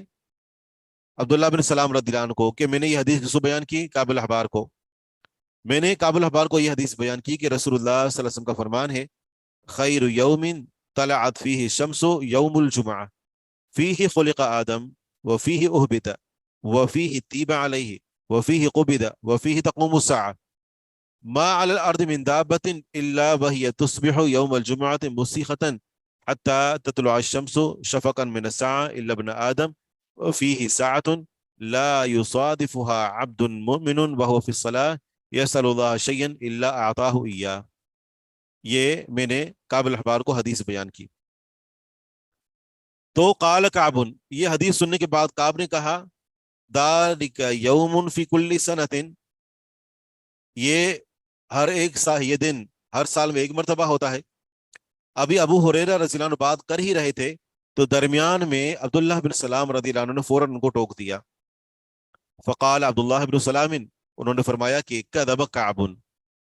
عبداللہ بن سلام رضی اللہ عنہ کو، کہ میں نے یہ حدیث کس کو بیان کی؟ کعب الاحبار کو. میں نے کعب الاحبار کو یہ حدیث بیان کی کہ رسول اللہ صلی اللہ علیہ وسلم کا فرمان ہے خیر یوم طلعت فیہ الشمس یوم الجمعہ فیہ خلق آدم وفیہ اہبت وفیہ تیب علیہ وفیہ قبض وفیہ تقوم الساعة ما علی الارض من دابۃ الا وہی تصبح یوم الجمعہ مسیخۃ حتی تطلع الشمس شفقا من الساعة الا ابن آدم وفیہ ساعة لا يصادفها عبد مؤمن وهو في الصلاة یسأل اللہ شیئا الا اعطاہ ایاہ. یہ میں نے کعب الاحبار کو حدیث بیان کی. تو قال کعب، یہ حدیث سننے کے بعد کعب نے کہا ذالک یوم فی کل سنۃ، یہ یہ دن ہر سال میں ایک مرتبہ ہوتا ہے. ابھی ابو ہریرہ رضی اللہ عنہ بات کر ہی رہے تھے تو درمیان میں عبداللہ بن سلام رضی اللہ عنہ نے فوراً ان کو ٹوک دیا. فقال عبداللہ بن سلام، انہوں نے فرمایا کہ کذب کعب،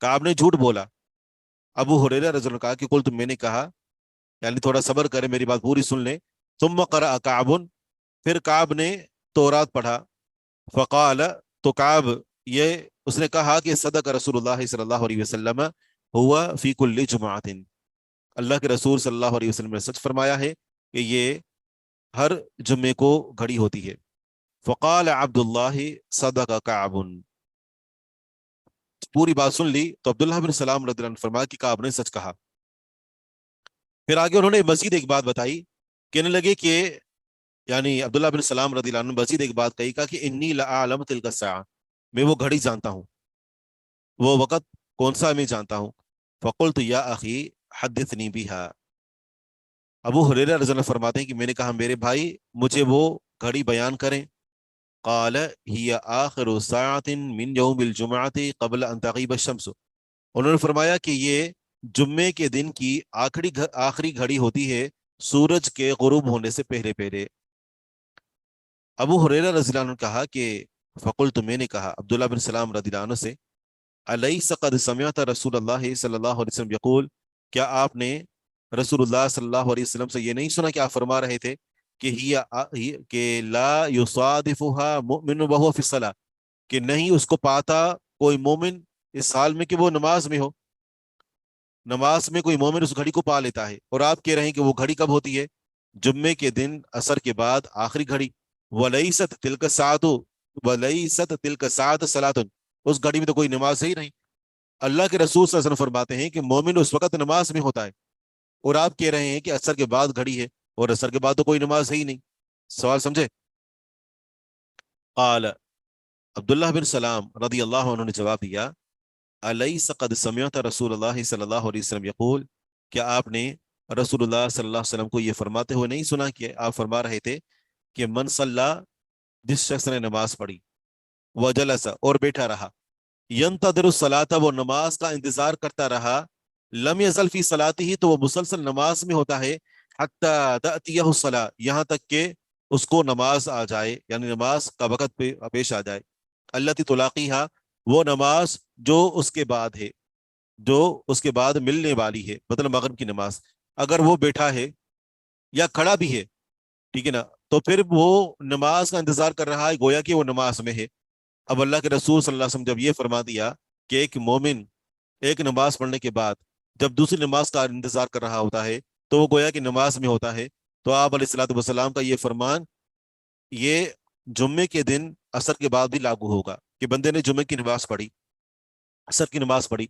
کعب نے جھوٹ بولا. ابو ہریرہ رضی اللہ عنہ نے کہا کہ قلت، میں نے کہا، یعنی تھوڑا صبر کرے، میری بات پوری سن لیں. ثم قرأ کعب، پھر کعب نے تورات پڑھا. فقال، تو کعب اس نے کہا کہ صدق رسول اللہ صلی اللہ علیہ وسلم ہوا فی کل جمعۃ، اللہ کے رسول صلی اللہ علیہ وسلم نے سچ فرمایا ہے کہ یہ ہر جمعے کو گھڑی ہوتی ہے. فقال عبداللہ صدق کعب، پوری بات سن لی تو عبداللہ بن سلام رضی اللہ عنہ فرمایا کہ کعب نے سچ کہا. پھر آگے انہوں نے مزید ایک بات بتائی، کہنے لگے کہ یعنی عبداللہ بن سلام رضی اللہ عنہ نے مزید ایک بات کہی، کہا کہ انی لأعلم تلک الساعہ، میں وہ گھڑی جانتا ہوں، وہ وقت کون سا میں جانتا ہوں. فقلت یا اخی حدثنی بہا، ابو ہریرہ رضی اللہ عنہ فرماتے ہیں کہ میں نے کہا میرے بھائی مجھے وہ گھڑی بیان کریں. قال ہی آخر ساعۃ من یوم الجمعۃ قبل ان تغیب الشمس، انہوں نے فرمایا کہ یہ جمعے کے دن کی آخری گھڑی ہوتی ہے سورج کے غروب ہونے سے پہلے پہلے. ابو ہریرہ رضی اللہ عنہ نے کہا کہ فقلت، میں نے کہا عبداللہ بن سلام رضی اللہ عنہ سے الیس قد سمعت رسول اللہ صلی اللہ علیہ وسلم یقول، کیا آپ نے رسول اللہ صلی اللہ علیہ وسلم سے یہ نہیں سنا کہ آپ فرما رہے تھے کہ لا یصادفها مؤمن وهو فی الصلاۃ، کہ نہیں اس کو پاتا کوئی مومن اس حال میں کہ وہ نماز میں ہو. نماز میں کوئی مومن اس گھڑی کو پا لیتا ہے، اور آپ کہہ رہے ہیں کہ وہ گھڑی کب ہوتی ہے؟ جمعے کے دن عصر کے بعد آخری گھڑی. وَلَيْسَتْ تِلْكَ السَّاعَةُ وَلَيْسَتْ تِلْكَ السَّاعَةُ صَلَاةٌ، اس گھڑی میں تو کوئی نماز ہی نہیں. اللہ کے رسول صلی اللہ علیہ وسلم فرماتے ہیں کہ مومن اس وقت نماز میں ہوتا ہے، اور آپ کہہ رہے ہیں کہ عصر کے بعد گھڑی ہے، اور عصر کے بعد تو کوئی نماز ہے ہی نہیں. سوال سمجھے؟ قال عبداللہ بن سلام رضی اللہ عنہ نے جواب دیا، الیس قد سمعت رسول اللہ صلی اللہ علیہ وسلم یقول، کیا آپ نے رسول اللہ صلی اللہ علیہ وسلم کو یہ فرماتے ہوئے نہیں سنا کہ آپ فرما رہے تھے کہ من صلی، جس شخص نے نماز پڑھی، وجلس اور بیٹھا رہا، ینتظر الصلاۃ وہ نماز کا انتظار کرتا رہا، لم یزل فی صلاتہ تو وہ مسلسل نماز میں ہوتا ہے، حتی تأتیہ الصلاۃ یہاں تک کہ اس کو نماز آ جائے، یعنی نماز کا وقت پہ پیش آ جائے، التی تلاقیہا وہ نماز جو اس کے بعد ہے، جو اس کے بعد ملنے والی ہے، مطلب مغرب کی نماز. اگر وہ بیٹھا ہے یا کھڑا بھی ہے، ٹھیک ہے نا، تو پھر وہ نماز کا انتظار کر رہا ہے، گویا کہ وہ نماز میں ہے. اب اللہ کے رسول صلی اللہ علیہ وسلم جب یہ فرما دیا کہ ایک مومن ایک نماز پڑھنے کے بعد جب دوسری نماز کا انتظار کر رہا ہوتا ہے تو وہ گویا کہ نماز میں ہوتا ہے، تو آپ علیہ الصلوۃ والسلام کا یہ فرمان یہ جمعے کے دن عصر کے بعد بھی لاگو ہوگا کہ بندے نے جمعے کی نماز پڑھی، عصر کی نماز پڑھی،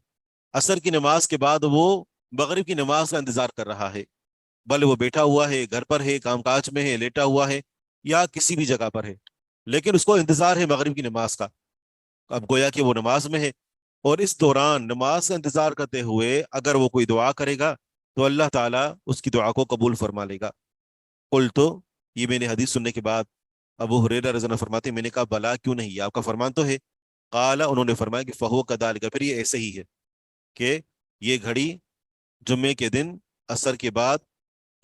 عصر کی نماز کے بعد وہ مغرب کی نماز کا انتظار کر رہا ہے، بھلے وہ بیٹھا ہوا ہے، گھر پر ہے، کام کاج میں ہے، لیٹا ہوا ہے، یا کسی بھی جگہ پر ہے، لیکن اس کو انتظار ہے مغرب کی نماز کا. اب گویا کہ وہ نماز میں ہے، اور اس دوران نماز کا انتظار کرتے ہوئے اگر وہ کوئی دعا کرے گا تو اللہ تعالیٰ اس کی دعا کو قبول فرما لے گا. قلت، یہ میں نے حدیث سننے کے بعد ابو ہریرہ رضی اللہ عنہ فرماتے ہیں میں نے کہا بلا کیوں نہیں، یہ آپ کا فرمان تو ہے. قال انہوں نے فرمایا کہ فہو کذالک، پھر یہ ایسے ہی ہے کہ یہ گھڑی جمعے کے دن عصر کے بعد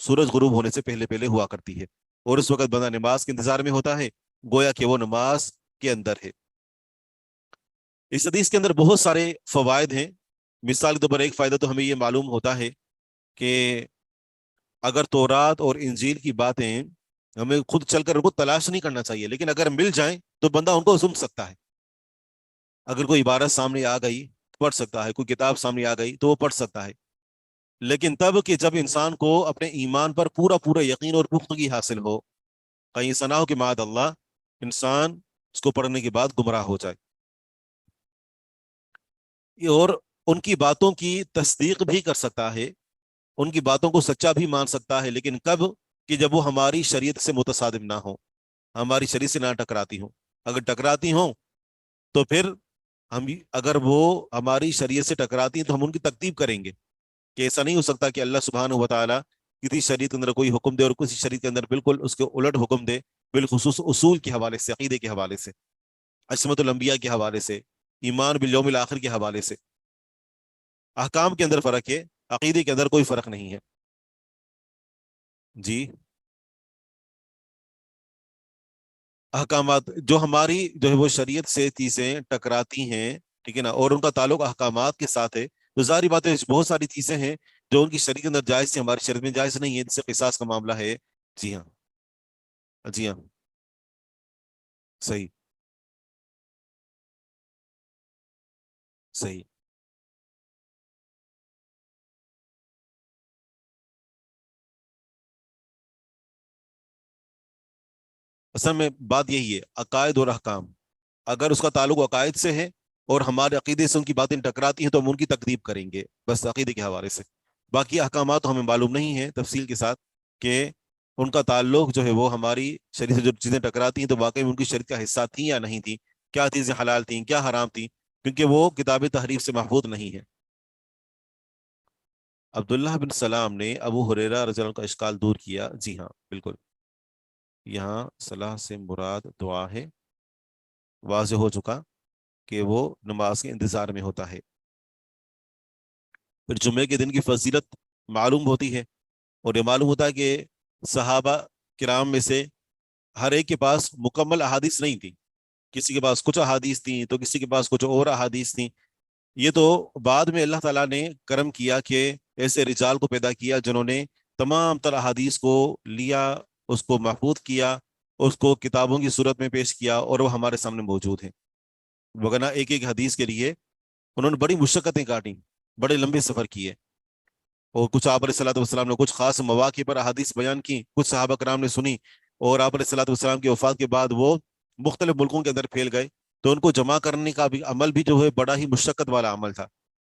سورج غروب ہونے سے پہلے پہلے ہوا کرتی ہے، اور اس وقت بندہ نماز کے انتظار میں ہوتا ہے، گویا کہ وہ نماز کے اندر ہے. اس حدیث کے اندر بہت سارے فوائد ہیں. مثال کے طور پر ایک فائدہ تو ہمیں یہ معلوم ہوتا ہے کہ اگر تورات اور انجیل کی باتیں ہمیں خود چل کر ان کو تلاش نہیں کرنا چاہیے، لیکن اگر مل جائیں تو بندہ ان کو سن سکتا ہے. اگر کوئی عبارت سامنے آ گئی پڑھ سکتا ہے، کوئی کتاب سامنے آ گئی تو وہ پڑھ سکتا ہے، لیکن تب کہ جب انسان کو اپنے ایمان پر پورا پورا یقین اور پختگی حاصل ہو، کہیں ایسا نہ ہو کہ معاذ اللہ انسان اس کو پڑھنے کے بعد گمراہ ہو جائے. اور ان کی باتوں کی تصدیق بھی کر سکتا ہے، ان کی باتوں کو سچا بھی مان سکتا ہے، لیکن کب کہ جب وہ ہماری شریعت سے متصادم نہ ہو، ہماری شریعت سے نہ ٹکراتی ہوں. اگر ٹکراتی ہوں تو پھر ہم، اگر وہ ہماری شریعت سے ٹکراتی ہیں تو ہم ان کی تکذیب کریں گے کہ ایسا نہیں ہو سکتا کہ اللہ سبحانہ و تعالیٰ کسی شریعت کے اندر کوئی حکم دے اور کسی شریعت کے اندر بالکل اس کے الٹ حکم دے، بالخصوص اصول کے حوالے سے، عقیدے کے حوالے سے، عصمت الانبیاء کے حوالے سے، ایمان بالیوم الاخر کے حوالے سے. احکام کے اندر فرق ہے، عقیدے کے اندر کوئی فرق نہیں ہے. جی، احکامات جو ہماری جو ہے وہ شریعت سے چیزیں ٹکراتی ہیں، ٹھیک ہے نا، اور ان کا تعلق احکامات کے ساتھ ہے، تو ظاہری بات ہے بہت ساری چیزیں ہیں جو ان کی شریعت کے اندر جائز ہیں، ہماری شریعت میں جائز نہیں ہے، جس سے قصاص کا معاملہ ہے. جی ہاں، جی ہاں، صحیح صحیح. اصل میں بات یہی ہے، عقائد اور احکام، اگر اس کا تعلق عقائد سے ہے اور ہمارے عقیدے سے ان کی باتیں ٹکراتی ہیں تو ہم ان کی تکذیب کریں گے، بس عقیدے کے حوالے سے. باقی احکامات ہمیں معلوم نہیں ہے تفصیل کے ساتھ کہ ان کا تعلق جو ہے وہ ہماری شریعت سے جو چیزیں ٹکراتی ہیں تو واقعی ان کی شریعت کا حصہ تھیں یا نہیں تھیں، کیا چیزیں حلال تھیں کیا حرام تھیں، کیونکہ وہ کتاب تحریف سے محفوظ نہیں ہے. عبداللہ بن سلام نے ابو ہریرہ رضی اللہ عنہ کا اشکال دور کیا. جی ہاں بالکل، یہاں صلاح سے مراد دعا ہے، واضح ہو چکا کہ وہ نماز کے انتظار میں ہوتا ہے. پھر جمعے کے دن کی فضیلت معلوم ہوتی ہے، اور یہ معلوم ہوتا ہے کہ صحابہ کرام میں سے ہر ایک کے پاس مکمل احادیث نہیں تھی، کسی کے پاس کچھ احادیث تھیں تو کسی کے پاس کچھ اور احادیث تھیں. یہ تو بعد میں اللہ تعالیٰ نے کرم کیا کہ ایسے رجال کو پیدا کیا جنہوں نے تمام تر احادیث کو لیا، اس کو محفوظ کیا، اس کو کتابوں کی صورت میں پیش کیا، اور وہ ہمارے سامنے موجود ہیں. وگرنہ ایک ایک حدیث کے لیے انہوں نے بڑی مشقتیں کاٹیں، بڑے لمبے سفر کیے، اور کچھ آپ علیہ الصلوۃ والسلام نے کچھ خاص مواقع پر احادیث بیان کی، کچھ صحابہ کرام نے سنی، اور آپ علیہ الصلوۃ والسلام کی وفات کے بعد وہ مختلف ملکوں کے اندر پھیل گئے، تو ان کو جمع کرنے کا بھی عمل بھی جو ہے بڑا ہی مشقت والا عمل تھا،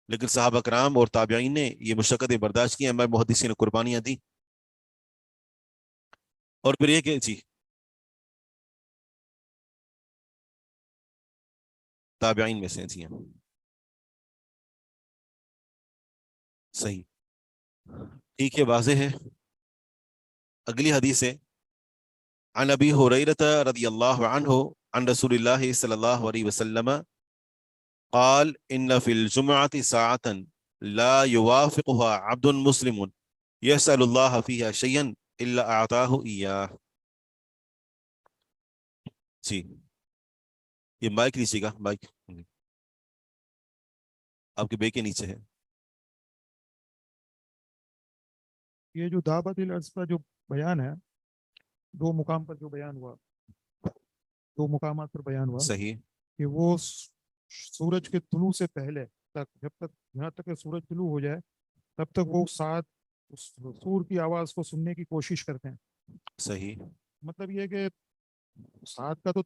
لیکن صحابہ کرام اور تابعین نے یہ مشقتیں برداشت کی، ہمارے محدثین نے قربانیاں دی. اور پھر یہ کہ جی تابعین میں سے جی ہاں صحیح ٹھیک ہے، واضح ہے. اگلی حدیث ہے عن ابی ہریرہ رضی اللہ عنہ عن رسول اللہ صلی اللہ علیہ وسلم قال ان فی الجمعۃ ساعۃ لا يوافقها عبد مسلم يسأل الله فيها شيئا الا اعطاه اياه. جی یہ مائک نیچے گا، مائک آپ کے بیک کے نیچے ہے. یہ جو دعوت الارض کا جو بیان ہے، دو مقام پر جو بیان ہوا، دو مقامات پر بیان ہوا صحیح کہ وہ سورج کے طلوع سے پہلے تک، جب تک یہاں تک کہ سورج طلوع ہو جائے تب تک وہ ساتھ اس سور کی آواز کو سننے کی کوشش کرتے ہیں. صحیح مطلب یہ کہ ساتھ کا تو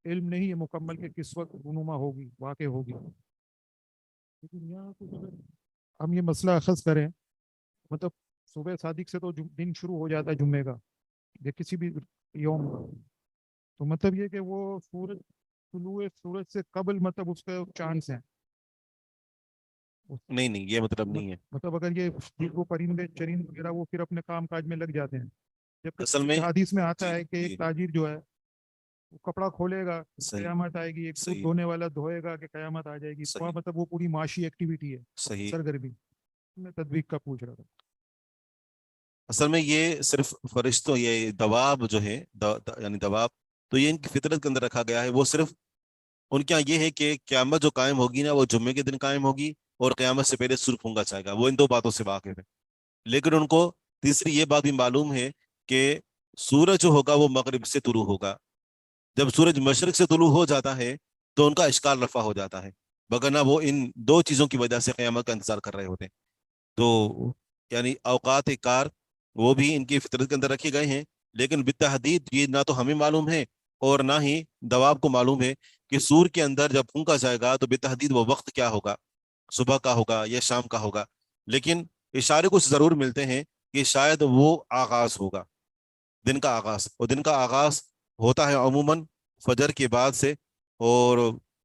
علم نہیں ہے مکمل کہ کس وقت رونما ہوگی، واقع ہوگی، لیکن یہاں کچھ اگر ہم یہ مسئلہ اخذ کریں، مطلب صبح صادق سے تو دن شروع ہو جاتا ہے جمعے کا یا کسی بھی یوم کا، تو مطلب یہ کہ وہ سورج طلوع سورج سے قبل مطلب اس کے چانس ہیں. نہیں نہیں یہ مطلب نہیں ہے. مطلب اگر یہ وہ پرندے چرند وغیرہ وہ پھر اپنے کام کاج میں لگ جاتے ہیں، اصل میں جبکہ حدیث میں آتا جی ہے کہ جی ایک تاجر جو ہے وہ کپڑا کھولے گا، صحیح قیامت آئے گی، ایک دودھ صحیح دھونے والا دھوئے گا کہ قیامت آ جائے گی. تو صحیح مطلب وہ پوری معاشی ایکٹیویٹی ہے، صحیح. سرگرمی. میں تدبیق کا پوچھ رہا تھا. اصل میں یہ صرف فرشتوں، یہ دواب جو ہے یعنی دواب، تو یہ ان کی فطرت کے اندر رکھا گیا ہے. وہ صرف ان کے یہاں یہ ہے کہ قیامت جو قائم ہوگی نا وہ جمعے کے دن قائم ہوگی، اور قیامت سے پہلے سور پھونگا جائے گا. وہ ان دو باتوں سے واقف ہے. لیکن ان کو تیسری یہ بات بھی معلوم ہے کہ سورج جو ہوگا وہ مغرب سے طلوع ہوگا. جب سورج مشرق سے طلوع ہو جاتا ہے تو ان کا اشکال رفع ہو جاتا ہے، وگرنہ وہ ان دو چیزوں کی وجہ سے قیامت کا انتظار کر رہے ہوتے ہیں. تو یعنی اوقات کار وہ بھی ان کی فطرت کے اندر رکھے گئے ہیں، لیکن بالتحدید یہ نہ تو ہمیں معلوم ہے اور نہ ہی دواب کو معلوم ہے کہ سور کے اندر جب پھونکا جائے گا تو بالتحدید وہ وقت کیا ہوگا، صبح کا ہوگا یا شام کا ہوگا. لیکن اشارے کچھ ضرور ملتے ہیں کہ شاید وہ آغاز ہوگا، دن کا آغاز، اور دن کا آغاز ہوتا ہے عموماً فجر کے بعد سے. اور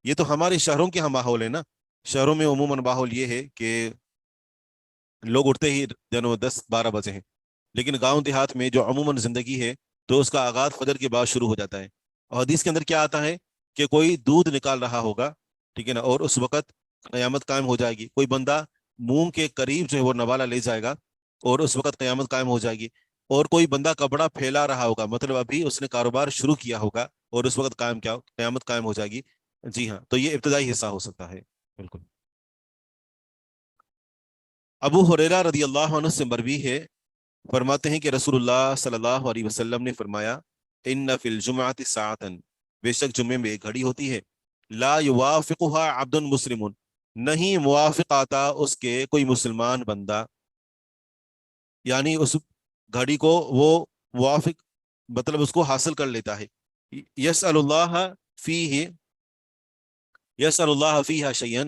یہ تو ہمارے شہروں کے ہاں ماحول ہے نا، شہروں میں عموماً ماحول یہ ہے کہ لوگ اٹھتے ہی 10-12 بجے ہیں، لیکن گاؤں دیہات میں جو عموماً زندگی ہے تو اس کا آغاز فجر کے بعد شروع ہو جاتا ہے. اور حدیث کے اندر کیا آتا ہے کہ کوئی دودھ نکال رہا ہوگا، ٹھیک ہے نا، اور اس وقت قیامت قائم ہو جائے گی. کوئی بندہ منہ کے قریب جو ہے وہ نوالا لے جائے گا اور اس وقت قیامت قائم ہو جائے گی. اور کوئی بندہ کپڑا پھیلا رہا ہوگا، مطلب ابھی اس نے کاروبار شروع کیا ہوگا اور اس وقت قیامت قائم ہو جائے گی. جی ہاں، تو یہ ابتدائی حصہ ہو سکتا ہے. بالکل. ابو ہریرہ رضی اللہ عنہ سے مروی ہے، فرماتے ہیں کہ رسول اللہ صلی اللہ علیہ وسلم نے فرمایا ان فی الجمعۃ ساعۃ، بے شک جمعے میں ایک گھڑی ہوتی ہے، لا یوافقها عبد مسلم، نہیں موافق آتا اس کے کوئی مسلمان بندہ، یعنی اس گھڑی کو وہ موافق مطلب اس کو حاصل کر لیتا ہے. یسأل اللہ فیہ، یسأل اللہ فیہا شیئا،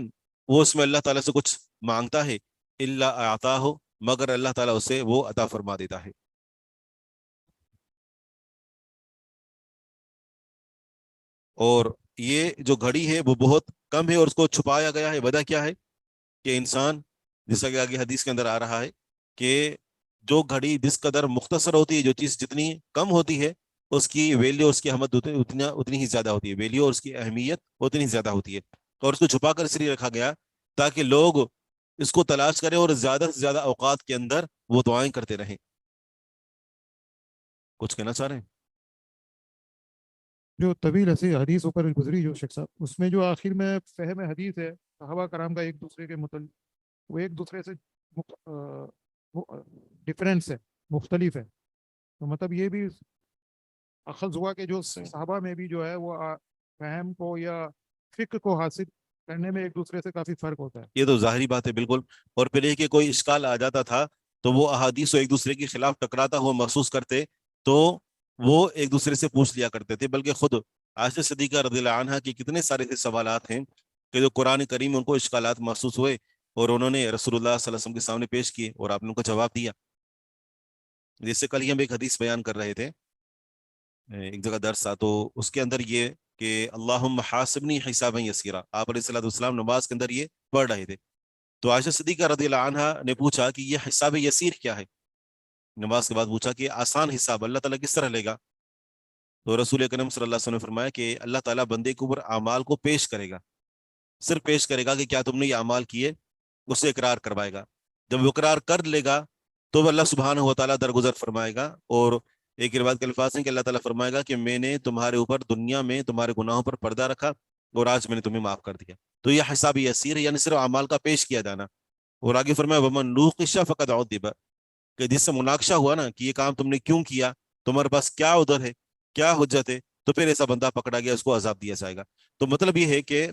وہ اس میں اللہ تعالیٰ سے کچھ مانگتا ہے، الا اعطاہ، مگر اللہ تعالیٰ اسے وہ عطا فرما دیتا ہے. اور یہ جو گھڑی ہے وہ بہت کم ہے اور اس کو چھپایا گیا ہے. وجہ کیا ہے کہ انسان، جیسا کہ آگے حدیث کے اندر آ رہا ہے کہ جو گھڑی جس قدر مختصر ہوتی ہے، جو چیز جتنی کم ہوتی ہے اس کی ویلیو، اس کی اہمیت اتنی ہی زیادہ ہوتی ہے، ویلیو اور اس کی اہمیت اتنی ہی زیادہ ہوتی ہے. اور اس کو چھپا کر اس لیے رکھا گیا تاکہ لوگ اس کو تلاش کریں اور زیادہ سے زیادہ اوقات کے اندر وہ دعائیں کرتے رہیں. کچھ کہنا چاہ رہے ہیں؟ جو طویل ایسی حدیث اوپر گزری جو شیخ صاحب، اس میں جو آخر میں فہم حدیث ہے صحابہ کرام کا ایک دوسرے کے متعلق، وہ ایک دوسرے سے ڈفرینس ہے، مختلف ہے. تو مطلب یہ بھی اخذ ہوا کہ جو صحابہ میں بھی جو ہے وہ فہم کو یا فقہ کو حاصل کرنے میں ایک دوسرے سے کافی فرق ہوتا ہے. یہ تو ظاہری بات ہے بالکل. اور پھر یہ کہ کوئی اشکال آ جاتا تھا تو وہ احادیث ایک دوسرے کے خلاف ٹکراتا ہوا محسوس کرتے تو وہ ایک دوسرے سے پوچھ لیا کرتے تھے. بلکہ خود عائشہ صدیقہ رضی اللہ عنہا کی کتنے سارے ایسے سوالات ہیں کہ جو قرآن کریم میں ان کو اشکالات محسوس ہوئے اور انہوں نے رسول اللہ صلی اللہ علیہ وسلم کے سامنے پیش کیے اور آپ نے ان کو جواب دیا. جس سے کل ہی ہم ایک حدیث بیان کر رہے تھے, ایک جگہ درس تھا, تو اس کے اندر یہ کہ اللہم حاسبنی حسابا یسیرا, آپ علیہ الصلوۃ والسلام نماز کے اندر یہ پڑھ رہے تھے. تو عائشہ صدیقہ رضی اللہ عنہا نے پوچھا کہ یہ حساب یسیر کیا ہے. نماز کے بعد پوچھا کہ آسان حساب اللہ تعالیٰ کس طرح لے گا. تو رسول اکرم صلی اللہ علیہ وسلم نے فرمایا کہ اللہ تعالیٰ بندے کے اوپر اعمال کو پیش کرے گا, صرف پیش کرے گا کہ کیا تم نے یہ اعمال کیے, اسے اقرار کروائے گا. جب وہ اقرار کر لے گا تو اللہ سبحانہ و تعالیٰ درگزر فرمائے گا. اور ایک روایت کے الفاظ ہیں کہ اللہ تعالیٰ فرمائے گا کہ میں نے تمہارے اوپر دنیا میں تمہارے گناہوں پر پردہ رکھا اور آج میں نے تمہیں معاف کر دیا. تو یہ حساب یسیر ہے, یعنی صرف اعمال کا پیش کیا جانا. اور آگے فرمایا ومن نوقش فقد عذب, کہ جس سے مناقشہ ہوا نا کہ یہ کام تم نے کیوں کیا, تمہارے پاس کیا عذر ہے, کیا حجت ہے, تو پھر ایسا بندہ پکڑا گیا, اس کو عذاب دیا جائے گا. تو مطلب یہ ہے کہ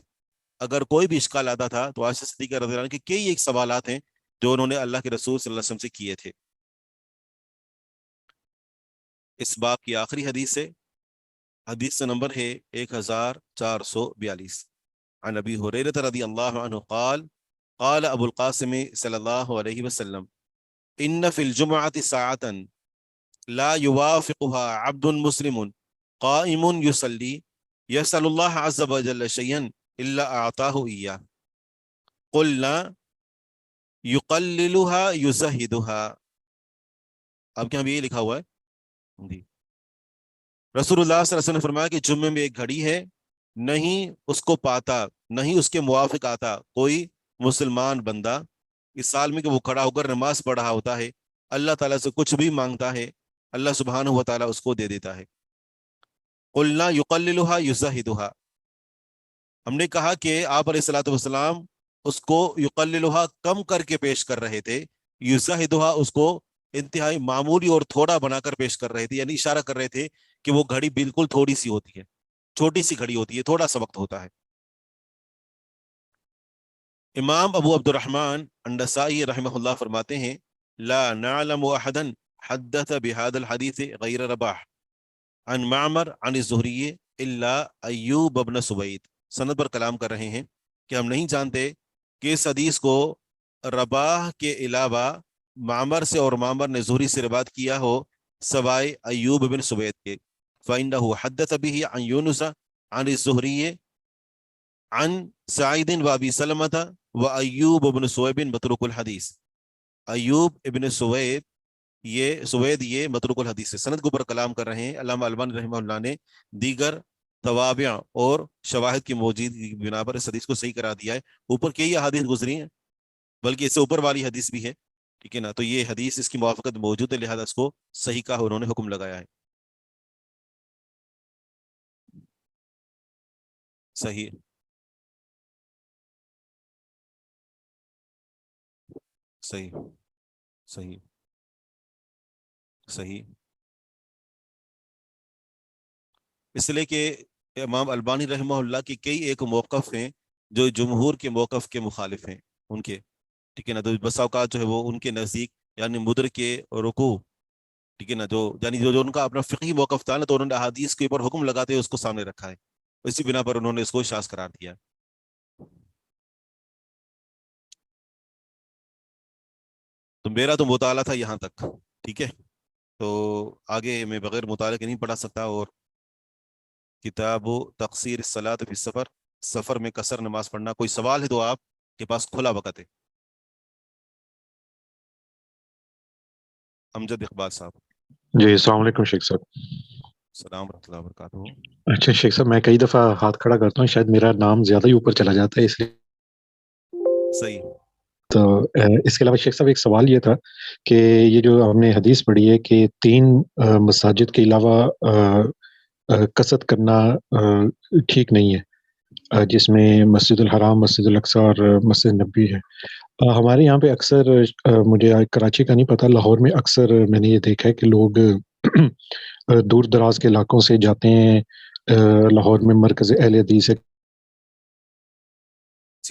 اگر کوئی بھی اشکال آتا تھا تو عائشہ صدیقہ رضی اللہ عنہ کے کئی ایک سوالات ہیں جو انہوں نے اللہ کے رسول صلی اللہ علیہ وسلم سے کیے تھے. اس باب کی آخری حدیث ہے, حدیث نمبر ہے 1442. عن ابی ہریرہ رضی اللہ عنہ قال قال ابو القاسم صلی اللہ علیہ وسلم ان فی الجمعۃ ساعة لا يوافقها عبد مسلم قائم يصلي يسأل الله عز وجل شيئا الا اعطاه اياه قلنا يقللها يزهدها. اب کیا یہ لکھا ہوا ہے جی. رسول اللہ صلی اللہ علیہ وسلم نے فرمایا کہ جمعے میں ایک گھڑی ہے, نہیں اس کو پاتا, نہیں اس کے موافق آتا کوئی مسلمان بندہ اس سال میں کہ وہ کھڑا ہو کر نماز پڑھ رہا ہوتا ہے, اللہ تعالیٰ سے کچھ بھی مانگتا ہے, اللہ سبحانہ و تعالیٰ اس کو دے دیتا ہے. قلنا یقللها یزہدها, ہم نے کہا کہ آپ علیہ الصلوۃ والسلام اس کو یقللها کم کر کے پیش کر رہے تھے, یزہدها اس کو انتہائی معمولی اور تھوڑا بنا کر پیش کر رہے تھے, یعنی اشارہ کر رہے تھے کہ وہ گھڑی بالکل تھوڑی سی ہوتی ہے, چھوٹی سی گھڑی ہوتی ہے, تھوڑا سا وقت ہوتا ہے. امام ابو عبد الرحمن النسائی رحمہ اللہ فرماتے ہیں لا نعلم احدا حدث بهذا الحديث غیر رباح عن معمر عن الزہری الا ایوب بن سوید. سند پر کلام کر رہے ہیں کہ ہم نہیں جانتے کہ اس حدیث کو رباح کے علاوہ معمر سے اور معمر نے زہری سے روایت کیا ہو سوائے ایوب بن سوید کے. فإنه حدث به عن يونس عن الزهري عن سعید و ابی سلمۃ و ایوب بن سوید متروک الحدیث. ایوب ابن سوید یہ متروک الحدیث ہے. سند کے اوپر کلام کر رہے ہیں. علامہ البانی رحمہ اللہ نے دیگر توابع اور شواہد کی موجودگی کی بنا پر اس حدیث کو صحیح کرا دیا ہے. اوپر کئی احادیث گزری ہیں, بلکہ اس سے اوپر والی حدیث بھی ہے, ٹھیک ہے نا. تو یہ حدیث اس کی موافقت موجود ہے, لہذا اس کو صحیح کہا, انہوں نے حکم لگایا ہے. صحیح صحیح صحیح صحیح. اس لیے کہ امام البانی رحمہ اللہ کے کئی ایک موقف ہیں جو جمہور کے موقف کے مخالف ہیں ان کے, ٹھیک ہے نا. تو بسا اوقات جو ہے وہ ان کے نزدیک یعنی مدرک کے رکوع, ٹھیک ہے نا, جو ان کا اپنا فقہی موقف تھا نا, تو انہوں نے احادیث کے اوپر حکم لگاتے اس کو سامنے رکھا ہے, اسی بنا پر انہوں نے اس کو شاذ قرار دیا. تو میرا تو مطالعہ تھا یہاں تک, ٹھیک ہے. تو آگے میں بغیر مطالعے کے نہیں پڑھا سکتا. اور کتاب و تقصیر الصلاۃ فی السفر, سفر میں قصر نماز پڑھنا. کوئی سوال ہے تو آپ کے پاس کھلا وقت ہے. امجد اقبال صاحب. جی السلام علیکم شیخ صاحب. السلام ورحمۃ اللہ وبرکاتہ. اچھا شیخ صاحب, میں کئی دفعہ ہاتھ کھڑا کرتا ہوں, شاید میرا نام زیادہ ہی اوپر چلا جاتا ہے اس لیے. صحیح. تو اس کے علاوہ شیخ صاحب ایک سوال یہ تھا کہ یہ جو ہم نے حدیث پڑھی ہے کہ 3 مساجد کے علاوہ قصد کرنا ٹھیک نہیں ہے, جس میں مسجد الحرام, مسجد الاقصی اور مسجد نبوی ہے. ہمارے یہاں پہ اکثر, مجھے کراچی کا نہیں پتہ, لاہور میں اکثر میں نے یہ دیکھا ہے کہ لوگ دور دراز کے علاقوں سے جاتے ہیں لاہور میں مرکز اہل حدیث ہے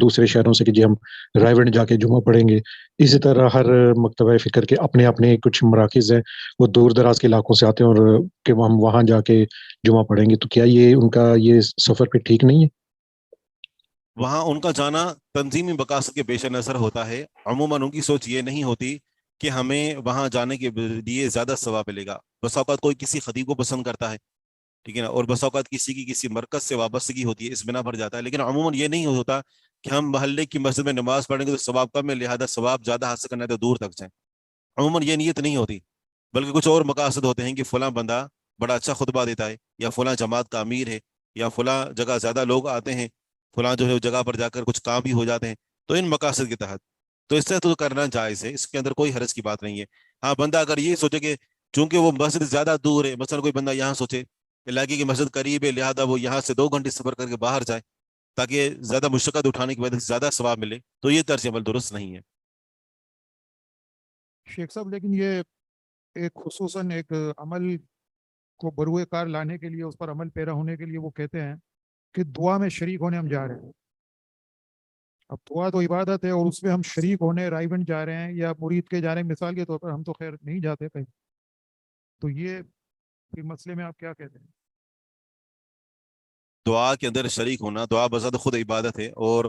دوسرے شہروں سے کہ جی ہم رائیونڈ جا کے جمعہ پڑھیں گے. اسی طرح ہر مکتبہ فکر کے اپنے اپنے کچھ مراکز ہیں، وہ دور دراز کے علاقوں سے آتے ہیں اور کہ ہم وہاں جا کے جمعہ پڑھیں گے. تو کیا یہ ان کا یہ سفر پہ ٹھیک نہیں ہے؟ وہاں ان کا جانا تنظیمی مقاصد کے پیش نظر ہوتا ہے. عموماً ان کی سوچ یہ نہیں ہوتی کہ ہمیں وہاں جانے کے لیے زیادہ ثواب ملے گا. بس اوقات کوئی کسی خطیب کو پسند کرتا ہے، ٹھیک ہے نا، اور بس اوقات کسی کی کسی مرکز سے وابستگی ہوتی ہے، اس بنا پر جاتا ہے. لیکن عموماً یہ نہیں ہوتا کہ ہم محلے کی مسجد میں نماز پڑھیں گے تو ثواب کم ہے، لہذا ثواب زیادہ حاصل کرنا ہے تو دور تک جائیں. عموماً یہ نیت نہیں ہوتی، بلکہ کچھ اور مقاصد ہوتے ہیں کہ فلاں بندہ بڑا اچھا خطبہ دیتا ہے، یا فلاں جماعت کا امیر ہے، یا فلاں جگہ زیادہ لوگ آتے ہیں، فلاں جو ہے جگہ پر جا کر کچھ کام بھی ہو جاتے ہیں. تو ان مقاصد کے تحت تو اس سے تو کرنا جائز ہے، اس کے اندر کوئی حرج کی بات نہیں ہے. ہاں بندہ اگر یہ سوچے کہ چونکہ وہ مسجد زیادہ دور ہے، مثلا کوئی بندہ یہاں سوچے علاقے کی مسجد قریب ہے، لہذا وہ یہاں سے 2 گھنٹے سفر کر کے باہر جائے تاکہ زیادہ مشقت اٹھانے کی وجہ سے زیادہ ثواب ملے، تو یہ طرز عمل درست نہیں ہے. شیخ صاحب لیکن یہ ایک خصوصاً ایک عمل کو بروئے کار لانے کے لیے، اس پر عمل پیرا ہونے کے لیے وہ کہتے ہیں کہ دعا میں شریک ہونے ہم جا رہے ہیں. اب دعا تو عبادت ہے اور اس میں ہم شریک ہونے رائیونڈ جا رہے ہیں یا مرید کے جا رہے ہیں. مثال کے طور پر ہم تو خیر نہیں جاتے کہیں، تو یہ پھر مسئلے میں آپ کیا کہتے ہیں؟ دعا کے اندر شریک ہونا، دعا بذات خود عبادت ہے، اور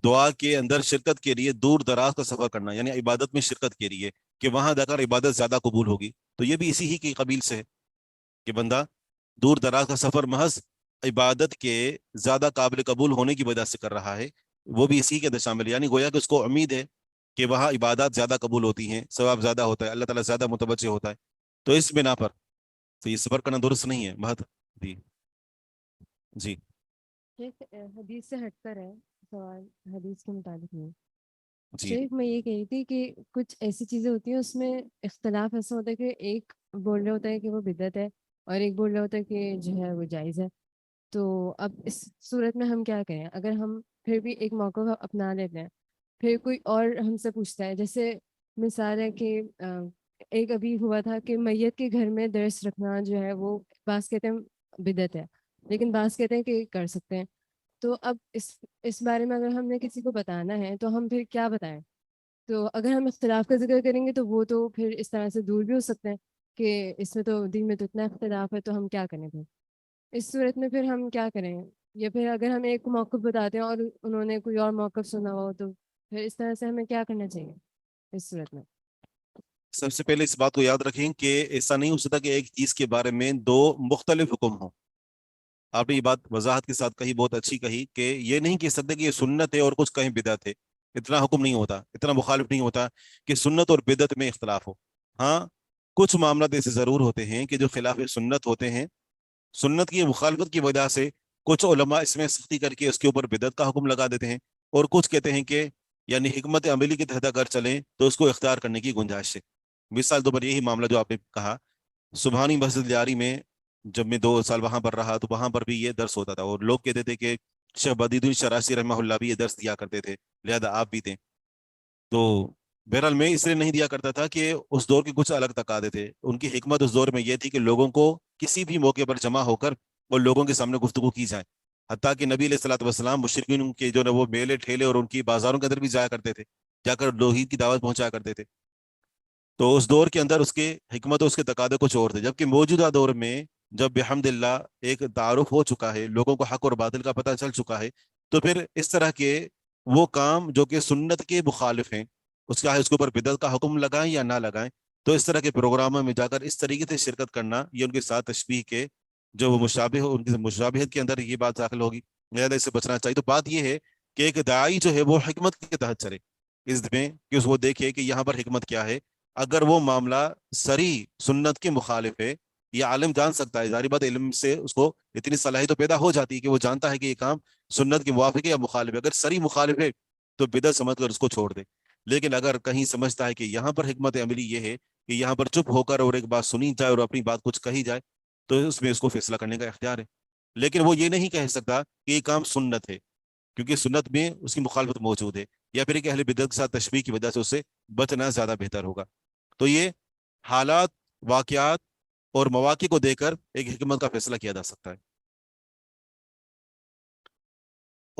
دعا کے اندر شرکت کے لیے دور دراز کا سفر کرنا یعنی عبادت میں شرکت کے لیے کہ وہاں جا کر عبادت زیادہ قبول ہوگی، تو یہ بھی اسی ہی کی قبیل سے ہے کہ بندہ دور دراز کا سفر محض عبادت کے زیادہ قابل قبول ہونے کی وجہ سے کر رہا ہے، وہ بھی اسی کے اندر شامل ہے. یعنی گویا کہ اس کو امید ہے کہ وہاں عبادات زیادہ قبول ہوتی ہیں، ثواب زیادہ ہوتا ہے، اللہ تعالیٰ زیادہ متوجہ ہوتا ہے، تو اس بنا پر تو یہ سفر کرنا درست نہیں ہے. بہت جی جی شیخ حدیث سے ہٹ کر ہے سوال، حدیث کے مطابق نہیں. جی شیخ میں یہ کہی تھی کہ کچھ ایسی چیزیں ہوتی ہیں اس میں اختلاف ایسا ہوتا ہے کہ ایک بول رہا ہوتا ہے کہ وہ بدعت ہے اور ایک بول رہا ہوتا ہے کہ جو ہے وہ جائز ہے. تو اب اس صورت میں ہم کیا کریں؟ اگر ہم پھر بھی ایک موقع اپنا لیتے ہیں، پھر کوئی اور ہم سے پوچھتا ہے، جیسے مثال ہے کہ ایک ابھی ہوا تھا کہ میت کے گھر میں درس رکھنا جو ہے وہ بعض کہتے ہیں بدعت ہے لیکن بعض کہتے ہیں کہ کر سکتے ہیں. تو اب اس بارے میں اگر ہم نے کسی کو بتانا ہے تو ہم پھر کیا بتائیں؟ تو اگر ہم اختلاف کا ذکر کریں گے تو وہ تو پھر اس طرح سے دور بھی ہو سکتے ہیں کہ اس میں تو دین میں تو اتنا اختلاف ہے، تو ہم کیا کریں پھر اس صورت میں؟ پھر ہم کیا کریں؟ یا پھر اگر ہم ایک موقف بتاتے ہیں اور انہوں نے کوئی اور موقف سنا ہو تو پھر اس طرح سے ہمیں کیا کرنا چاہیے اس صورت میں؟ سب سے پہلے اس بات کو یاد رکھیں کہ ایسا نہیں ہو سکتا کہ ایک چیز کے بارے میں 2 مختلف حکم ہوں. آپ نے یہ بات وضاحت کے ساتھ کہی، بہت اچھی کہی کہ یہ نہیں کہہ سکتے کہ یہ سنت ہے اور کچھ کہیں بدعت ہے. اتنا حکم نہیں ہوتا، اتنا مخالف نہیں ہوتا کہ سنت اور بدعت میں اختلاف ہو. ہاں کچھ معاملات ایسے ضرور ہوتے ہیں کہ جو خلاف سنت ہوتے ہیں، سنت کی مخالفت کی وجہ سے کچھ علماء اس میں سختی کر کے اس کے اوپر بدعت کا حکم لگا دیتے ہیں، اور کچھ کہتے ہیں کہ یعنی حکمت عملی کے تحت اگر چلیں تو اس کو اختیار کرنے کی گنجائش ہے. مثال دو پر یہی معاملہ جو آپ نے کہا، سبحانی مسجد جاری میں جب میں 2 سال وہاں پر رہا تو وہاں پر بھی یہ درس ہوتا تھا، اور لوگ کہتے تھے کہ شیخ بدیدین شراشی رحمہ اللہ بھی یہ درس دیا کرتے تھے، لہذا آپ بھی تھے. تو بہرحال میں اس لیے نہیں دیا کرتا تھا کہ اس دور کے کچھ الگ تقاضے تھے. ان کی حکمت اس دور میں یہ تھی کہ لوگوں کو کسی بھی موقع پر جمع ہو کر اور لوگوں کے سامنے گفتگو کی جائے. حتیٰ کہ نبی علیہ الصلوۃ والسلام مشرکین کے جو وہ میلے ٹھیلے اور ان کی بازاروں کے اندر بھی جایا کرتے تھے، جا کر توحید کی دعوت پہنچایا کرتے تھے. تو اس دور کے اندر اس کے حکمت اور اس کے تقاضے کچھ اور تھے. جبکہ موجودہ دور میں جب بحمد اللہ ایک تعارف ہو چکا ہے، لوگوں کو حق اور باطل کا پتہ چل چکا ہے، تو پھر اس طرح کے وہ کام جو کہ سنت کے مخالف ہیں، اس کا ہے اس کے اوپر بدعت کا حکم لگائیں یا نہ لگائیں، تو اس طرح کے پروگراموں میں جا کر اس طریقے سے شرکت کرنا، یہ ان کے ساتھ تشبیہ کے جو وہ مشابہ ہو، ان کی مشابہت کے اندر یہ بات داخل ہوگی، لہذا اس سے بچنا چاہیے. تو بات یہ ہے کہ ایک داعی جو ہے وہ حکمت کے تحت چلے، اس میں کہ اس وہ دیکھے کہ یہاں پر حکمت کیا ہے. اگر وہ معاملہ سری سنت کے مخالف ہے، یہ عالم جان سکتا ہے، ظاہر بات علم سے اس کو اتنی صلاحیت تو پیدا ہو جاتی ہے کہ وہ جانتا ہے کہ یہ کام سنت کے موافق ہے یا مخالف ہے. اگر سری مخالف ہے تو بدعت سمجھ کر اس کو چھوڑ دے. لیکن اگر کہیں سمجھتا ہے کہ یہاں پر حکمت عملی یہ ہے کہ یہاں پر چپ ہو کر اور ایک بات سنی جائے اور اپنی بات کچھ کہی جائے، تو اس میں اس کو فیصلہ کرنے کا اختیار ہے. لیکن وہ یہ نہیں کہہ سکتا کہ یہ کام سنت ہے، کیونکہ سنت میں اس کی مخالفت موجود ہے، یا پھر ایک اہل بدعت کے ساتھ تشبیہ کی وجہ سے اس سے بچنا زیادہ بہتر ہوگا. تو یہ حالات، واقعات اور مواقع کو دے کر ایک حکمت کا فیصلہ کیا جا سکتا ہے.